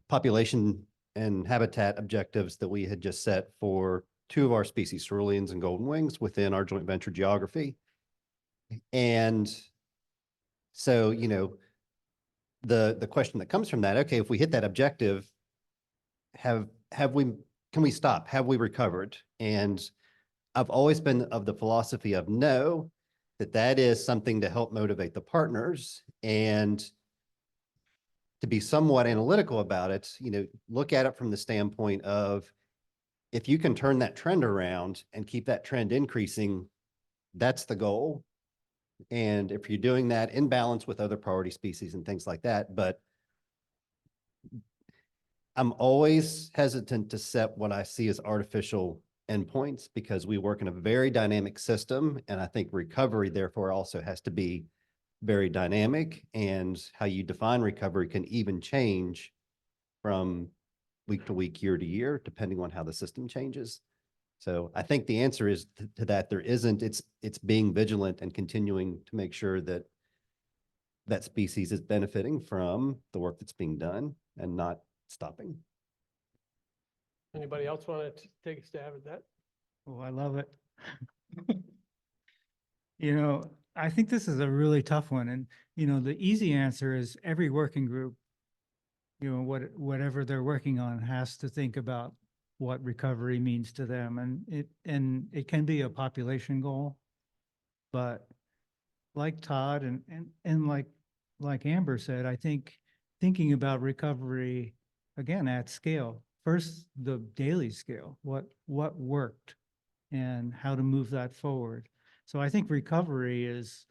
population and habitat objectives that we had just set for two of our species, ceruleans and golden wings, within our joint venture geography. And so, the question that comes from that, okay, if we hit that objective, can we stop? Have we recovered? And I've always been of the philosophy of no, that is something to help motivate the partners, and to be somewhat analytical about it, look at it from the standpoint of, if you can turn that trend around and keep that trend increasing, that's the goal. And if you're doing that in balance with other priority species and things like that, but I'm always hesitant to set what I see as artificial endpoints, because we work in a very dynamic system. And I think recovery, therefore, also has to be very dynamic, and how you define recovery can even change from week to week, year to year, depending on how the system changes. So I think the answer is to that there isn't, it's being vigilant and continuing to make sure that that species is benefiting from the work that's being done and not stopping. Anybody else want to take a stab at that? Oh, I love it. I think this is a really tough one. And, the easy answer is every working group whatever they're working on has to think about what recovery means to them. And it can be a population goal, but like Todd and like Amber said, I think thinking about recovery again at scale, first the daily scale, what worked and how to move that forward. So I think recovery is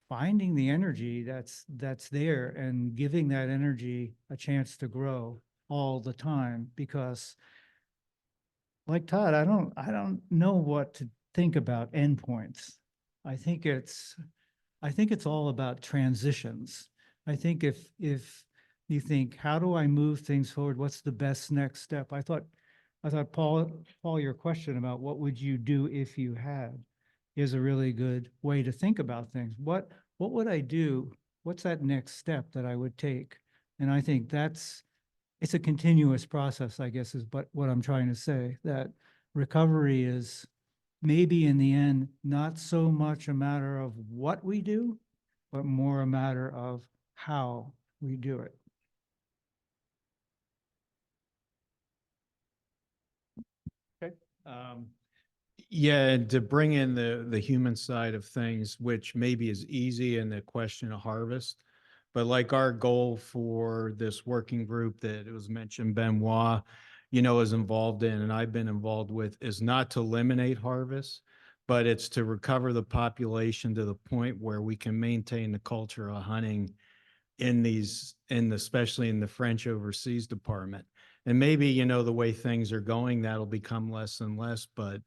finding the energy that's there and giving that energy a chance to grow all the time, because like Todd, I don't know what to think about endpoints. I think it's all about transitions. I think if you think, how do I move things forward? What's the best next step? I thought Paul, your question about what would you do if you had is a really good way to think about things. What would I do? What's that next step that I would take? And I think it's a continuous process, I guess, is what I'm trying to say, that recovery is maybe in the end, not so much a matter of what we do, but more a matter of how we do it. Yeah, and to bring in the human side of things, which maybe is easy in the question of harvest, but like our goal for this working group that it was mentioned, Benoit, is involved in, and I've been involved with, is not to eliminate harvest, but it's to recover the population to the point where we can maintain the culture of hunting especially in the French overseas department. And maybe, the way things are going, that'll become less and less, but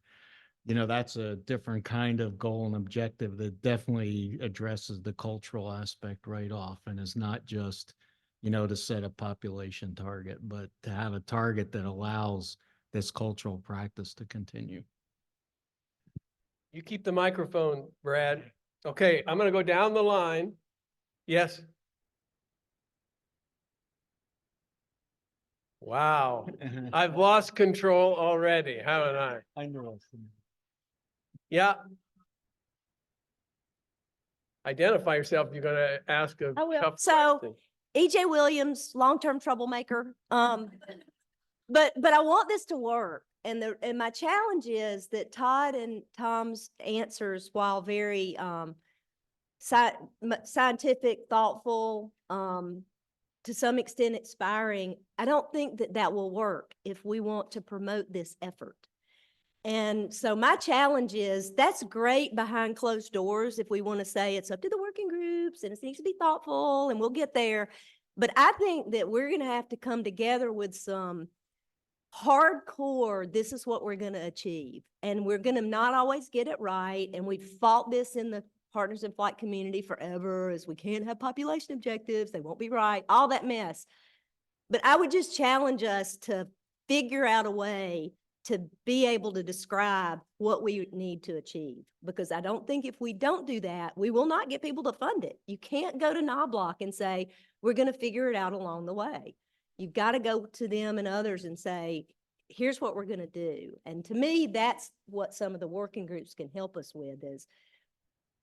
that's a different kind of goal and objective that definitely addresses the cultural aspect right off and is not just, to set a population target, but to have a target that allows this cultural practice to continue. You keep the microphone, Brad. Okay, I'm going to go down the line. Yes. Wow. I've lost control already, haven't I? I know. Yeah. Identify yourself. You're going to ask a I will. tough So question. EJ Williams, long-term troublemaker. But I want this to work. And my challenge is that Todd and Tom's answers, while very scientific, thoughtful, to some extent inspiring, I don't think that will work if we want to promote this effort. And so my challenge is, that's great behind closed doors if we want to say it's up to the working groups and it needs to be thoughtful and we'll get there. But I think that we're going to have to come together with some hardcore, this is what we're going to achieve. And we're going to not always get it right. And we've fought this in the Partners in Flight community forever, as we can't have population objectives, they won't be right, all that mess. But I would just challenge us to figure out a way to be able to describe what we need to achieve. Because I don't think if we don't do that, we will not get people to fund it. You can't go to Knobloch and say, we're going to figure it out along the way. You've got to go to them and others and say, here's what we're going to do. And to me, that's what some of the working groups can help us with, is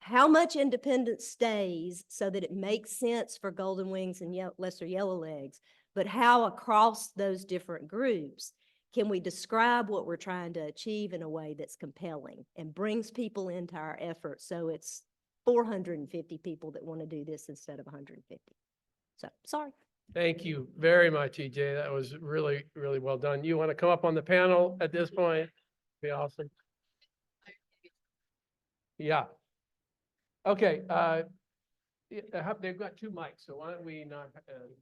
how much independence stays so that it makes sense for golden wings and lesser yellowlegs, but how across those different groups can we describe what we're trying to achieve in a way that's compelling and brings people into our effort, so it's 450 people that want to do this instead of 150. So, sorry. Thank you very much, EJ. That was really, really well done. You want to come up on the panel at this point? Be awesome. Yeah. Okay. They've got two mics, so why don't we not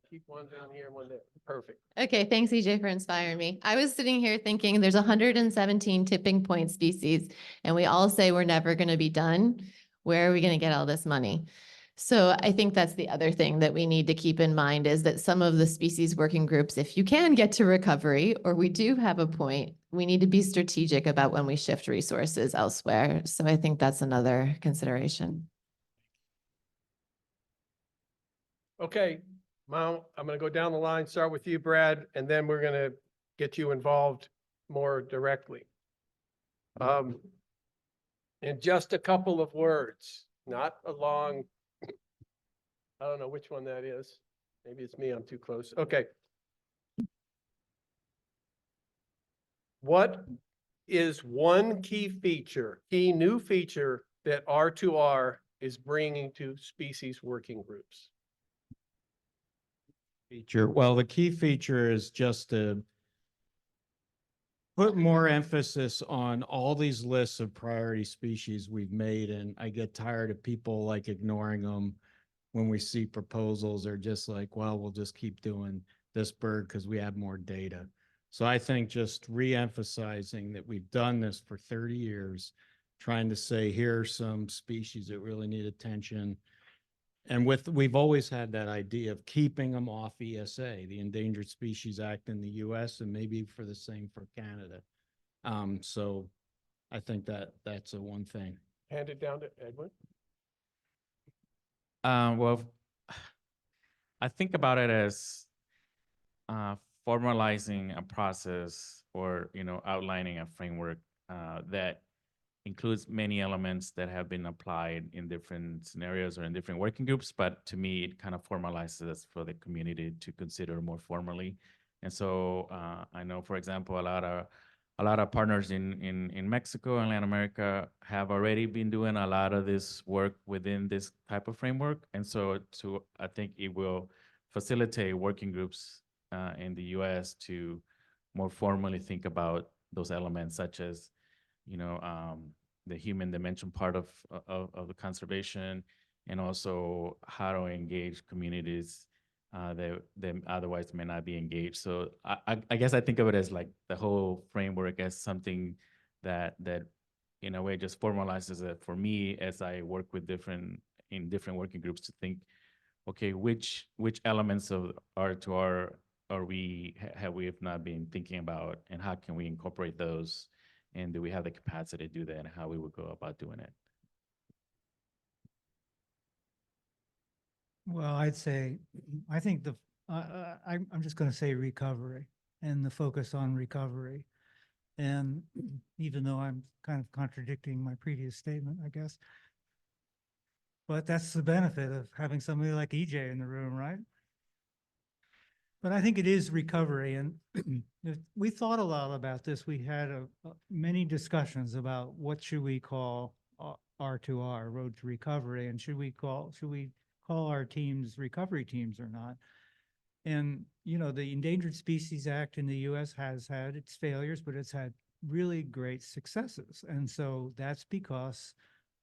keep one down here and one there? Perfect. Okay, thanks EJ for inspiring me. I was sitting here thinking there's 117 tipping point species, and we all say we're never going to be done. Where are we going to get all this money? So I think that's the other thing that we need to keep in mind, is that some of the species working groups, if you can get to recovery, or we do have a point, we need to be strategic about when we shift resources elsewhere. So I think that's another consideration. Okay, Mount, I'm going to go down the line, start with you, Brad, and then we're going to get you involved more directly. In just a couple of words, not a long, I don't know which one that is. Maybe it's me, I'm too close. Okay. What is one key new feature that R2R is bringing to species working groups? Feature, well, the key feature is just to put more emphasis on all these lists of priority species we've made, and I get tired of people like ignoring them when we see proposals. They're just like, well, we'll just keep doing this bird because we have more data. So I think just re-emphasizing that we've done this for 30 years, trying to say, here are some species that really need attention. And we've always had that idea of keeping them off ESA, the Endangered Species Act in the US, and maybe for the same for Canada. So I think that's a one thing. Hand it down to Edwin. Well, I think about it as formalizing a process or, outlining a framework that includes many elements that have been applied in different scenarios or in different working groups. But to me, it kind of formalizes for the community to consider more formally. And so I know, for example, a lot of partners in Mexico and Latin America have already been doing a lot of this work within this type of framework. And so I think it will facilitate working groups in the US to more formally think about those elements, such as, the human dimension part of the conservation, and also how to engage communities that otherwise may not be engaged. So I guess I think of it as like the whole framework as something that in a way just formalizes it for me as I work with different working groups to think, okay, which elements of R2R have we not been thinking about, and how can we incorporate those? And do we have the capacity to do that, and how we would go about doing it? Well, I'd say, I think I'm just going to say recovery and the focus on recovery. And even though I'm kind of contradicting my previous statement, I guess, but that's the benefit of having somebody like EJ in the room, right? But I think it is recovery, and we thought a lot about this. We had many discussions about what should we call R2R, Road to Recovery, and should we call our teams recovery teams or not? And the Endangered Species Act in the U.S. has had its failures, but it's had really great successes, and so that's because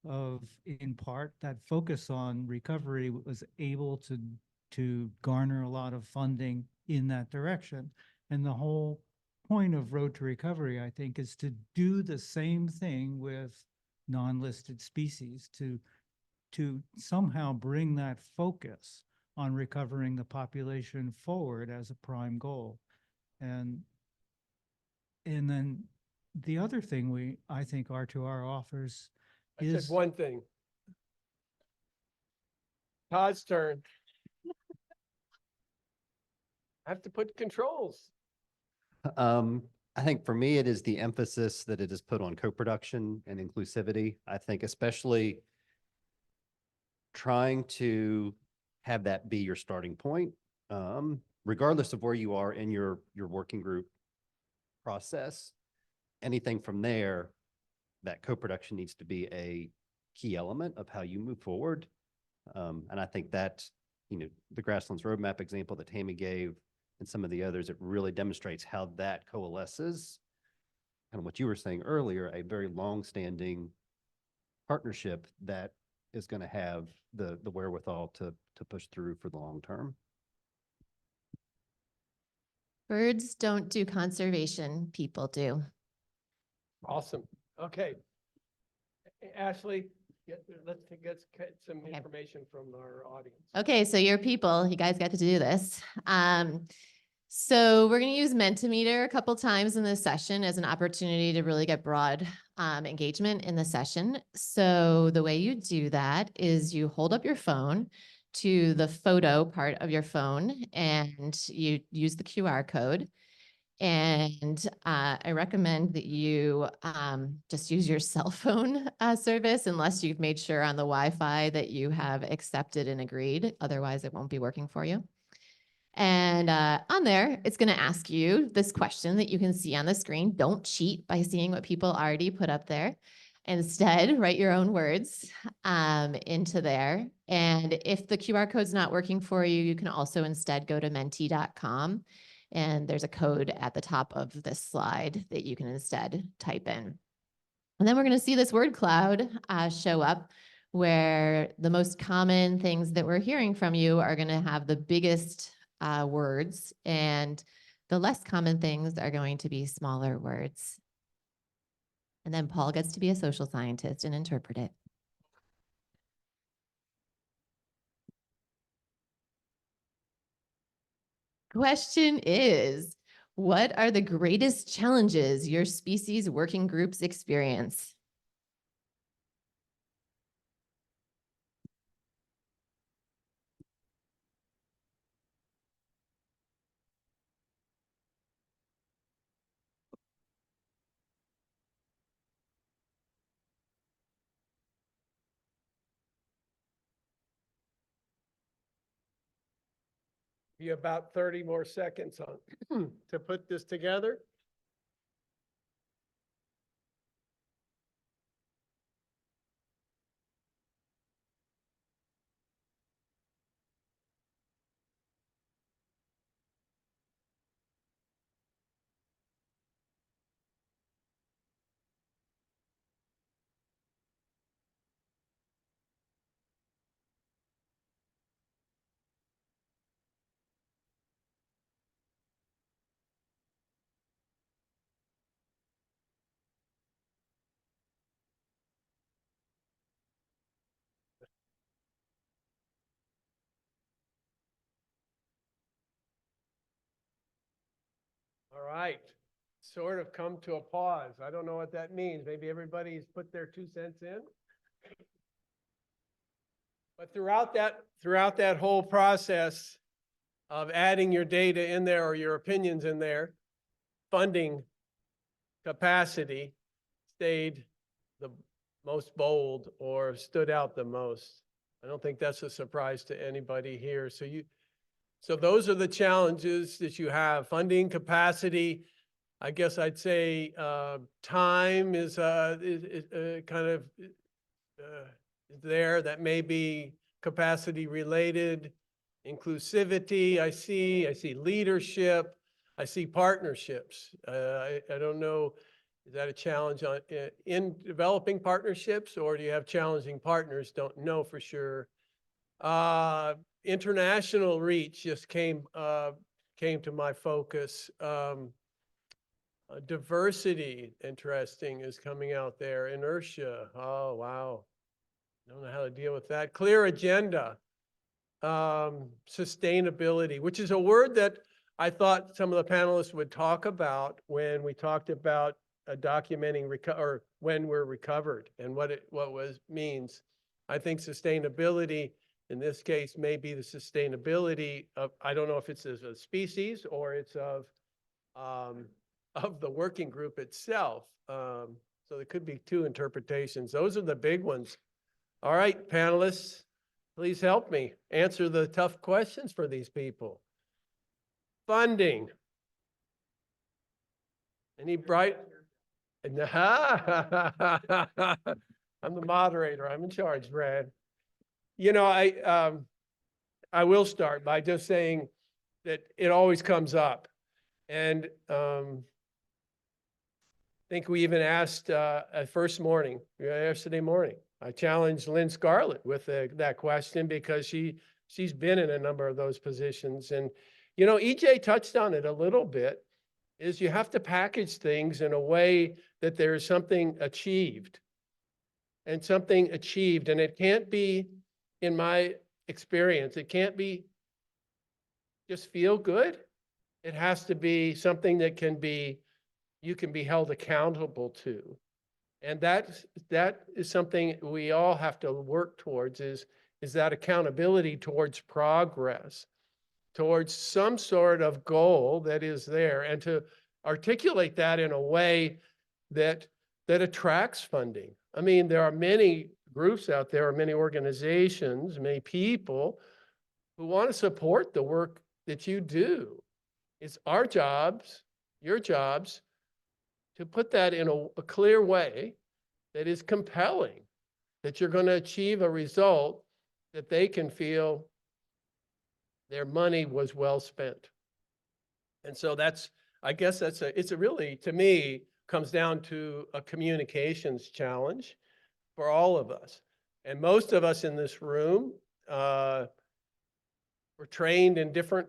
of, in part, that focus on recovery was able to garner a lot of funding in that direction. And the whole point of Road to Recovery, I think, is to do the same thing with non-listed species, to somehow bring that focus on recovering the population forward as a prime goal. And then the other thing I think R2R offers I is said one thing. Todd's turn. I have to put controls. I think for me, it is the emphasis that it is put on co-production and inclusivity. I think especially trying to have that be your starting point, regardless of where you are in your working group process. Anything from there, that co-production needs to be a key element of how you move forward. And I think that, the Grasslands Roadmap example that Tammy gave and some of the others, it really demonstrates how that coalesces. And what you were saying earlier, a very long-standing partnership that is going to have the wherewithal to push through for the long term. Birds don't do conservation, people do. Awesome. Okay. Ashley, let's get some information from our audience. Okay, so your people, you guys got to do this. So we're going to use Mentimeter a couple times in this session as an opportunity to really get broad engagement in the session. So the way you do that is you hold up your phone to the photo part of your phone, and you use the QR code. And I recommend that you just use your cell phone service, unless you've made sure on the Wi-Fi that you have accepted and agreed. Otherwise, it won't be working for you. And on there, it's going to ask you this question that you can see on the screen. Don't cheat by seeing what people already put up there. Instead, write your own words into there. And if the QR code's not working for you, you can also instead go to menti.com. And there's a code at the top of this slide that you can instead type in. And then we're going to see this word cloud show up, where the most common things that we're hearing from you are going to have the biggest words, and the less common things are going to be smaller words. And then Paul gets to be a social scientist and interpret it. Question is, what are the greatest challenges your species working groups experience? Be about 30 more seconds on to put this together. All right, sort of come to a pause. I don't know what that means. Maybe everybody's put their 2 cents in. But throughout that whole process of adding your data in there or your opinions in there, funding capacity stayed the most bold or stood out the most. I don't think that's a surprise to anybody here. So those are the challenges that you have: funding capacity. I guess I'd say time is kind of there. That may be capacity related. Inclusivity, I see leadership, I see partnerships. I don't know, is that a challenge in developing partnerships, or do you have challenging partners? Don't know for sure. International reach just came to my focus. Diversity, interesting, is coming out there. Inertia, oh wow, don't know how to deal with that. Clear agenda. Sustainability, which is a word that I thought some of the panelists would talk about when we talked about documenting or when we're recovered and what means. I think sustainability in this case may be the sustainability of, I don't know if it's as a species or it's of the working group itself. So there could be 2 interpretations. Those are the big ones. All right, panelists, please help me answer the tough questions for these people. Funding. Any bright? I'm the moderator. I'm in charge, Brad. You know, I will start by just saying that it always comes up. And I think we even asked yesterday morning, I challenged Lynn Scarlett with that question because she's been in a number of those positions. And, you know, EJ touched on it a little bit, is you have to package things in a way that there's something achieved. And it can't be, in my experience, it can't be just feel good. It has to be something that you can be held accountable to. And that is something we all have to work towards, is that accountability towards progress, towards some sort of goal that is there, and to articulate that in a way that attracts funding. I mean, there are many groups out there, many organizations, many people who want to support the work that you do. It's our jobs, your jobs, to put that in a clear way that is compelling, that you're going to achieve a result that they can feel their money was well spent. And so that's, I guess it's a really, to me, comes down to a communications challenge for all of us. And most of us in this room were trained in different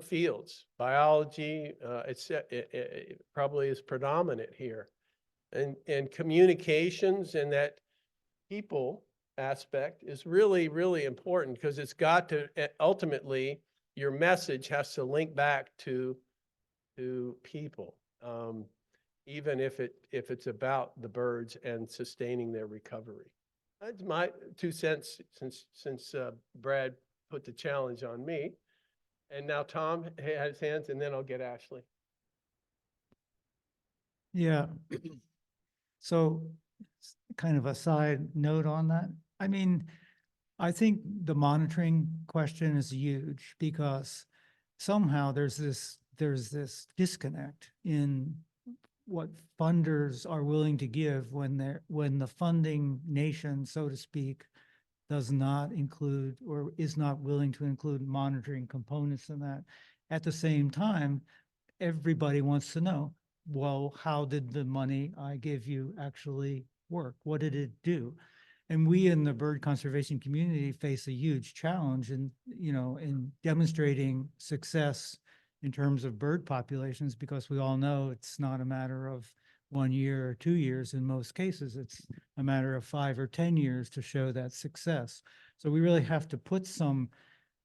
fields. Biology, it probably is predominant here. And communications and that people aspect is really, really important, because it's got to, ultimately, your message has to link back to people, even if it's about the birds and sustaining their recovery. That's my 2 cents, since Brad put the challenge on me. And now Tom has hands, and then I'll get Ashley. Yeah. So kind of a side note on that. I mean, I think the monitoring question is huge, because somehow there's this disconnect in what funders are willing to give when the funding nation, so to speak, does not include or is not willing to include monitoring components in that. At the same time, everybody wants to know, well, how did the money I gave you actually work? What did it do? And we in the bird conservation community face a huge challenge in demonstrating success in terms of bird populations, because we all know it's not a matter of 1 year or 2 years. In most cases, it's a matter of 5 or 10 years to show that success. So we really have to put some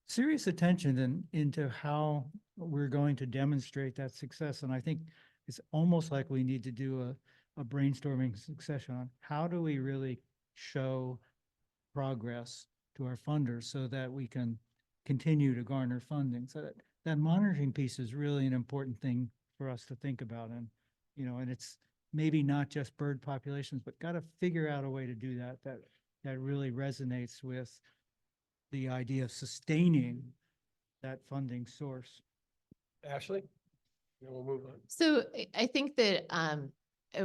serious attention into how we're going to demonstrate that success. And I think it's almost like we need to do a brainstorming succession on how do we really show progress to our funders so that we can continue to garner funding. So that monitoring piece is really an important thing for us to think about. And, and it's maybe not just bird populations, but got to figure out a way to do that really resonates with the idea of sustaining that funding source. Ashley, then we'll move on. So I think that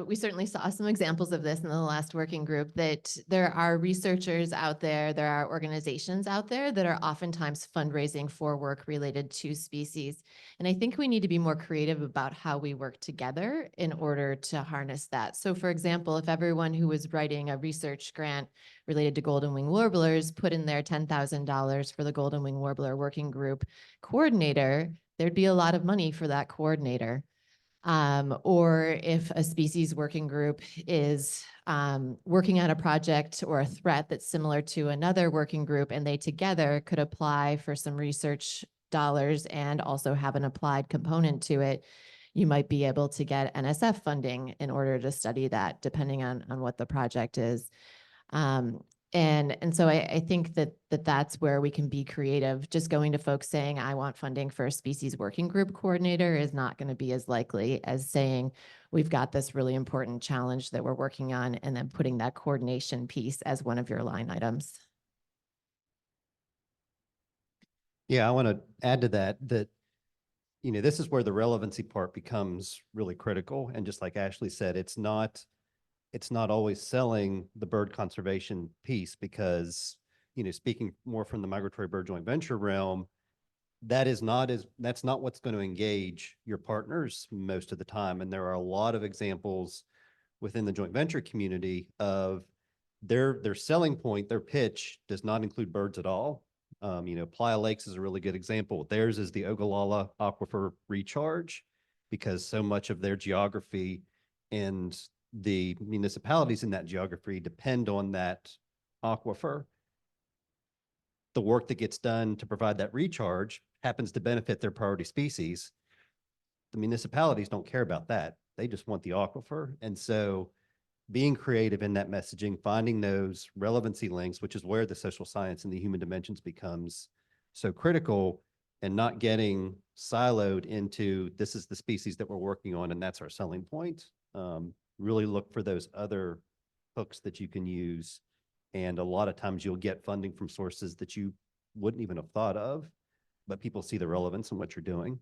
we certainly saw some examples of this in the last working group, that there are researchers out there, there are organizations out there that are oftentimes fundraising for work related to species. And I think we need to be more creative about how we work together in order to harness that. So for example, if everyone who was writing a research grant related to golden wing warblers put in their $10,000 for the golden wing warbler working group coordinator, there'd be a lot of money for that coordinator. Or if a species working group is working on a project or a threat that's similar to another working group, and they together could apply for some research dollars and also have an applied component to it, you might be able to get NSF funding in order to study that, depending on what the project is. And so I think that's where we can be creative. Just going to folks saying, I want funding for a species working group coordinator is not going to be as likely as saying, we've got this really important challenge that we're working on, and then putting that coordination piece as one of your line items. Yeah, I want to add to that, this is where the relevancy part becomes really critical. And just like Ashley said, it's not always selling the bird conservation piece, because, speaking more from the migratory bird joint venture realm, that's not what's going to engage your partners most of the time. And there are a lot of examples within the joint venture community of their selling point, their pitch does not include birds at all. Playa Lakes is a really good example. Theirs is the Ogallala Aquifer recharge, because so much of their geography and the municipalities in that geography depend on that aquifer. The work that gets done to provide that recharge happens to benefit their priority species. The municipalities don't care about that. They just want the aquifer. And so being creative in that messaging, finding those relevancy links, which is where the social science and the human dimensions becomes so critical, and not getting siloed into, this is the species that we're working on and that's our selling point. Really look for those other hooks that you can use. And a lot of times you'll get funding from sources that you wouldn't even have thought of. but people see the relevance in what you're doing.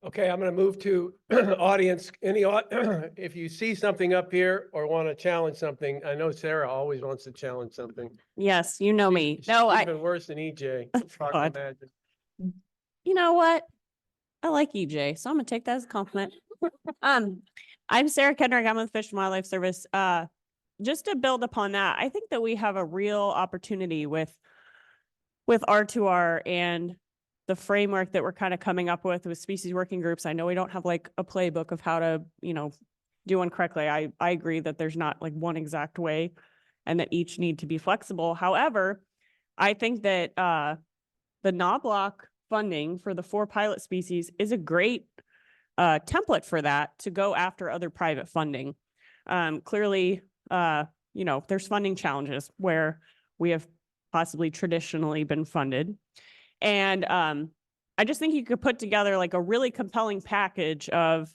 Okay, I'm going to move to audience. If you see something up here or want to challenge something, I know Sarah always wants to challenge something. Yes, you know me. She's No, even worse than EJ. It's hard to God. imagine. You know what? I like EJ, so I'm gonna take that as a compliment. I'm Sarah Kendrick. I'm with Fish and Wildlife Service. Just to build upon that, I think that we have a real opportunity with R2R and the framework that we're kind of coming up with species working groups. I know we don't have like a playbook of how to, do one correctly. I agree that there's not like one exact way and that each need to be flexible. However, I think that the NOBLOC funding for the 4 pilot species is a great template for that to go after other private funding. Clearly, there's funding challenges where we have possibly traditionally been funded. And I just think you could put together like a really compelling package of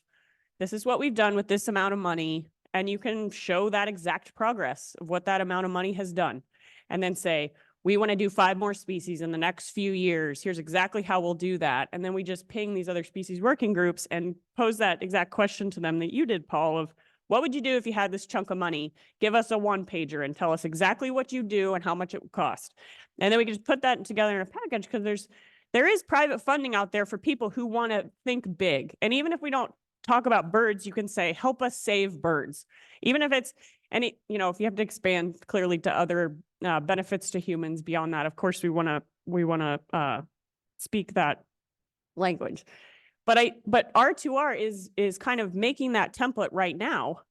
this is what we've done with this amount of money, and you can show that exact progress of what that amount of money has done. And then say, we want to do 5 more species in the next few years. Here's exactly how we'll do that. And then we just ping these other species working groups and pose that exact question to them that you did, Paul, of what would you do if you had this chunk of money? Give us a 1-pager and tell us exactly what you do and how much it would cost. And then we can just put that together in a package, because there is private funding out there for people who want to think big. And even if we don't talk about birds, you can say, help us save birds. Even if it's if you have to expand clearly to other benefits to humans beyond that, of course, we want to speak that language. But R2R is kind of making that template right now.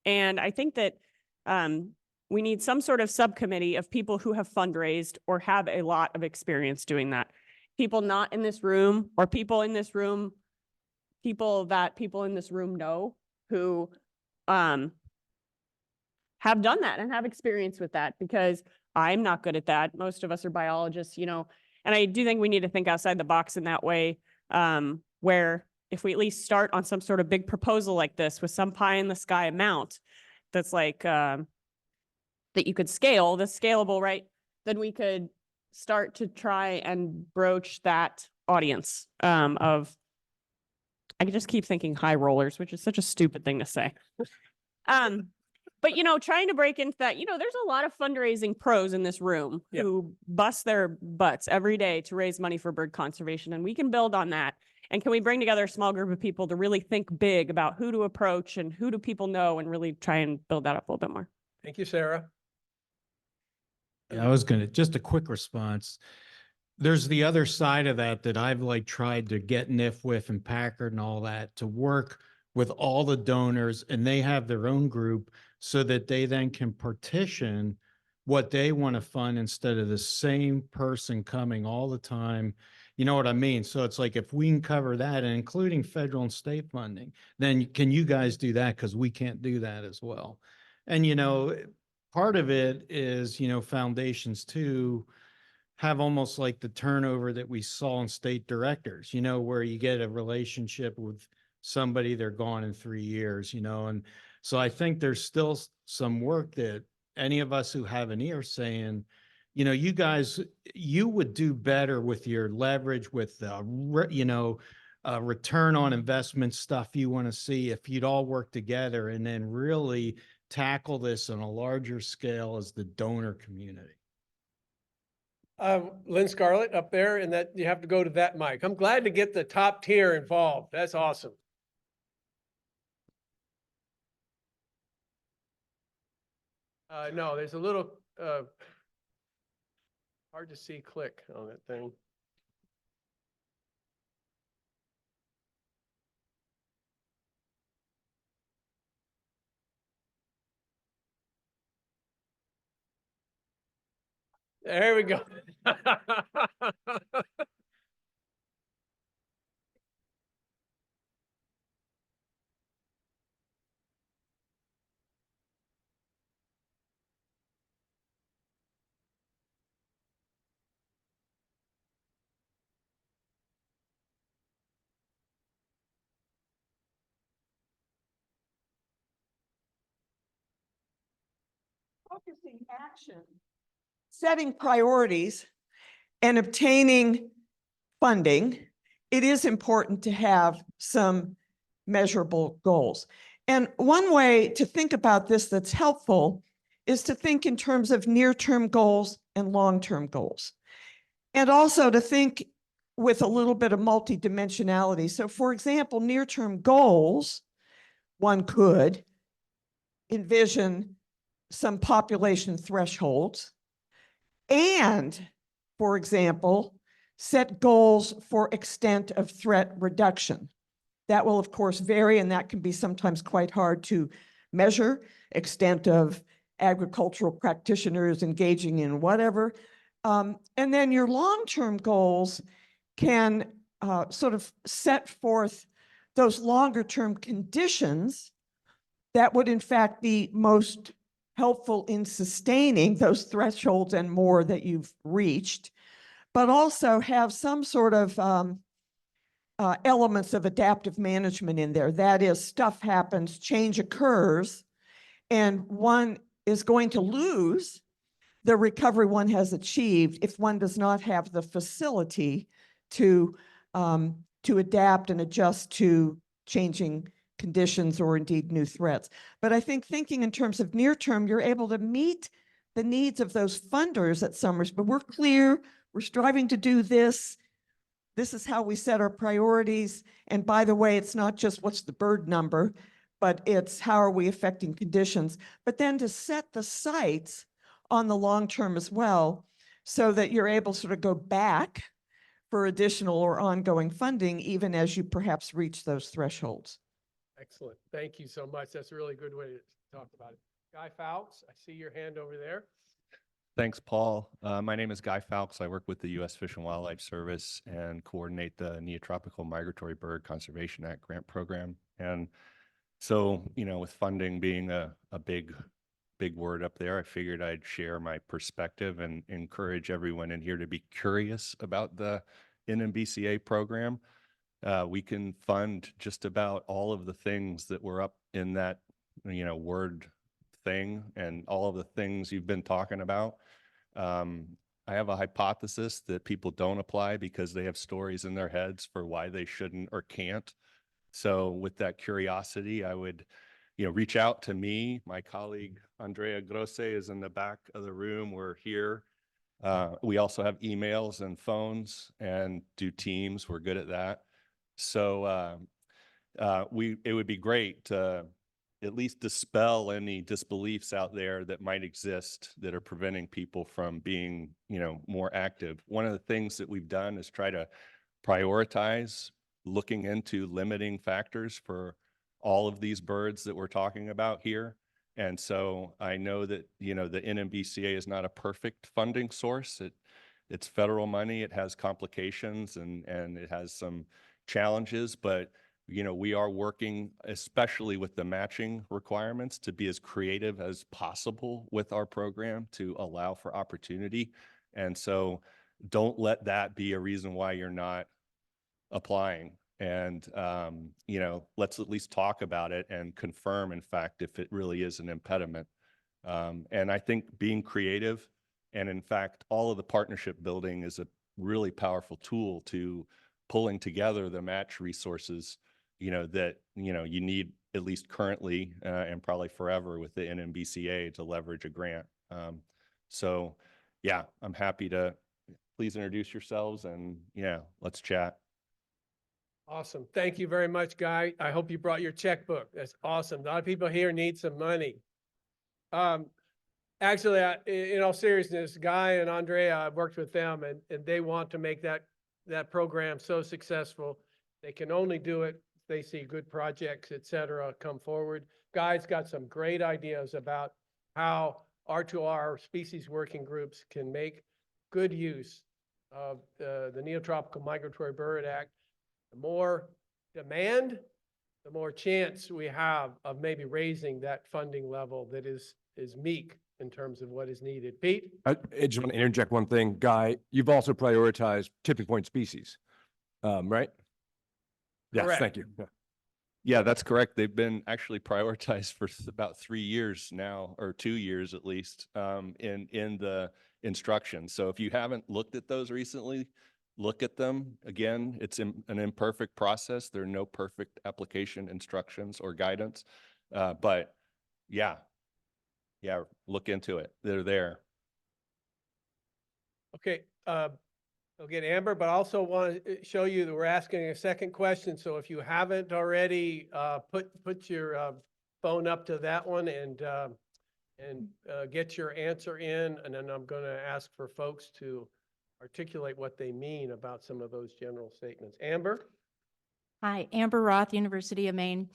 And I think that we need some sort of subcommittee of people who have fundraised or have a lot of experience doing that. People not in this room, or people in this room, people in this room know, who have done that and have experience with that, because I'm not good at that. Most of us are biologists, and I do think we need to think outside the box in that way, where if we at least start on some sort of big proposal like this with some pie in the sky amount that's like that you could scale, that's scalable, right? Then we could start to try and broach that audience of, I could just keep thinking high rollers, which is such a stupid thing to say. But, trying to break into that, there's a lot of fundraising pros in this room who bust their butts every day to raise money for bird conservation. And we can build on that. And can we bring together a small group of people to really think big about who to approach and who do people know, and really try and build that up a little bit more? Thank you, Sarah. Yeah, I was just a quick response. There's the other side of that I've tried to get NIF with and Packard and all that to work with all the donors, and they have their own group so that they then can partition what they want to fund instead of the same person coming all the time. You know what I mean? So it's like, if we can cover that, and including federal and state funding, then can you guys do that? Because we can't do that as well. And, part of it is, foundations too have almost like the turnover that we saw in state directors, where you get a relationship with somebody, they're gone in 3 years, and so I think there's still some work that any of us who have an ear saying, you guys, you would do better with your leverage, with the, return on investment stuff you want to see, if you'd all work together and then really tackle this on a larger scale as the donor community. Lynn Scarlett up there, and that you have to go to that mic. I'm glad to get the top tier involved. That's awesome. No, there's a little hard to see click on that thing. There we go. Focusing action, setting priorities, and obtaining funding, it is important to have some measurable goals. And one way to think about this that's helpful is to think in terms of near-term goals and long-term goals. And also to think with a little bit of multidimensionality. So for example, near-term goals, one could envision some population thresholds and, for example, set goals for extent of threat reduction. That will, of course, vary, and that can be sometimes quite hard to measure, extent of agricultural practitioners engaging in whatever. And then your long-term goals can sort of set forth those longer-term conditions that would, in fact, be most helpful in sustaining those thresholds and more that you've reached, but also have some sort of elements of adaptive management in there. That is, stuff happens, change occurs, and one is going to lose the recovery one has achieved if one does not have the facility to adapt and adjust to changing conditions or indeed new threats. But I think thinking in terms of near term, you're able to meet the needs of those funders at Summers, but we're clear, we're striving to do this. This is how we set our priorities. And by the way, it's not just what's the bird number, but it's how are we affecting conditions. But then to set the sights on the long term as well, so that you're able to sort of go back for additional or ongoing funding, even as you perhaps reach those thresholds. Excellent. Thank you so much. That's a really good way to talk about it. Guy Fowles, I see your hand over there. Thanks, Paul. My name is Guy Fowles. I work with the U.S. Fish and Wildlife Service and coordinate the Neotropical Migratory Bird Conservation Act grant program. And so, you know, with funding being a big word up there, I figured I'd share my perspective and encourage everyone in here to be curious about the NMBCA program. We can fund just about all of the things that were up in that, you know, word thing and all of the things you've been talking about. I have a hypothesis that people don't apply because they have stories in their heads for why they shouldn't or can't. So with that curiosity, I would, you know, reach out to me. My colleague, Andrea Grosse, is in the back of the room. We're here. We also have emails and phones and do Teams. We're good at that. So it would be great to at least dispel any disbeliefs out there that might exist that are preventing people from being, you know, more active. One of the things that we've done is try to prioritize looking into limiting factors for all of these birds that we're talking about here. And so I know that, you know, the NMBCA is not a perfect funding source. It's federal money. It has complications and it has some challenges, but you know, we are working, especially with the matching requirements, to be as creative as possible with our program to allow for opportunity. And so don't let that be a reason why you're not applying. And, you know, let's at least talk about it and confirm, in fact, if it really is an impediment. And I think being creative and, in fact, all of the partnership building is a really powerful tool to pulling together the match resources, you know, that, you know, you need at least currently and probably forever with the NMBCA to leverage a grant. So yeah, I'm happy to please introduce yourselves and yeah, let's chat. Awesome. Thank you very much, Guy. I hope you brought your checkbook. That's awesome. A lot of people here need some money. Actually, in all seriousness, Guy and Andrea, I've worked with them and they want to make that program so successful. They can only do it if they see good projects, et cetera, come forward. Guy's got some great ideas about how R2R species working groups can make good use of the Neotropical Migratory Bird Act. The more demand, the more chance we have of maybe raising that funding level that is meek in terms of what is needed. Pete? I just want to interject one thing. Guy, you've also prioritized tipping point species, right? Yes, Correct. thank you. Yeah. Yeah, that's correct. They've been actually prioritized for about 3 years now, or 2 years at least, in the instructions. So if you haven't looked at those recently, look at them. Again, it's an imperfect process. There are no perfect application instructions or guidance. But yeah, look into it. They're there. Okay, I'll get Amber, but I also want to show you that we're asking a second question. So if you haven't already, put your phone up to that one and get your answer in. And then I'm going to ask for folks to articulate what they mean about some of those general statements. Amber? Hi, Amber Roth, University of Maine.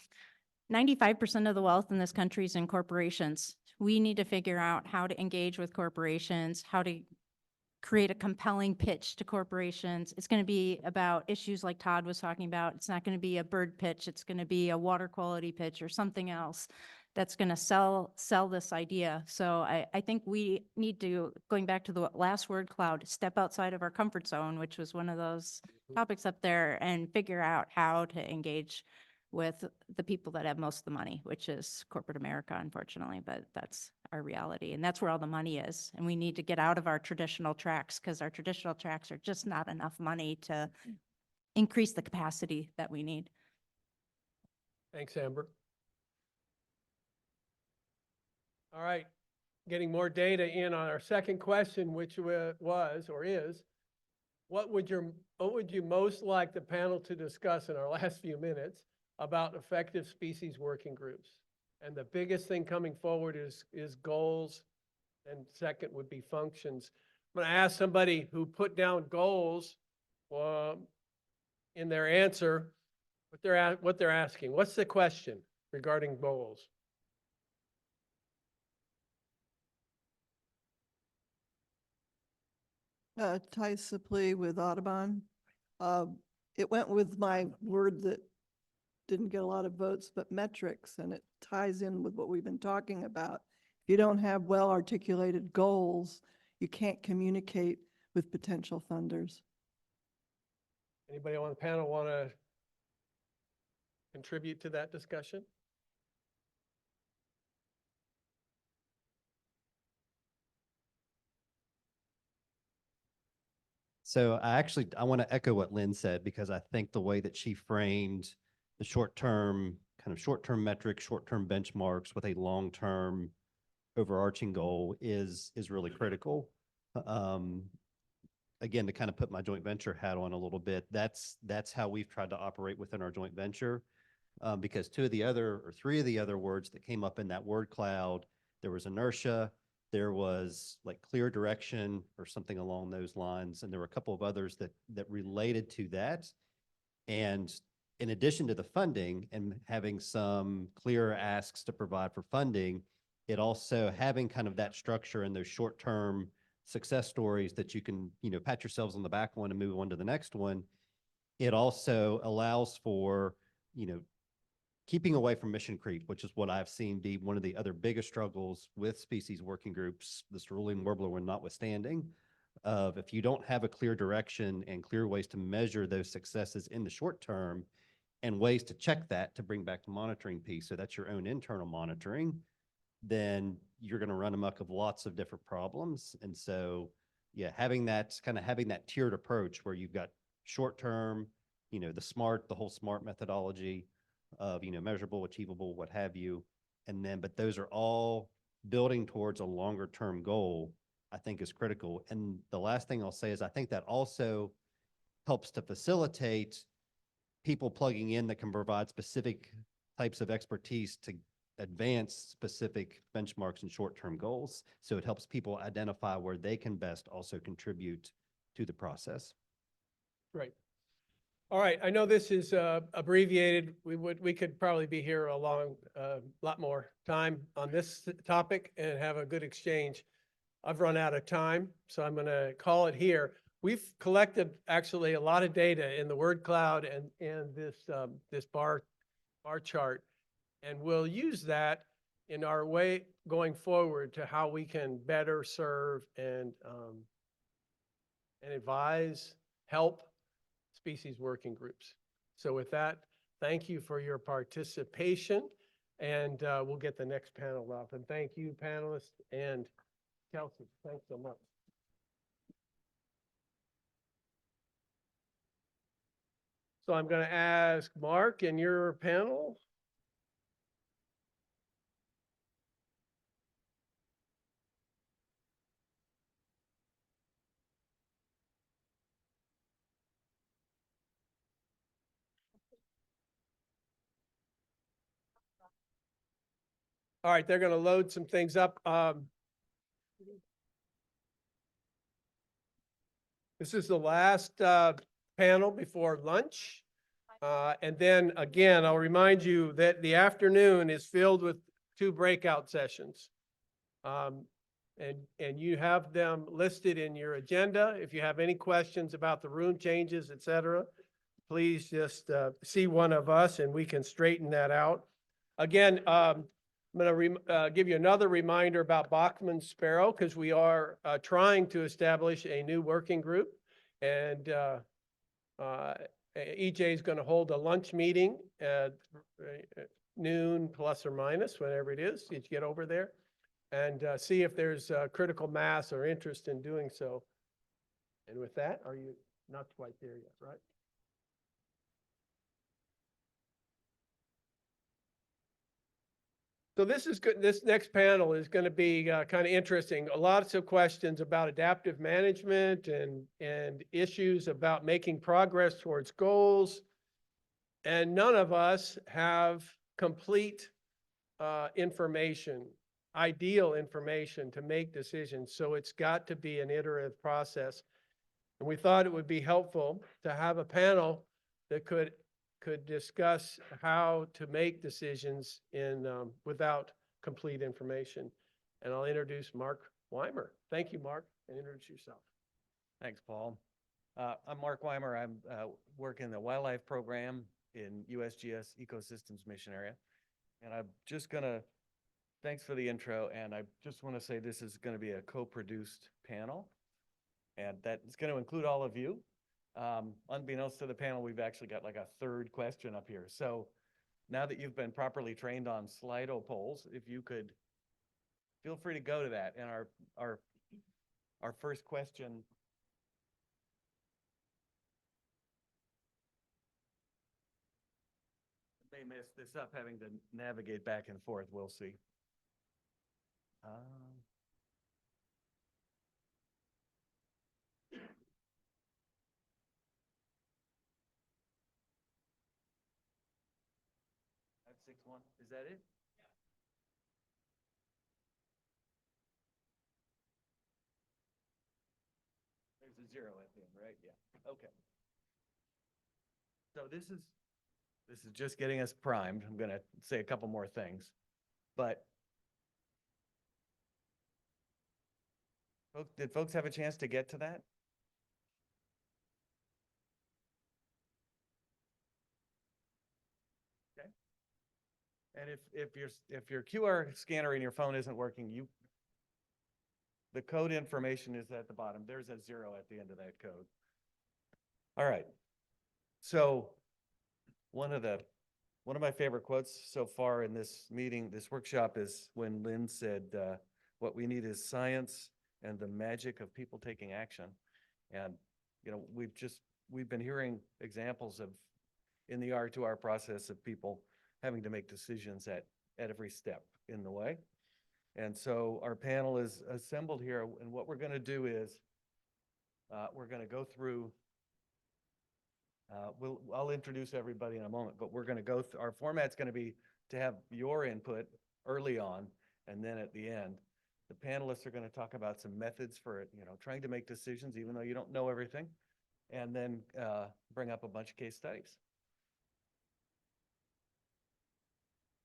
95% of the wealth in this country is in corporations. We need to figure out how to engage with corporations, how to create a compelling pitch to corporations. It's going to be about issues like Todd was talking about. It's not going to be a bird pitch. It's going to be a water quality pitch or something else that's going to sell this idea. So I think we need to, going back to the last word cloud, step outside of our comfort zone, which was one of those topics up there, and figure out how to engage with the people that have most of the money, which is corporate America, unfortunately, but that's our reality. And that's where all the money is. And we need to get out of our traditional tracks, because our traditional tracks are just not enough money to increase the capacity that we need. Thanks, Amber. All right, getting more data in on our second question, which was or is, what would you most like the panel to discuss in our last few minutes about effective species working groups? And the biggest thing coming forward is goals, and second would be functions. I'm going to ask somebody who put down goals in their answer what they're asking. What's the question regarding goals? Ties simply with Audubon. It went with my word that didn't get a lot of votes, but metrics, and it ties in with what we've been talking about. If you don't have well-articulated goals, you can't communicate with potential funders. Anybody on the panel want to contribute to that discussion? So I want to echo what Lynn said, because I think the way that she framed the short-term metrics, short-term benchmarks with a long-term overarching goal is really critical. Again, to kind of put my joint venture hat on a little bit, that's how we've tried to operate within our joint venture. Because three of the other words that came up in that word cloud, there was inertia, there was like clear direction or something along those lines. And there were a couple of others that related to that. And in addition to the funding and having some clear asks to provide for funding, it also having kind of that structure and those short-term success stories that you can, pat yourselves on the back one and move on to the next one. It also allows for, keeping away from mission creep, which is what I've seen be one of the other biggest struggles with species working groups, this ruling warbler one notwithstanding, of if you don't have a clear direction and clear ways to measure those successes in the short term and ways to check that to bring back the monitoring piece, so that's your own internal monitoring, then you're going to run amok of lots of different problems. And so, yeah, having that tiered approach where you've got short term, the whole SMART methodology of, measurable, achievable, what have you. But those are all building towards a longer term goal, I think is critical. And the last thing I'll say is I think that also helps to facilitate people plugging in that can provide specific types of expertise to advance specific benchmarks and short-term goals. So it helps people identify where they can best also contribute to the process. Right. All right. I know this is abbreviated. We could probably be here a lot more time on this topic and have a good exchange. I've run out of time, so I'm going to call it here. We've collected actually a lot of data in the word cloud and this bar chart, and we'll use that in our way going forward to how we can better serve and advise, help species working groups. So with that, thank you for your participation, and we'll get the next panel up. And thank you, panelists, and Kelsey, thanks so much. So I'm going to ask Mark and your panel. All right, they're going to load some things up. This is the last panel before lunch. And then again, I'll remind you that the afternoon is filled with 2 breakout sessions. And you have them listed in your agenda. If you have any questions about the room changes, et cetera, please just see one of us and we can straighten that out. Again, I'm going to give you another reminder about Bachman Sparrow, because we are trying to establish a new working group. And EJ is going to hold a lunch meeting at noon plus or minus, whenever it is, you get over there, and see if there's critical mass or interest in doing so. And with that, are you not quite there yet, right? So this is good. This next panel is going to be kind of interesting. Lots of questions about adaptive management and issues about making progress towards goals. And none of us have complete information, ideal information to make decisions. So it's got to be an iterative process. And we thought it would be helpful to have a panel that could discuss how to make decisions without complete information. And I'll introduce Mark Weimer. Thank you, Mark, and introduce yourself. Thanks, Paul. I'm Mark Weimer. I'm work in the wildlife program in USGS Ecosystems Mission Area. And I'm just gonna, thanks for the intro, and I just want to say this is going to be a co-produced panel, and that is going to include all of you. Unbeknownst to the panel, we've actually got like a 3rd question up here. So now that you've been properly trained on Slido polls, if you could feel free to go to that. And our first question. May mess this up having to navigate back and forth. We'll see. 561, is that it? There's a 0 at the end, right? Yeah. Okay. So this is just getting us primed. I'm going to say a couple more things, but did folks have a chance to get to that? Okay. And if your QR scanner in your phone isn't working, the code information is at the bottom. There's a 0 at the end of that code. All right. So one of my favorite quotes so far in this meeting, this workshop, is when Lynn said, what we need is science and the magic of people taking action. And, you know, we've been hearing examples in the R2R process of people having to make decisions at every step in the way. And so our panel is assembled here, and what we're going to do is we're going to go through, I'll introduce everybody in a moment, but we're going to go through, our format's going to be to have your input early on, and then at the end, the panelists are going to talk about some methods for, trying to make decisions even though you don't know everything, and then bring up a bunch of case studies.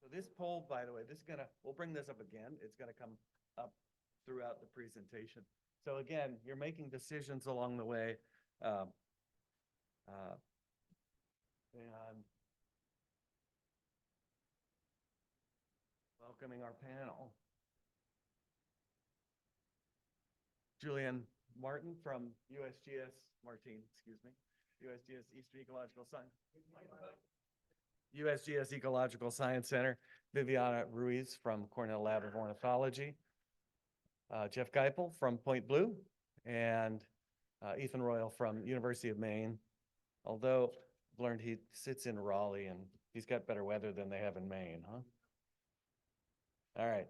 So this poll, by the way, we'll bring this up again. It's going to come up throughout the presentation. So again, you're making decisions along the way. And welcoming our panel. Julian Martin from USGS USGS Ecological Science Center, Viviana Ruiz from Cornell Lab of Ornithology, Jeff Geipel from Point Blue, and Ethan Royal from University of Maine. Although learned he sits in Raleigh and he's got better weather than they have in Maine, huh? All right.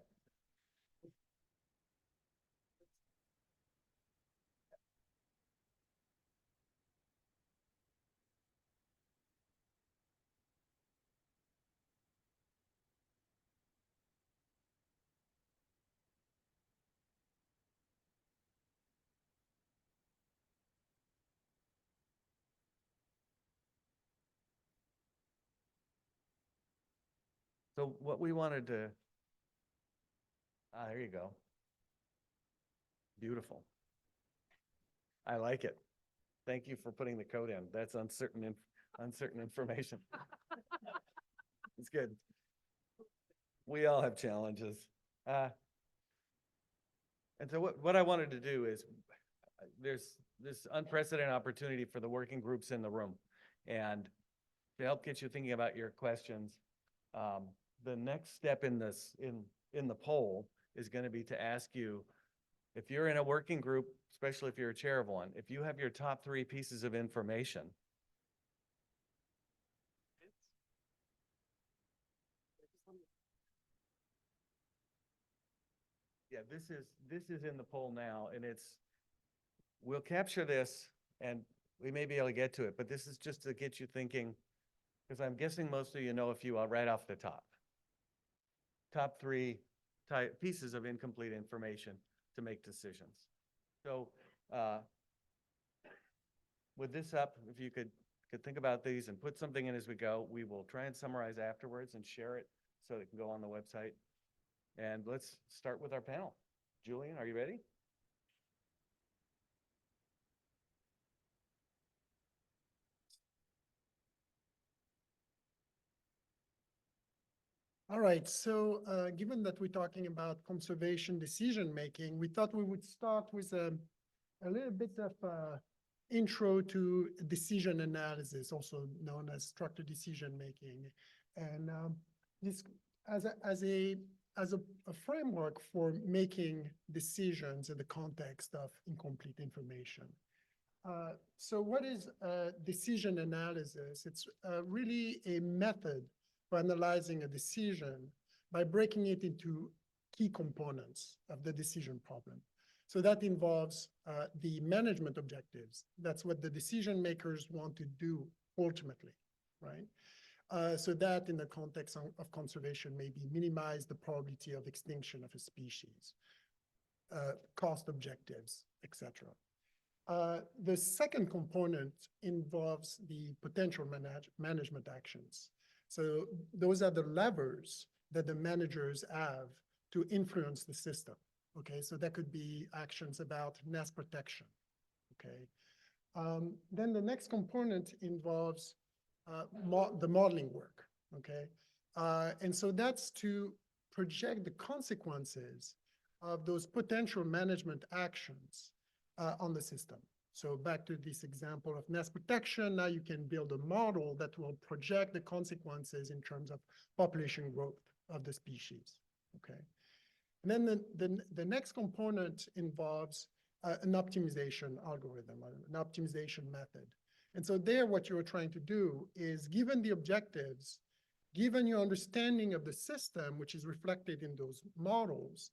So what we wanted to, there you go. Beautiful. I like it. Thank you for putting the code in. That's uncertain information. It's good. We all have challenges. And so what I wanted to do is there's this unprecedented opportunity for the working groups in the room. And to help get you thinking about your questions, the next step in this, in the poll is going to be to ask you, if you're in a working group, especially if you're a chair of one, if you have your top 3 pieces of information, yeah, this is in the poll now, and we'll capture this and we may be able to get to it, but this is just to get you thinking, because I'm guessing most of you know a few right off the top. Top 3 pieces of incomplete information to make decisions. So with this up, if you could think about these and put something in as we go, we will try and summarize afterwards and share it so it can go on the website. And let's start with our panel. Julian, are you ready? All right, so given that we're talking about conservation decision-making, we thought we would start with a little bit of intro to decision analysis, also known as structured decision-making. And this as a framework for making decisions in the context of incomplete information. So what is decision analysis? It's really a method for analyzing a decision by breaking it into key components of the decision problem. So that involves the management objectives. That's what the decision makers want to do ultimately, right? So that in the context of conservation, maybe minimize the probability of extinction of a species, cost objectives, etc. The second component involves the potential management actions. So those are the levers that the managers have to influence the system. Okay, so that could be actions about nest protection. Okay, then the next component involves the modeling work. Okay, and so that's to project the consequences of those potential management actions on the system. So back to this example of nest protection, now you can build a model that will project the consequences in terms of population growth of the species, okay? And then the next component involves an optimization algorithm, an optimization method. And so there, what you're trying to do is, given the objectives, given your understanding of the system, which is reflected in those models,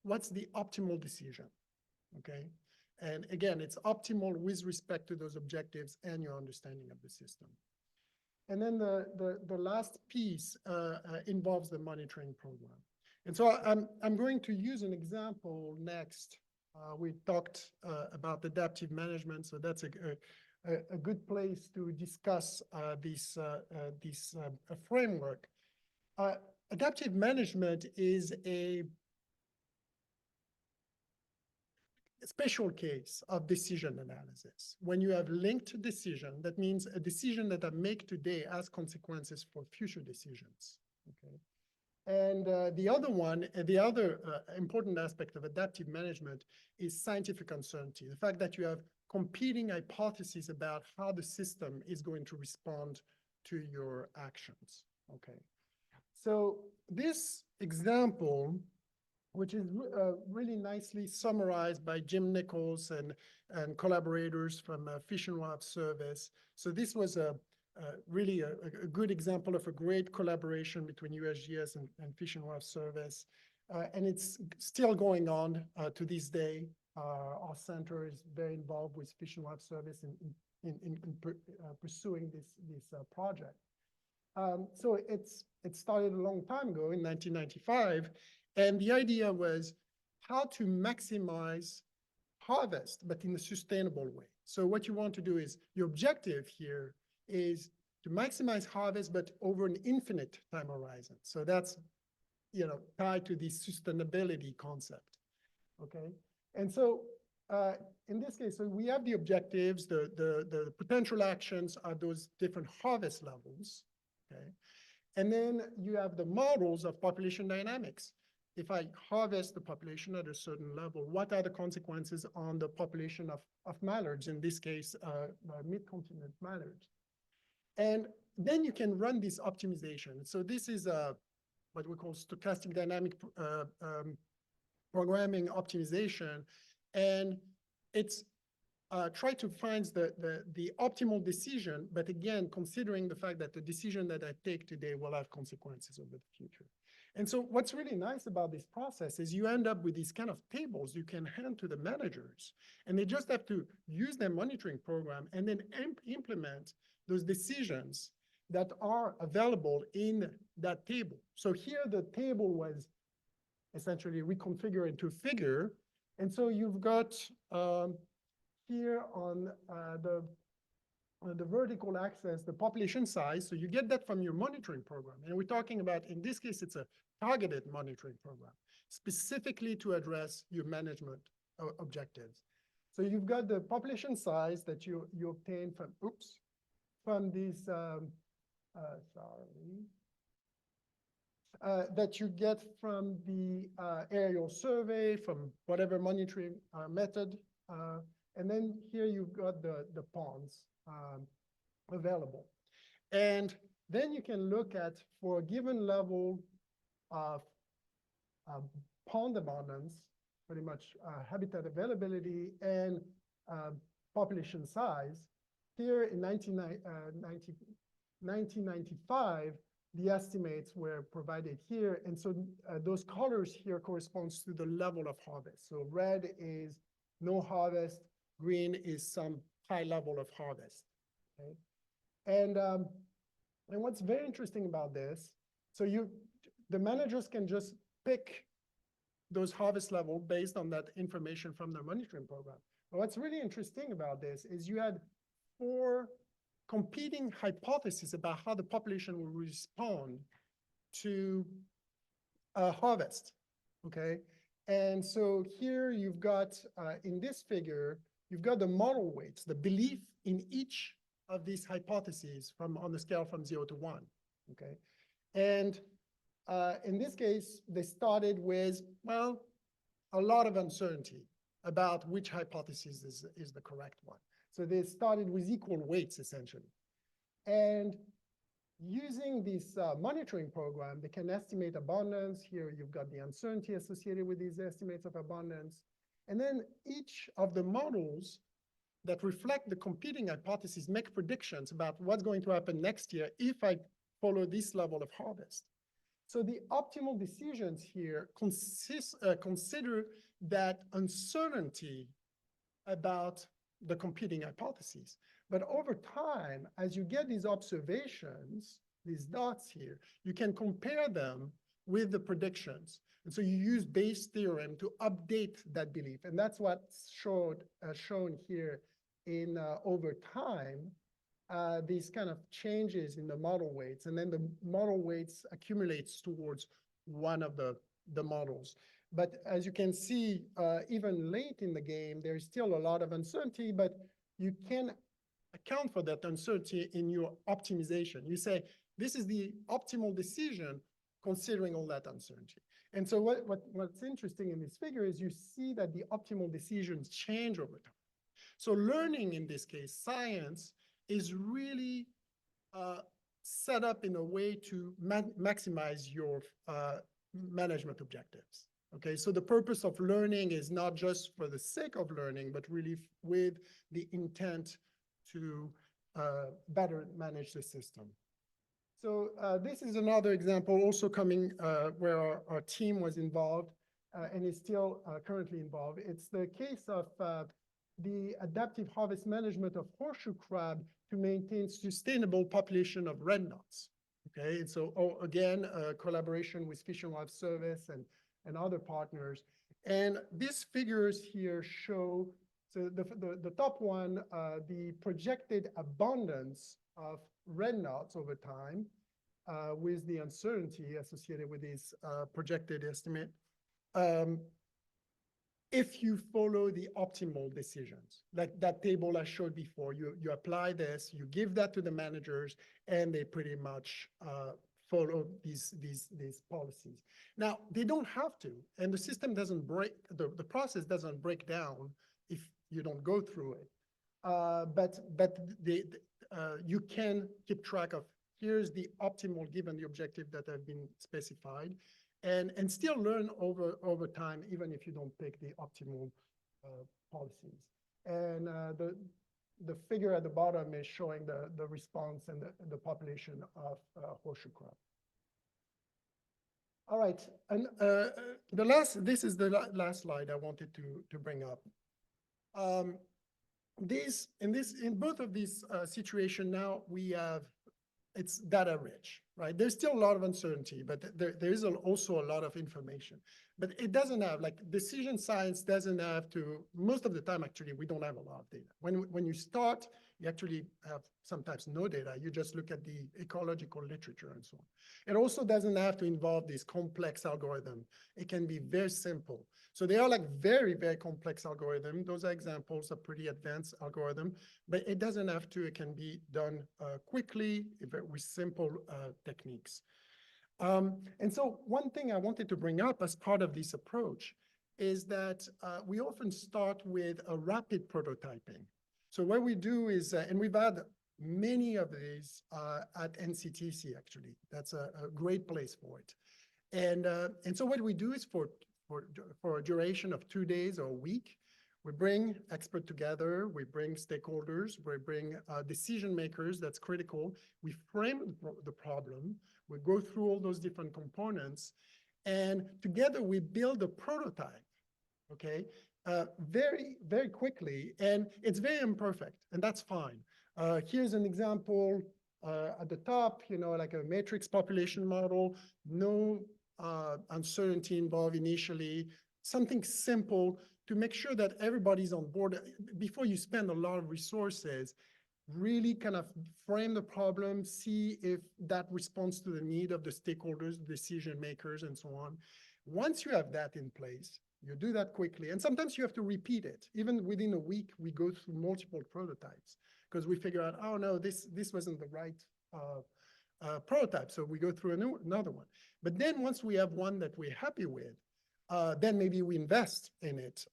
what's the optimal decision, okay? And again, it's optimal with respect to those objectives and your understanding of the system. And then the last piece involves the monitoring program. And so I'm going to use an example next. We talked about adaptive management, so that's a good place to discuss this framework. Adaptive management is a special case of decision analysis. When you have linked decision, that means a decision that I make today has consequences for future decisions, okay? And the other important aspect of adaptive management is scientific uncertainty, the fact that you have competing hypotheses about how the system is going to respond to your actions, okay? So this example which is really nicely summarized by Jim Nichols and collaborators from Fish and Wildlife Service. So this was really a good example of a great collaboration between USGS and Fish and Wildlife Service. And it's still going on to this day. Our center is very involved with Fish and Wildlife Service in pursuing this project. So it started a long time ago in 1995. And the idea was how to maximize harvest, but in a sustainable way. So what you want to do is, your objective here is to maximize harvest, but over an infinite time horizon. So that's, tied to the sustainability concept, okay? And so in this case, so we have the objectives, the potential actions are those different harvest levels, okay? And then you have the models of population dynamics. If I harvest the population at a certain level, what are the consequences on the population of mallards, in this case, mid-continent mallards? And then you can run this optimization. So this is what we call stochastic dynamic programming optimization. And it's try to find the optimal decision, but again, considering the fact that the decision that I take today will have consequences over the future. And so what's really nice about this process is you end up with these kind of tables you can hand to the managers, and they just have to use their monitoring program and then implement those decisions that are available in that table. So here the table was essentially reconfigured into a figure. And so you've got here on the vertical axis, the population size. So you get that from your monitoring program. And we're talking about, in this case, it's a targeted monitoring program, specifically to address your management objectives. So you've got the population size that you obtain from these, that you get from the aerial survey, from whatever monitoring method. And then here you've got the ponds available. And then you can look at, for a given level of pond abundance, pretty much habitat availability and population size. Here in 1995, the estimates were provided here. And so those colors here corresponds to the level of harvest. So red is no harvest, green is some high level of harvest, okay? And what's very interesting about this, so the managers can just pick those harvest level based on that information from their monitoring program. But what's really interesting about this is you had 4 competing hypotheses about how the population will respond to harvest, okay? And so here you've got, in this figure, you've got the model weights, the belief in each of these hypotheses on the scale from 0 to 1, okay? And in this case, they started with, well, a lot of uncertainty about which hypothesis is the correct one. So they started with equal weights, essentially. And using this monitoring program, they can estimate abundance. Here you've got the uncertainty associated with these estimates of abundance. And then each of the models that reflect the competing hypotheses make predictions about what's going to happen next year if I follow this level of harvest. So the optimal decisions here consider that uncertainty about the competing hypotheses. But over time, as you get these observations, these dots here, you can compare them with the predictions. And so you use Bayes' theorem to update that belief. And that's what's shown here in over time, these kind of changes in the model weights. And then the model weights accumulates towards one of the models. But as you can see, even late in the game, there is still a lot of uncertainty, but you can account for that uncertainty in your optimization. You say, this is the optimal decision considering all that uncertainty. And so what's interesting in this figure is you see that the optimal decisions change over time. So learning, in this case, science, is really set up in a way to maximize your management objectives, Okay, so the purpose of learning is not just for the sake of learning, but really with the intent to better manage the system. So this is another example also coming where our team was involved and is still currently involved. It's the case of the adaptive harvest management of horseshoe crab to maintain sustainable population of red knots. Okay, and so again, collaboration with Fish and Wildlife Service and other partners. And these figures here show, so the top one, the projected abundance of red knots over time with the uncertainty associated with this projected estimate. If you follow the optimal decisions, like that table I showed before, you apply this, you give that to the managers, and they pretty much follow these policies. Now, they don't have to, and the system doesn't break, the process doesn't break down if you don't go through it. But you can keep track of, here's the optimal given the objective that have been specified, and still learn over time, even if you don't pick the optimal policies. And the figure at the bottom is showing the response and the population of horseshoe crab. All right, and this is the last slide I wanted to bring up. In both of these situations now, we have, it's data rich, right? There's still a lot of uncertainty, but there is also a lot of information. But it doesn't have, like, decision science doesn't have to, most of the time, actually, we don't have a lot of data. When you start, you actually have sometimes no data. You just look at the ecological literature and so on. It also doesn't have to involve this complex algorithm. It can be very simple. So they are like very, very complex algorithm. Those are examples of pretty advanced algorithm, but it doesn't have to. It can be done quickly with simple techniques. And so one thing I wanted to bring up as part of this approach is that we often start with a rapid prototyping. So what we do is, and we've had many of these at NCTC, actually. That's a great place for it. And so what we do is for a duration of 2 days or a week, we bring experts together, we bring stakeholders, we bring decision makers, that's critical. We frame the problem, we go through all those different components, and together we build a prototype, okay? Very, very quickly, and it's very imperfect, and that's fine. Here's an example at the top, like a matrix population model, no uncertainty involved initially, something simple to make sure that everybody's on board before you spend a lot of resources. Really kind of frame the problem, see if that responds to the need of the stakeholders, decision makers, and so on. Once you have that in place, you do that quickly, and sometimes you have to repeat it. Even within a week, we go through multiple prototypes because we figure out, oh no, this wasn't the right prototype, so we go through another one. But then once we have one that we're happy with, then maybe we invest in it.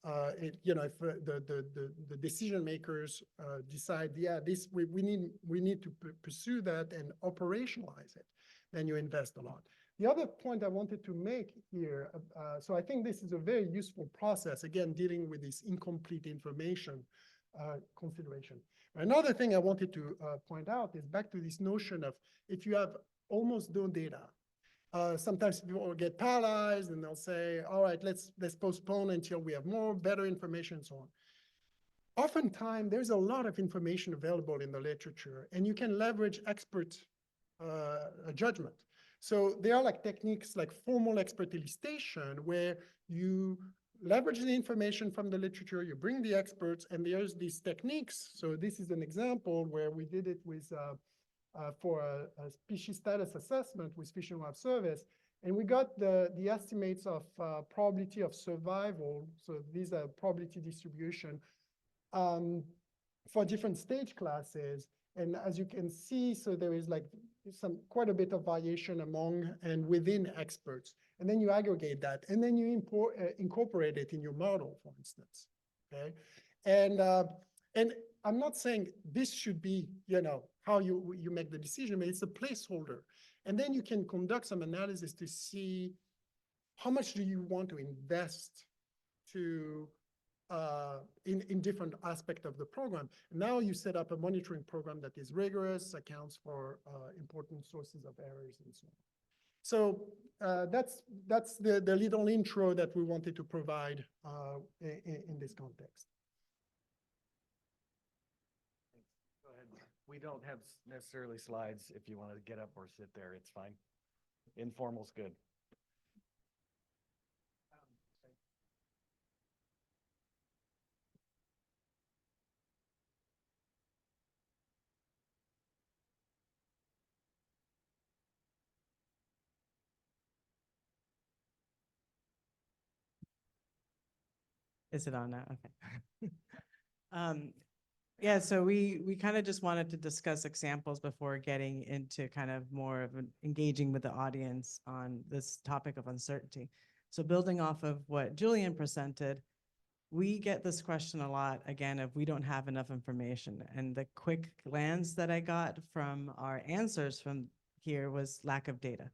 If the decision makers decide, yeah, we need to pursue that and operationalize it, then you invest a lot. The other point I wanted to make here, so I think this is a very useful process, again, dealing with this incomplete information consideration. Another thing I wanted to point out is back to this notion of if you have almost no data, sometimes people will get paralyzed and they'll say, all right, let's postpone until we have more, better information and so on. Oftentimes, there's a lot of information available in the literature, and you can leverage expert judgment. So there are like techniques like formal expert elicitation where you leverage the information from the literature, you bring the experts, and there's these techniques. So this is an example where we did it with for a species status assessment with Fish and Wildlife Service, and we got the estimates of probability of survival. So these are probability distribution for different stage classes. And as you can see, so there is like quite a bit of variation among and within experts. And then you aggregate that, and then you incorporate it in your model, for instance. Okay, and I'm not saying this should be, how you make the decision, but it's a placeholder. And then you can conduct some analysis to see how much do you want to invest to in different aspects of the program. Now you set up a monitoring program that is rigorous, accounts for important sources of errors and so on. So that's the little intro that we wanted to provide in this context. Go ahead. We don't have necessarily slides. If you want to get up or sit there, it's fine. Informal's good. Is it on now? Okay. Yeah, so we kind of just wanted to discuss examples before getting into kind of more of engaging with the audience on this topic of uncertainty. So building off of what Julian presented, we get this question a lot, again, if we don't have enough information. And the quick glance that I got from our answers from here was lack of data.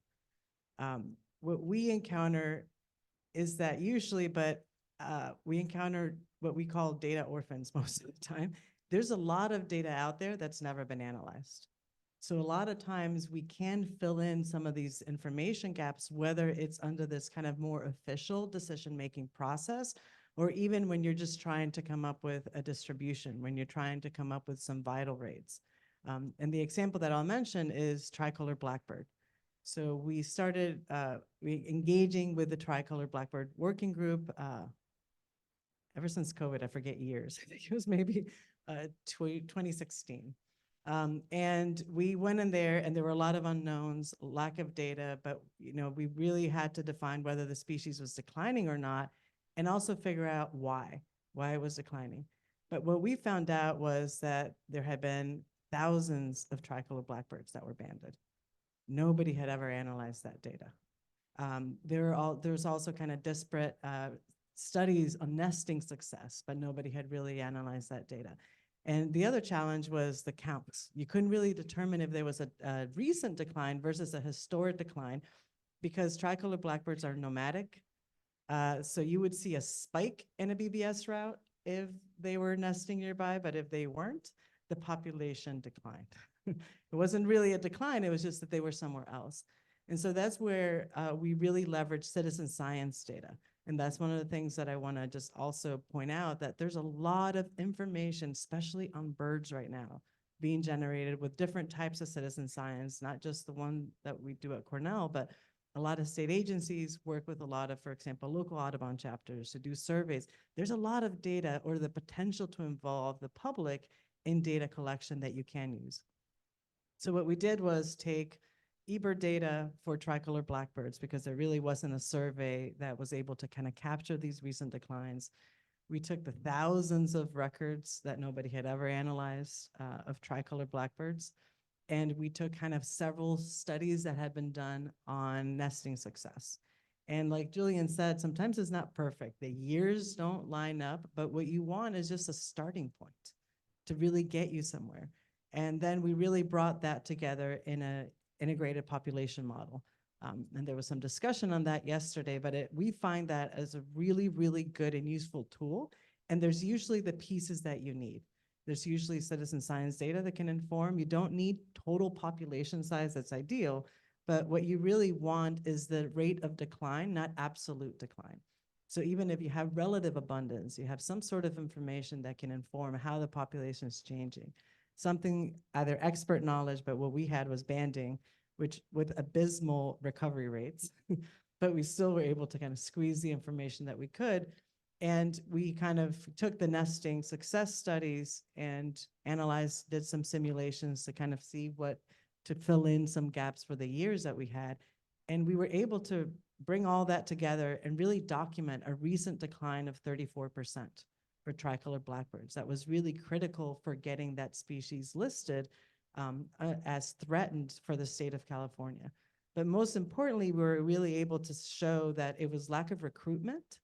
What we encounter is that usually, but we encounter what we call data orphans most of the time. There's a lot of data out there that's never been analyzed. So a lot of times we can fill in some of these information gaps, whether it's under this kind of more official decision-making process, or even when you're just trying to come up with a distribution, when you're trying to come up with some vital rates. And the example that I'll mention is tricolor blackbird. So we started engaging with the tricolor blackbird working group ever since COVID, I forget years. I think it was maybe 2016. And we went in there and there were a lot of unknowns, lack of data, but we really had to define whether the species was declining or not, and also figure out why it was declining. But what we found out was that there had been thousands of tricolor blackbirds that were banded. Nobody had ever analyzed that data. There's also kind of disparate studies on nesting success, but nobody had really analyzed that data. And the other challenge was the counts. You couldn't really determine if there was a recent decline versus a historic decline, because tricolor blackbirds are nomadic. So you would see a spike in a BBS route if they were nesting nearby, but if they weren't, the population declined. It wasn't really a decline, it was just that they were somewhere else. And so that's where we really leverage citizen science data. And that's one of the things that I want to just also point out, that there's a lot of information, especially on birds right now, being generated with different types of citizen science, not just the one that we do at Cornell, but a lot of state agencies work with a lot of, for example, local Audubon chapters to do surveys. There's a lot of data, or the potential to involve the public in data collection that you can use. So what we did was take eBird data for tricolor blackbirds, because there really wasn't a survey that was able to kind of capture these recent declines. We took the thousands of records that nobody had ever analyzed of tricolor blackbirds, and we took kind of several studies that had been done on nesting success. And like Julian said, sometimes it's not perfect. The years don't line up, but what you want is just a starting point to really get you somewhere. And then we really brought that together in an integrated population model. And there was some discussion on that yesterday, but we find that as a really, really good and useful tool. And there's usually the pieces that you need. There's usually citizen science data that can inform. You don't need total population size, that's ideal, but what you really want is the rate of decline, not absolute decline. So even if you have relative abundance, you have some sort of information that can inform how the population is changing. Something, either expert knowledge, but what we had was banding, which with abysmal recovery rates, but we still were able to kind of squeeze the information that we could. And we kind of took the nesting success studies and analyzed, did some simulations to kind of see to fill in some gaps for the years that we had. And we were able to bring all that together and really document a recent decline of 34% for tricolor blackbirds. That was really critical for getting that species listed as threatened for the state of California. But most importantly, we were really able to show that it was lack of recruitment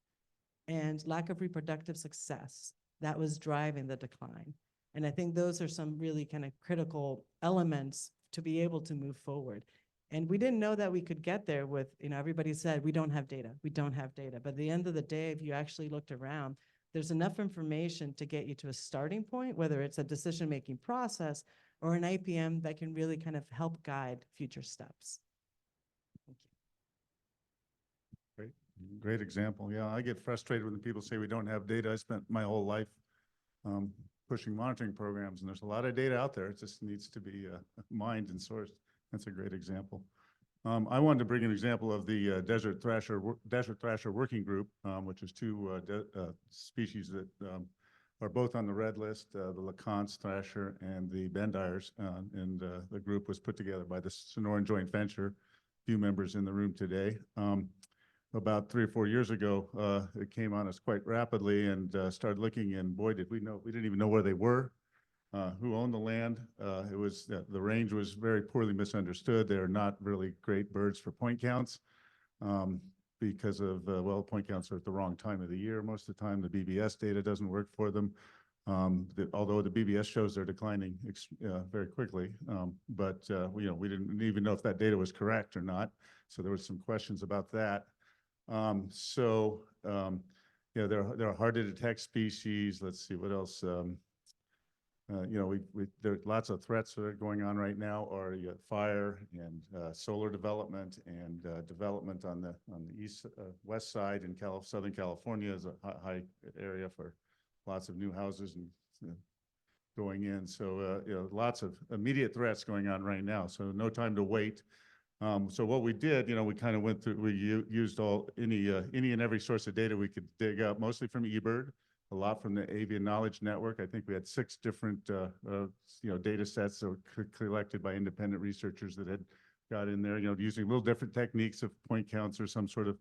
and lack of reproductive success that was driving the decline. And I think those are some really kind of critical elements to be able to move forward. And we didn't know that we could get there with, everybody said, we don't have data, we don't have data. But at the end of the day, if you actually looked around, there's enough information to get you to a starting point, whether it's a decision-making process or an IPM that can really kind of help guide future steps. Great example. Yeah, I get frustrated when people say we don't have data. I spent my whole life pushing monitoring programs, and there's a lot of data out there. It just needs to be mined and sourced. That's a great example. I wanted to bring an example of the desert thrasher working group, which is two species that are both on the red list, the LeConte's thrasher and the Bendire's. And the group was put together by the Sonoran Joint Venture, a few members in the room today. About 3 or 4 years ago, it came on us quite rapidly and started looking, and boy, did we know, we didn't even know where they were, who owned the land. It was, the range was very poorly misunderstood. They're not really great birds for point counts because of, well, point counts are at the wrong time of the year. Most of the time, the BBS data doesn't work for them. Although the BBS shows they're declining very quickly, but we didn't even know if that data was correct or not. So there was some questions about that. They're hard to detect species. Let's see what else. There are lots of threats that are going on right now, or you got fire and solar development and development on the east west side in Southern California is a high area for lots of new houses and going in. So lots of immediate threats going on right now. So no time to wait. So what we did, we kind of went through, we used any and every source of data we could dig up, mostly from eBird, a lot from the Avian Knowledge Network. I think we had 6 different, data sets that were collected by independent researchers that had got in there, using a little different techniques of point counts or some sort of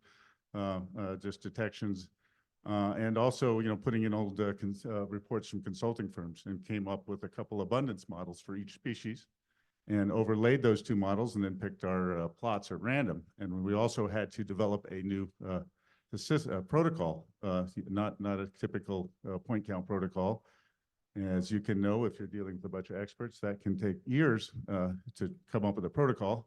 just detections. And also, putting in old reports from consulting firms, and came up with a couple abundance models for each species, and overlaid those 2 models, and then picked our plots at random. And we also had to develop a new protocol, not a typical point count protocol. As you can know, if you're dealing with a bunch of experts, that can take years to come up with a protocol.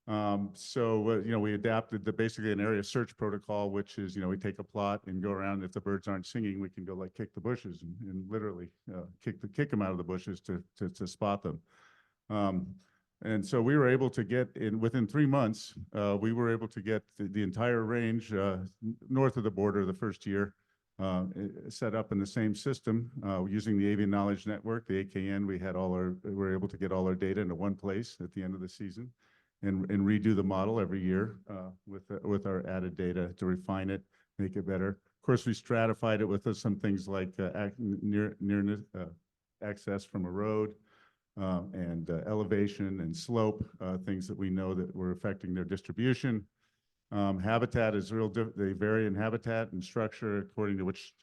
We adapted basically an area search protocol, which is, we take a plot and go around. If the birds aren't singing, we can go like kick the bushes and literally kick them out of the bushes to spot them. And so we were able to get within 3 months, we were able to get the entire range north of the border the first year set up in the same system using the Avian Knowledge Network, the AKN. We were able to get all our data into one place at the end of the season, and redo the model every year with our added data to refine it, make it better. Of course, we stratified it with some things like nearness, access from a road, and elevation and slope, things that we know that were affecting their distribution. Habitat is they vary in habitat and structure according to which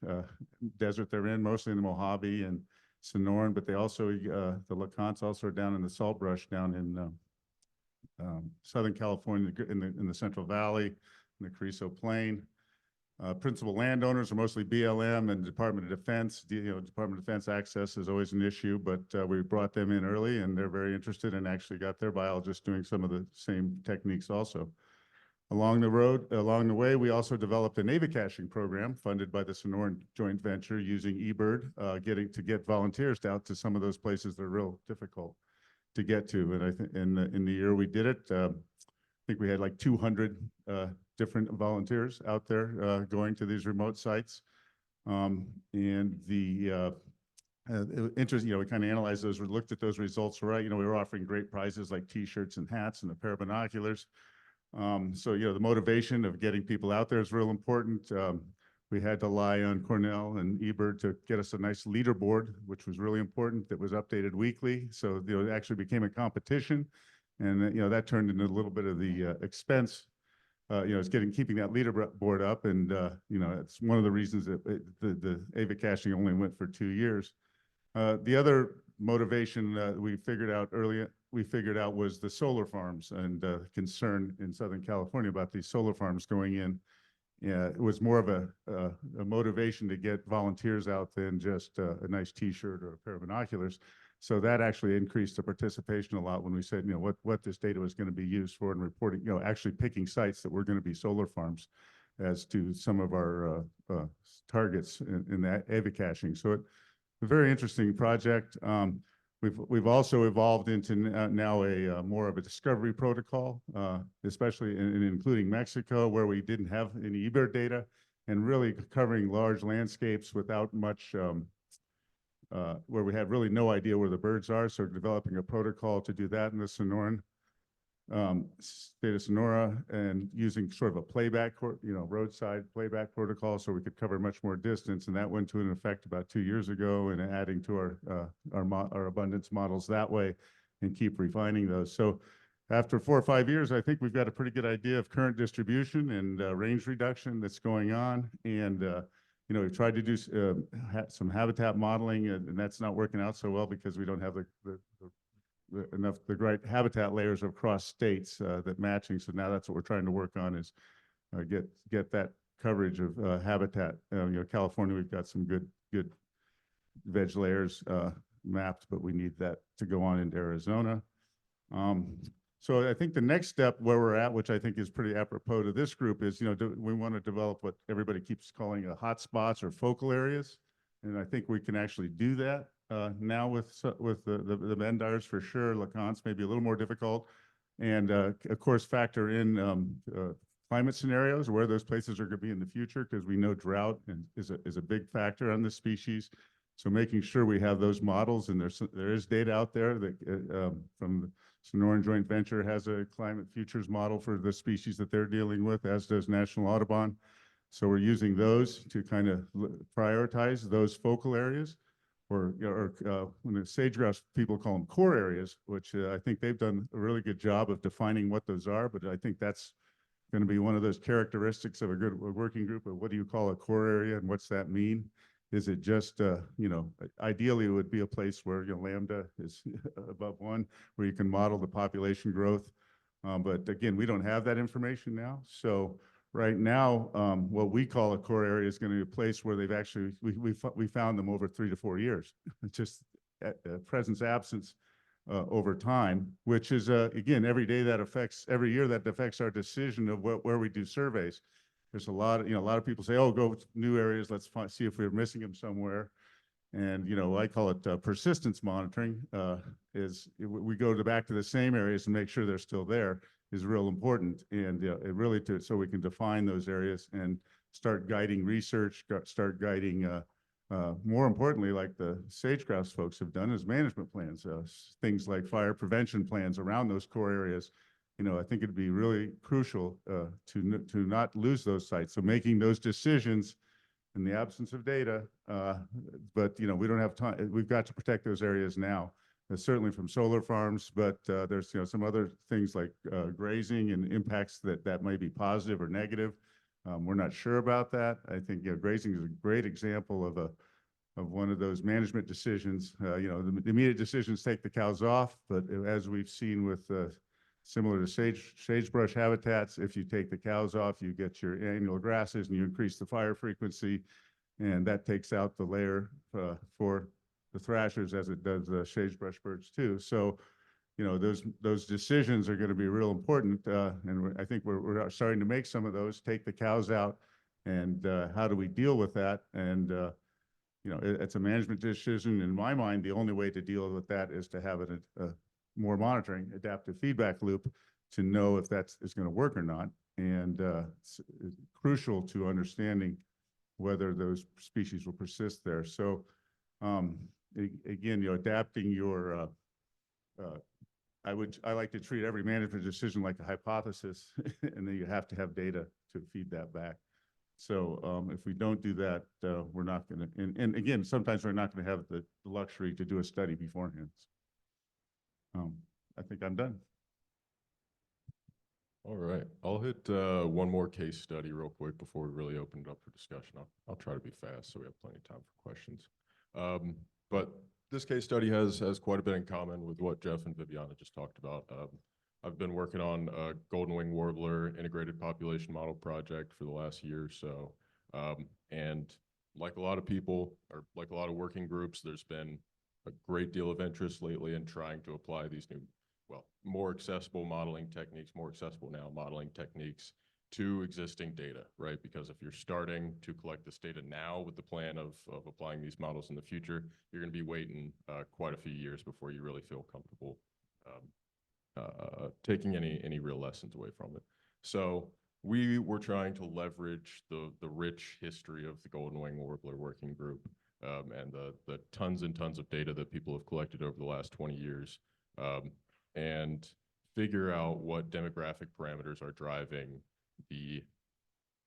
desert they're in, mostly in the Mojave and Sonoran, but they also, the LeConte's also are down in the salt brush down in Southern California, in the Central Valley, in the Carrizo Plain. Principal landowners are mostly BLM and Department of Defense. Department of Defense access is always an issue, but we brought them in early, and they're very interested, and actually got their biologists doing some of the same techniques also. Along the way, we also developed a avicaching program funded by the Sonoran Joint Venture using eBird, to get volunteers out to some of those places that are real difficult to get to. And I think in the year we did it, I think we had like 200 different volunteers out there going to these remote sites. And the interest, we kind of analyzed those, we looked at those results, right? We were offering great prizes like T-shirts and hats and a pair of binoculars. The motivation of getting people out there is real important. We had to rely on Cornell and eBird to get us a nice leaderboard, which was really important. That was updated weekly. So, it actually became a competition, and that turned into a little bit of the expense. It's keeping that leaderboard up, and it's one of the reasons that the avicaching only went for 2 years. The other motivation we figured out was the solar farms, and concern in Southern California about these solar farms going in. It was more of a motivation to get volunteers out than just a nice T-shirt or a pair of binoculars. So that actually increased the participation a lot when we said, what this data was going to be used for and reporting, actually picking sites that were going to be solar farms as to some of our targets in that AVI caching. So it's a very interesting project. We've also evolved into now a more of a discovery protocol, especially in including Mexico, where we didn't have any eBird data, and really covering large landscapes without much, where we had really no idea where the birds are. So developing a protocol to do that in the Sonoran state of Sonora, and using sort of a playback, roadside playback protocol, so we could cover much more distance. And that went to an effect about 2 years ago, and adding to our abundance models that way, and keep refining those. So after 4 or 5 years, I think we've got a pretty good idea of current distribution and range reduction that's going on. And we've tried to do some habitat modeling, and that's not working out so well because we don't have the right habitat layers across states that matching. So now that's what we're trying to work on, is get that coverage of habitat. California, we've got some good veg layers mapped, but we need that to go on into Arizona. So I think the next step where we're at, which I think is pretty apropos to this group, is we want to develop what everybody keeps calling hotspots or focal areas, and I think we can actually do that now with the Bendars for sure. Lacans may be a little more difficult, and of course factor in climate scenarios, where those places are going to be in the future, because we know drought is a big factor on this species. So making sure we have those models, and there is data out there that from the Sonoran Joint Venture has a climate futures model for the species that they're dealing with, as does National Audubon. So we're using those to kind of prioritize those focal areas, or when the sage-grouse people call them core areas, which I think they've done a really good job of defining what those are. But I think that's going to be one of those characteristics of a good working group of what do you call a core area, and what's that mean? Is it just, ideally it would be a place where lambda is above 1, where you can model the population growth. But again, we don't have that information now. So right now, what we call a core area is going to be a place where they've actually, we found them over 3 to 4 years, just presence absence over time, which is, again, every year that affects our decision of where we do surveys. There's a lot of people say, oh, go to new areas, let's see if we're missing them somewhere. And, I call it persistence monitoring, is we go back to the same areas and make sure they're still there is real important. And it really, so we can define those areas and start guiding research, start guiding, more importantly, like the sage-grouse folks have done, is management plans, things like fire prevention plans around those core areas. I think it'd be really crucial to not lose those sites. So making those decisions in the absence of data, but we don't have time. We've got to protect those areas now, certainly from solar farms. But there's some other things like grazing and impacts that might be positive or negative. We're not sure about that. I think grazing is a great example of one of those management decisions. The immediate decisions take the cows off, but as we've seen with similar to sagebrush habitats, if you take the cows off, you get your annual grasses and you increase the fire frequency, and that takes out the layer for the thrashers, as it does the sagebrush birds too. So, those decisions are going to be real important, and I think we're starting to make some of those. Take the cows out, and how do we deal with that? And it's a management decision. In my mind, the only way to deal with that is to have more monitoring, adaptive feedback loop, to know if that is going to work or not. And it's crucial to understanding whether those species will persist there. So again, adapting your, I like to treat every management decision like a hypothesis, and then you have to have data to feed that back. So if we don't do that, we're not going to, and again, sometimes we're not going to have the luxury to do a study beforehand. I think I'm done. All right, I'll hit one more case study real quick before we really open it up for discussion. I'll try to be fast so we have plenty of time for questions. But this case study has quite a bit in common with what Jeff and Viviana just talked about. I've been working on a golden wing warbler integrated population model project for the last year or so. And like a lot of people, or like a lot of working groups, there's been a great deal of interest lately in trying to apply these new, well, more accessible modeling techniques, more accessible now modeling techniques to existing data, right? Because if you're starting to collect this data now with the plan of applying these models in the future, you're going to be waiting quite a few years before you really feel comfortable taking any real lessons away from it. So we were trying to leverage the rich history of the Golden Wing Warbler Working Group and the tons and tons of data that people have collected over the last 20 years and figure out what demographic parameters are driving the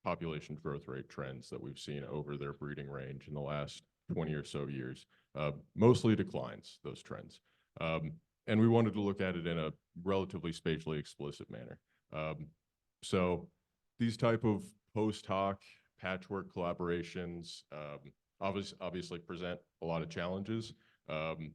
population growth rate trends that we've seen over their breeding range in the last 20 or so years. Mostly declines, those trends. And we wanted to look at it in a relatively spatially explicit manner. So these type of post hoc patchwork collaborations obviously present a lot of challenges.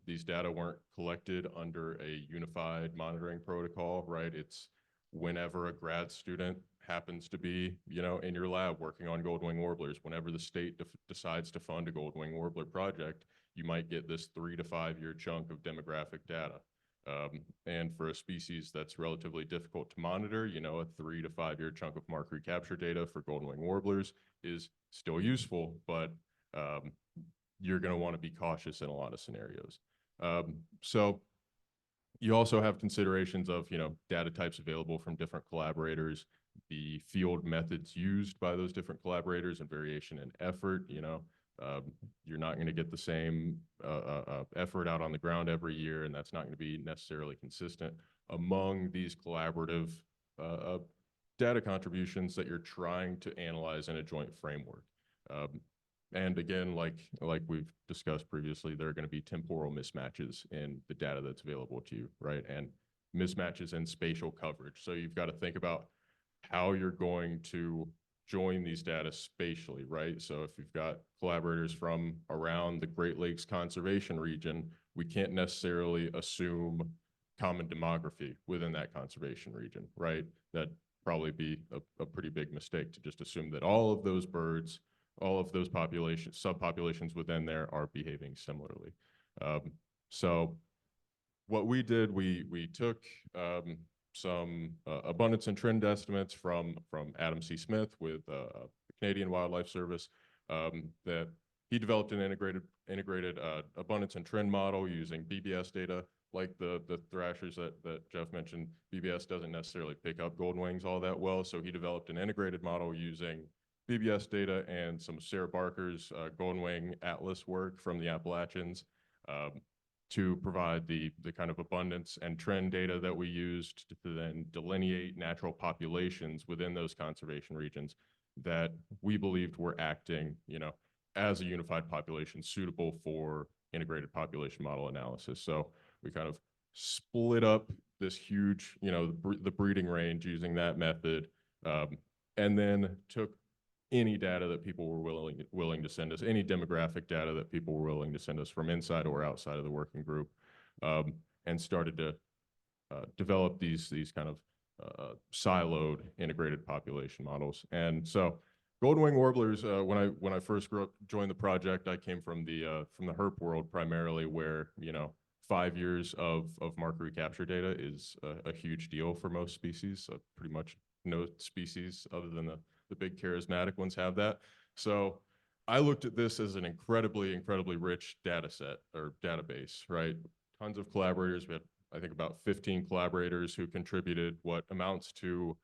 These data weren't collected under a unified monitoring protocol, right? It's whenever a grad student happens to be, in your lab working on golden wing warblers, whenever the state decides to fund a golden wing warbler project, you might get this 3 to 5 year chunk of demographic data. And for a species that's relatively difficult to monitor, a 3 to 5 year chunk of mark recapture data for golden wing warblers is still useful, but you're going to want to be cautious in a lot of scenarios. So you also have considerations of, data types available from different collaborators, the field methods used by those different collaborators and variation in effort. You're not going to get the same effort out on the ground every year, and that's not going to be necessarily consistent among these collaborative data contributions that you're trying to analyze in a joint framework. And again, like we've discussed previously, there are going to be temporal mismatches in the data that's available to you, right? And mismatches in spatial coverage. So you've got to think about how you're going to join these data spatially, right? So if you've got collaborators from around the Great Lakes Conservation Region, we can't necessarily assume common demography within that conservation region, right? That'd probably be a pretty big mistake to just assume that all of those birds, all of those populations, subpopulations within there are behaving similarly. So what we did, we took some abundance and trend estimates from Adam C. Smith with the Canadian Wildlife Service that he developed an integrated abundance and trend model using BBS data. Like the thrashers that Jeff mentioned, BBS doesn't necessarily pick up golden wings all that well, so he developed an integrated model using BBS data and some of Sarah Barker's golden wing atlas work from the Appalachians to provide the kind of abundance and trend data that we used to then delineate natural populations within those conservation regions that we believed were acting, as a unified population suitable for integrated population model analysis. So we kind of split up this huge, the breeding range using that method, and then took any data that people were willing to send us, any demographic data that people were willing to send us from inside or outside of the working group, and started to develop these kind of siloed integrated population models. And so golden wing warblers, when I first joined the project, I came from the herp world primarily, where 5 years of marker recapture data is a huge deal for most species. Pretty much no species other than the big charismatic ones have that. So I looked at this as an incredibly rich data set or database, right? Tons of collaborators. We had, I think, about 15 collaborators who contributed what amounts to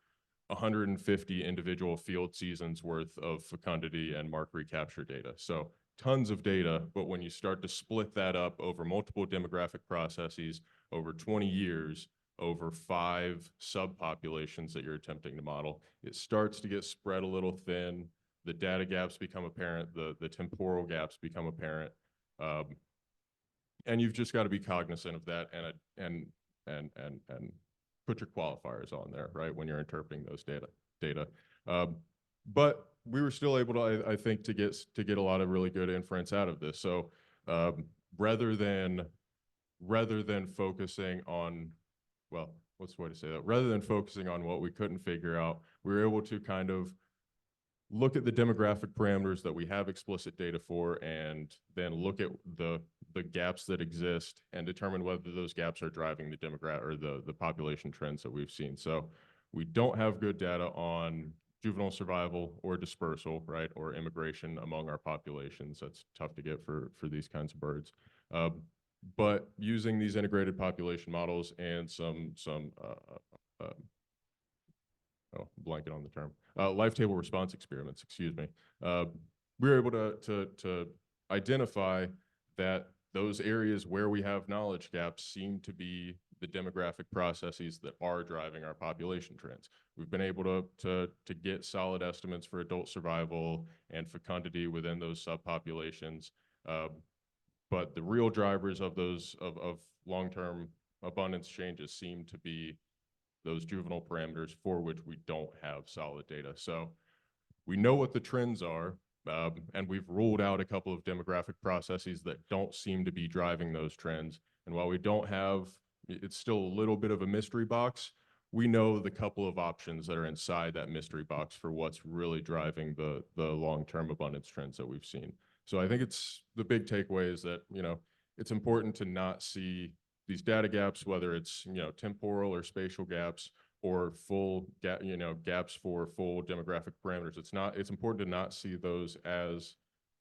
150 individual field seasons worth of fecundity and marker recapture data. So tons of data, but when you start to split that up over multiple demographic processes over 20 years, over 5 subpopulations that you're attempting to model, it starts to get spread a little thin. The data gaps become apparent, the temporal gaps become apparent. And you've just got to be cognizant of that and put your qualifiers on there, right, when you're interpreting those data. But we were still able to, I think, to get a lot of really good inference out of this. So rather than focusing on, well, what's the way to say that? Rather than focusing on what we couldn't figure out, we were able to kind of look at the demographic parameters that we have explicit data for, and then look at the the gaps that exist and determine whether those gaps are driving the demographic or the population trends that we've seen. So we don't have good data on juvenile survival or dispersal, right, or immigration among our populations. That's tough to get for these kinds of birds. But using these integrated population models and blanket on the term, life table response experiments, excuse me, we were able to identify that those areas where we have knowledge gaps seem to be the demographic processes that are driving our population trends. We've been able to get solid estimates for adult survival and fecundity within those subpopulations. But the real drivers of those of long-term abundance changes seem to be those juvenile parameters for which we don't have solid data. So we know what the trends are, and we've ruled out a couple of demographic processes that don't seem to be driving those trends. And while we don't have, it's still a little bit of a mystery box, we know the couple of options that are inside that mystery box for what's really driving the long-term abundance trends that we've seen. So I think it's the big takeaway is that, it's important to not see these data gaps, whether it's, temporal or spatial gaps or full gaps for full demographic parameters. It's important to not see those as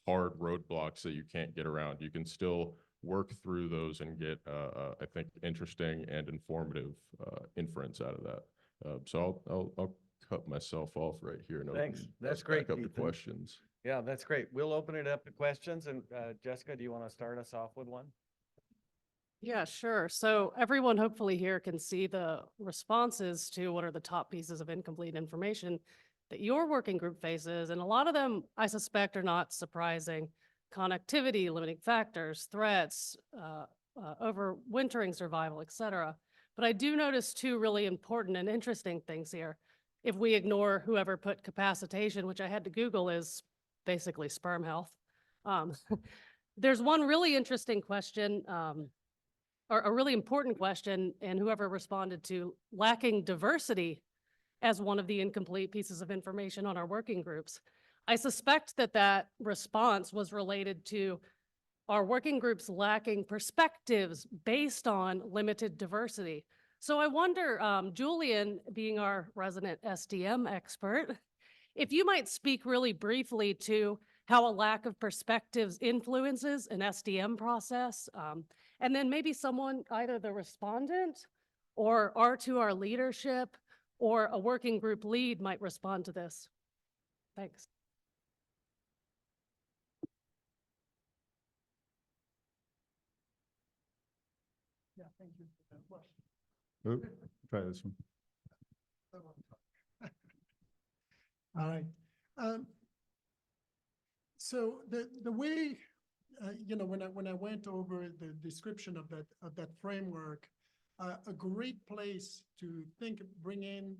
hard roadblocks that you can't get around. You can still work through those and get, I think, interesting and informative inference out of that. So I'll cut myself off right here. And Thanks. open That's us great, back up to Ethan. questions. Yeah, that's great. We'll open it up to questions. And Jessica, do you want to start us off with one? Yeah, sure. So everyone hopefully here can see the responses to what are the top pieces of incomplete information that your working group faces. And a lot of them, I suspect, are not surprising. Connectivity, limiting factors, threats, overwintering survival, et cetera. But I do notice two really important and interesting things here. If we ignore whoever put capacitation, which I had to Google is basically sperm health. There's one really interesting question, or a really important question, and whoever responded to lacking diversity as one of the incomplete pieces of information on our working groups. I suspect that that response was related to our working groups lacking perspectives based on limited diversity. So I wonder, Julian, being our resident SDM expert, if you might speak really briefly to how a lack of perspectives influences an SDM process, and then maybe someone, either the respondent or R2R leadership or a working group lead might respond to this. Thanks. Yeah, thank you for that question. Oop, try this one. All right. So the way, when I went over the description of that framework, a great place to bring in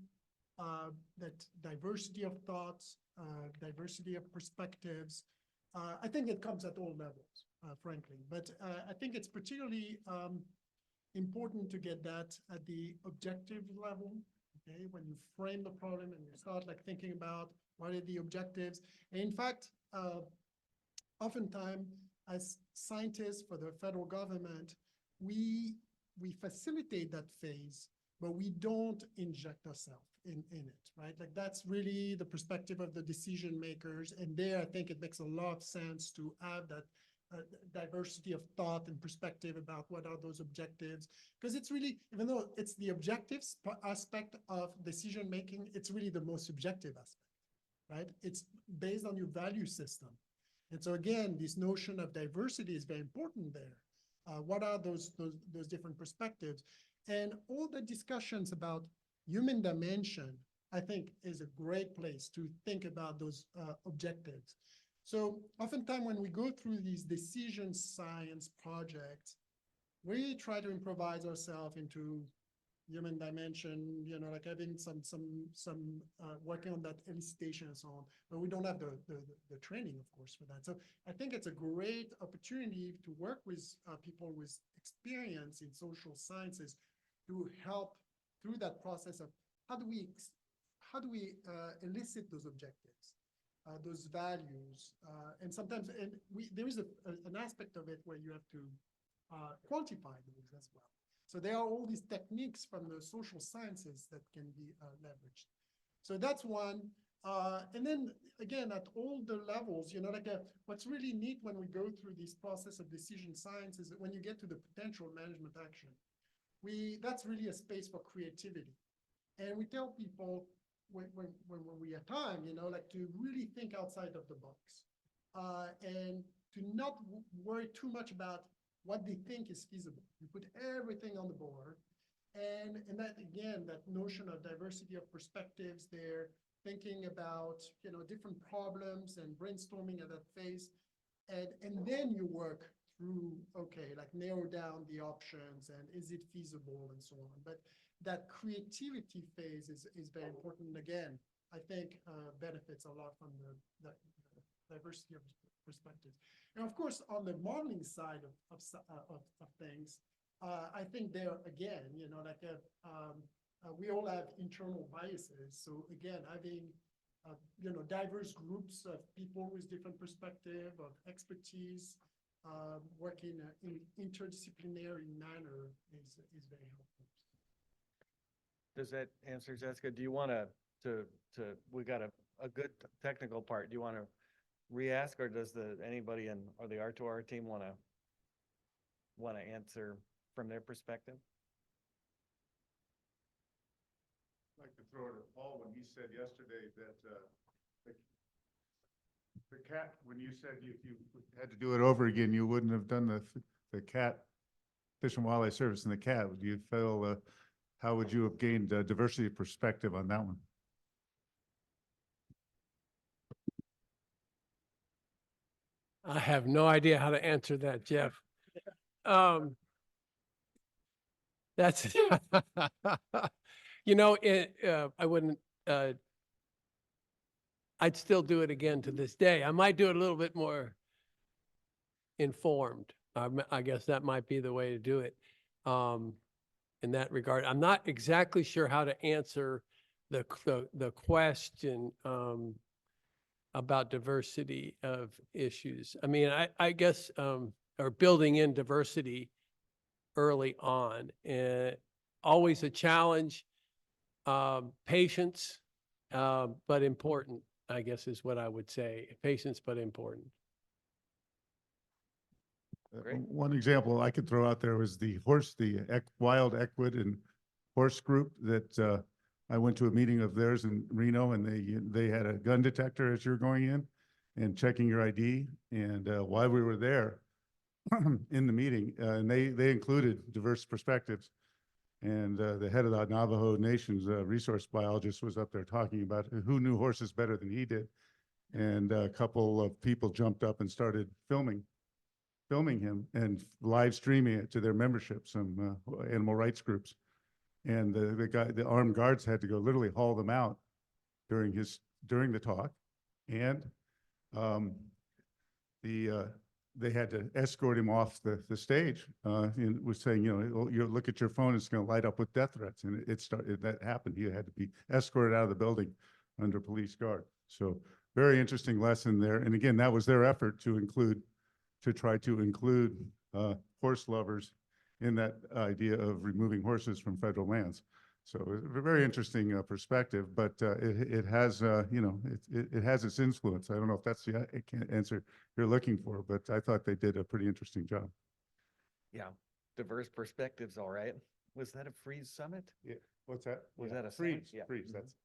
that diversity of thoughts, diversity of perspectives. I think it comes at all levels, frankly, but I think it's particularly important to get that at the objective level. Okay, when you frame the problem and you start thinking about what are the objectives. And in fact, oftentimes as scientists for the federal government, we facilitate that phase, but we don't inject ourselves in it, right? That's really the perspective of the decision makers. And there, I think it makes a lot of sense to have that diversity of thought and perspective about what are those objectives. Because it's really, even though it's the objectives aspect of decision making, it's really the most subjective aspect, right? It's based on your value system. And so again, this notion of diversity is very important there. What are those different perspectives? And all the discussions about human dimension, I think, is a great place to think about those objectives. So oftentimes when we go through these decision science projects, we try to improvise ourselves into human dimension, having some working on that elicitation and so on, but we don't have the training, of course, for that. So I think it's a great opportunity to work with people with experience in social sciences to help through that process of how do we elicit those objectives? those values. And sometimes, and there is an aspect of it where you have to quantify those as well. So there are all these techniques from the social sciences that can be leveraged. So that's one. And then again, at all the levels, what's really neat when we go through this process of decision science is that when you get to the potential management action, that's really a space for creativity. And we tell people when we have time, to really think outside of the box, and to not worry too much about what they think is feasible. You put everything on the board, and that, again, that notion of diversity of perspectives there, thinking about, different problems and brainstorming at that phase, and then you work through, okay, like narrow down the options and is it feasible and so on. But that creativity phase is very important. And again, I think benefits a lot from the diversity of perspectives. And of course, on the modeling side of things, I think there again, we all have internal biases. So again, having diverse groups of people with different perspective of expertise, working in interdisciplinary manner is very helpful. Does that answer, Jessica? Do you want we got a good technical part. Do you want to re-ask, or does anybody or the R2R team want to answer from their perspective? I'd like to throw it at Paul when he said yesterday that the cat, when you said if you had to do it over again, you wouldn't have done the cat, Fish and Wildlife Service and the cat. Do you feel, how would you have gained diversity of perspective on that one? I have no idea how to answer that, Jeff. That's, I wouldn't, I'd still do it again to this day. I might do it a little bit more informed. I guess that might be the way to do it. In that regard, I'm not exactly sure how to answer the question about diversity of issues. I mean, I guess, or building in diversity early on, always a challenge, patience, but important, I guess is what I would say. Patience, but important. One example I could throw out there was the wild equid and horse group that I went to a meeting of theirs in Reno, and they had a gun detector as you're going in and checking your ID. And while we were there in the meeting, and they included diverse perspectives. And the head of the Navajo Nation's resource biologist was up there talking about who knew horses better than he did. And a couple of people jumped up and started filming him and live streaming it to their membership, some animal rights groups. And the armed guards had to go literally haul them out during the talk. And they had to escort him off the stage, and was saying, you look at your phone, it's going to light up with death threats. And that happened. He had to be escorted out of the building under police guard. So very interesting lesson there. And again, that was their effort to try to include horse lovers in that idea of removing horses from federal lands. So a very interesting perspective, but it has, it has its influence. I don't know if that's the answer you're looking for, but I thought they did a pretty interesting job. Yeah, diverse perspectives, all right. Was that a Freeze Summit? Yeah. What's that? Was Yeah. that a Freeze? summit? Yeah. Freeze. Mhm. That's.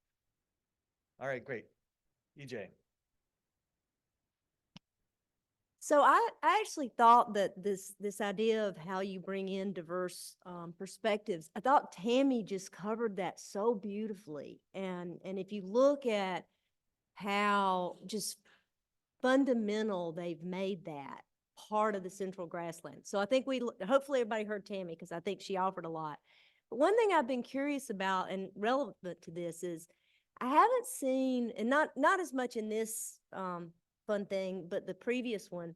All right, great. EJ. So I actually thought that this idea of how you bring in diverse perspectives, I thought Tammy just covered that so beautifully. And if you look at how just fundamental they've made that part of the Central Grassland. So I think hopefully everybody heard Tammy, because I think she offered a lot. But one thing I've been curious about and relevant to this is I haven't seen, and not as much in this fun thing, but the previous one,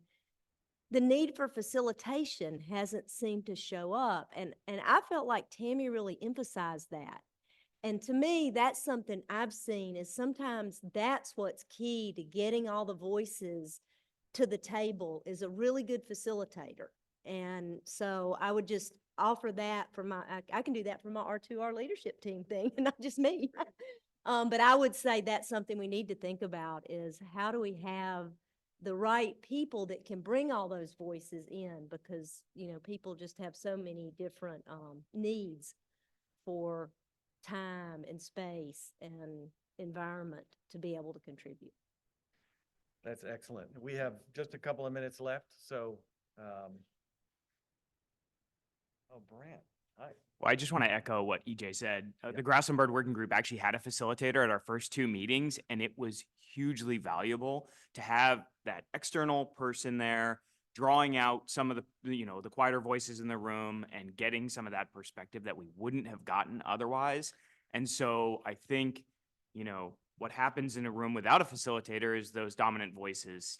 the need for facilitation hasn't seemed to show up. And I felt like Tammy really emphasized that. And to me, that's something I've seen is sometimes that's what's key to getting all the voices to the table is a really good facilitator. And so I would just offer that for I can do that for my R2R leadership team thing, not just me. But I would say that's something we need to think about is how do we have the right people that can bring all those voices in because, people just have so many different needs for time and space and environment to be able to contribute. That's excellent. We have just a couple of minutes left, so, Brant, hi. Well, I just want to echo what EJ said. The Grass and Bird Working Group actually had a facilitator at our first two meetings, and it was hugely valuable to have that external person there drawing out some of the quieter voices in the room and getting some of that perspective that we wouldn't have gotten otherwise. And so I think, what happens in a room without a facilitator is those dominant voices,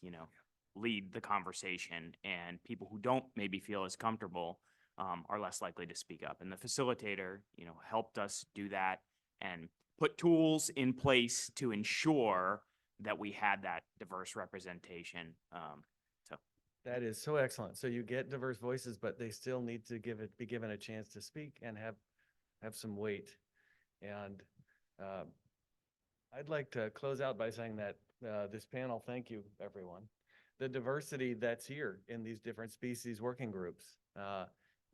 lead the conversation, and people who don't maybe feel as comfortable are less likely to speak up. And the facilitator, helped us do that and put tools in place to ensure that we had that diverse representation. That is so excellent. So you get diverse voices, but they still need to be given a chance to speak and have some weight. And I'd like to close out by saying that this panel, thank you, everyone. The diversity that's here in these different species working groups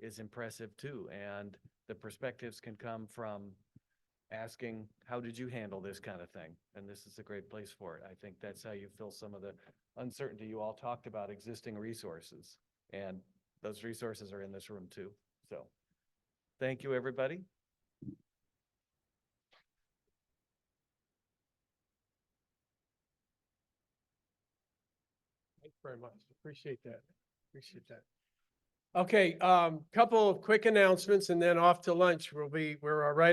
is impressive too. And the perspectives can come from asking, how did you handle this kind of thing? And this is a great place for it. I think that's how you fill some of the uncertainty. You all talked about existing resources, and those resources are in this room too. So thank you, everybody. Thanks very much. Appreciate that. Appreciate that. Okay, couple of quick announcements and then off to lunch. We're right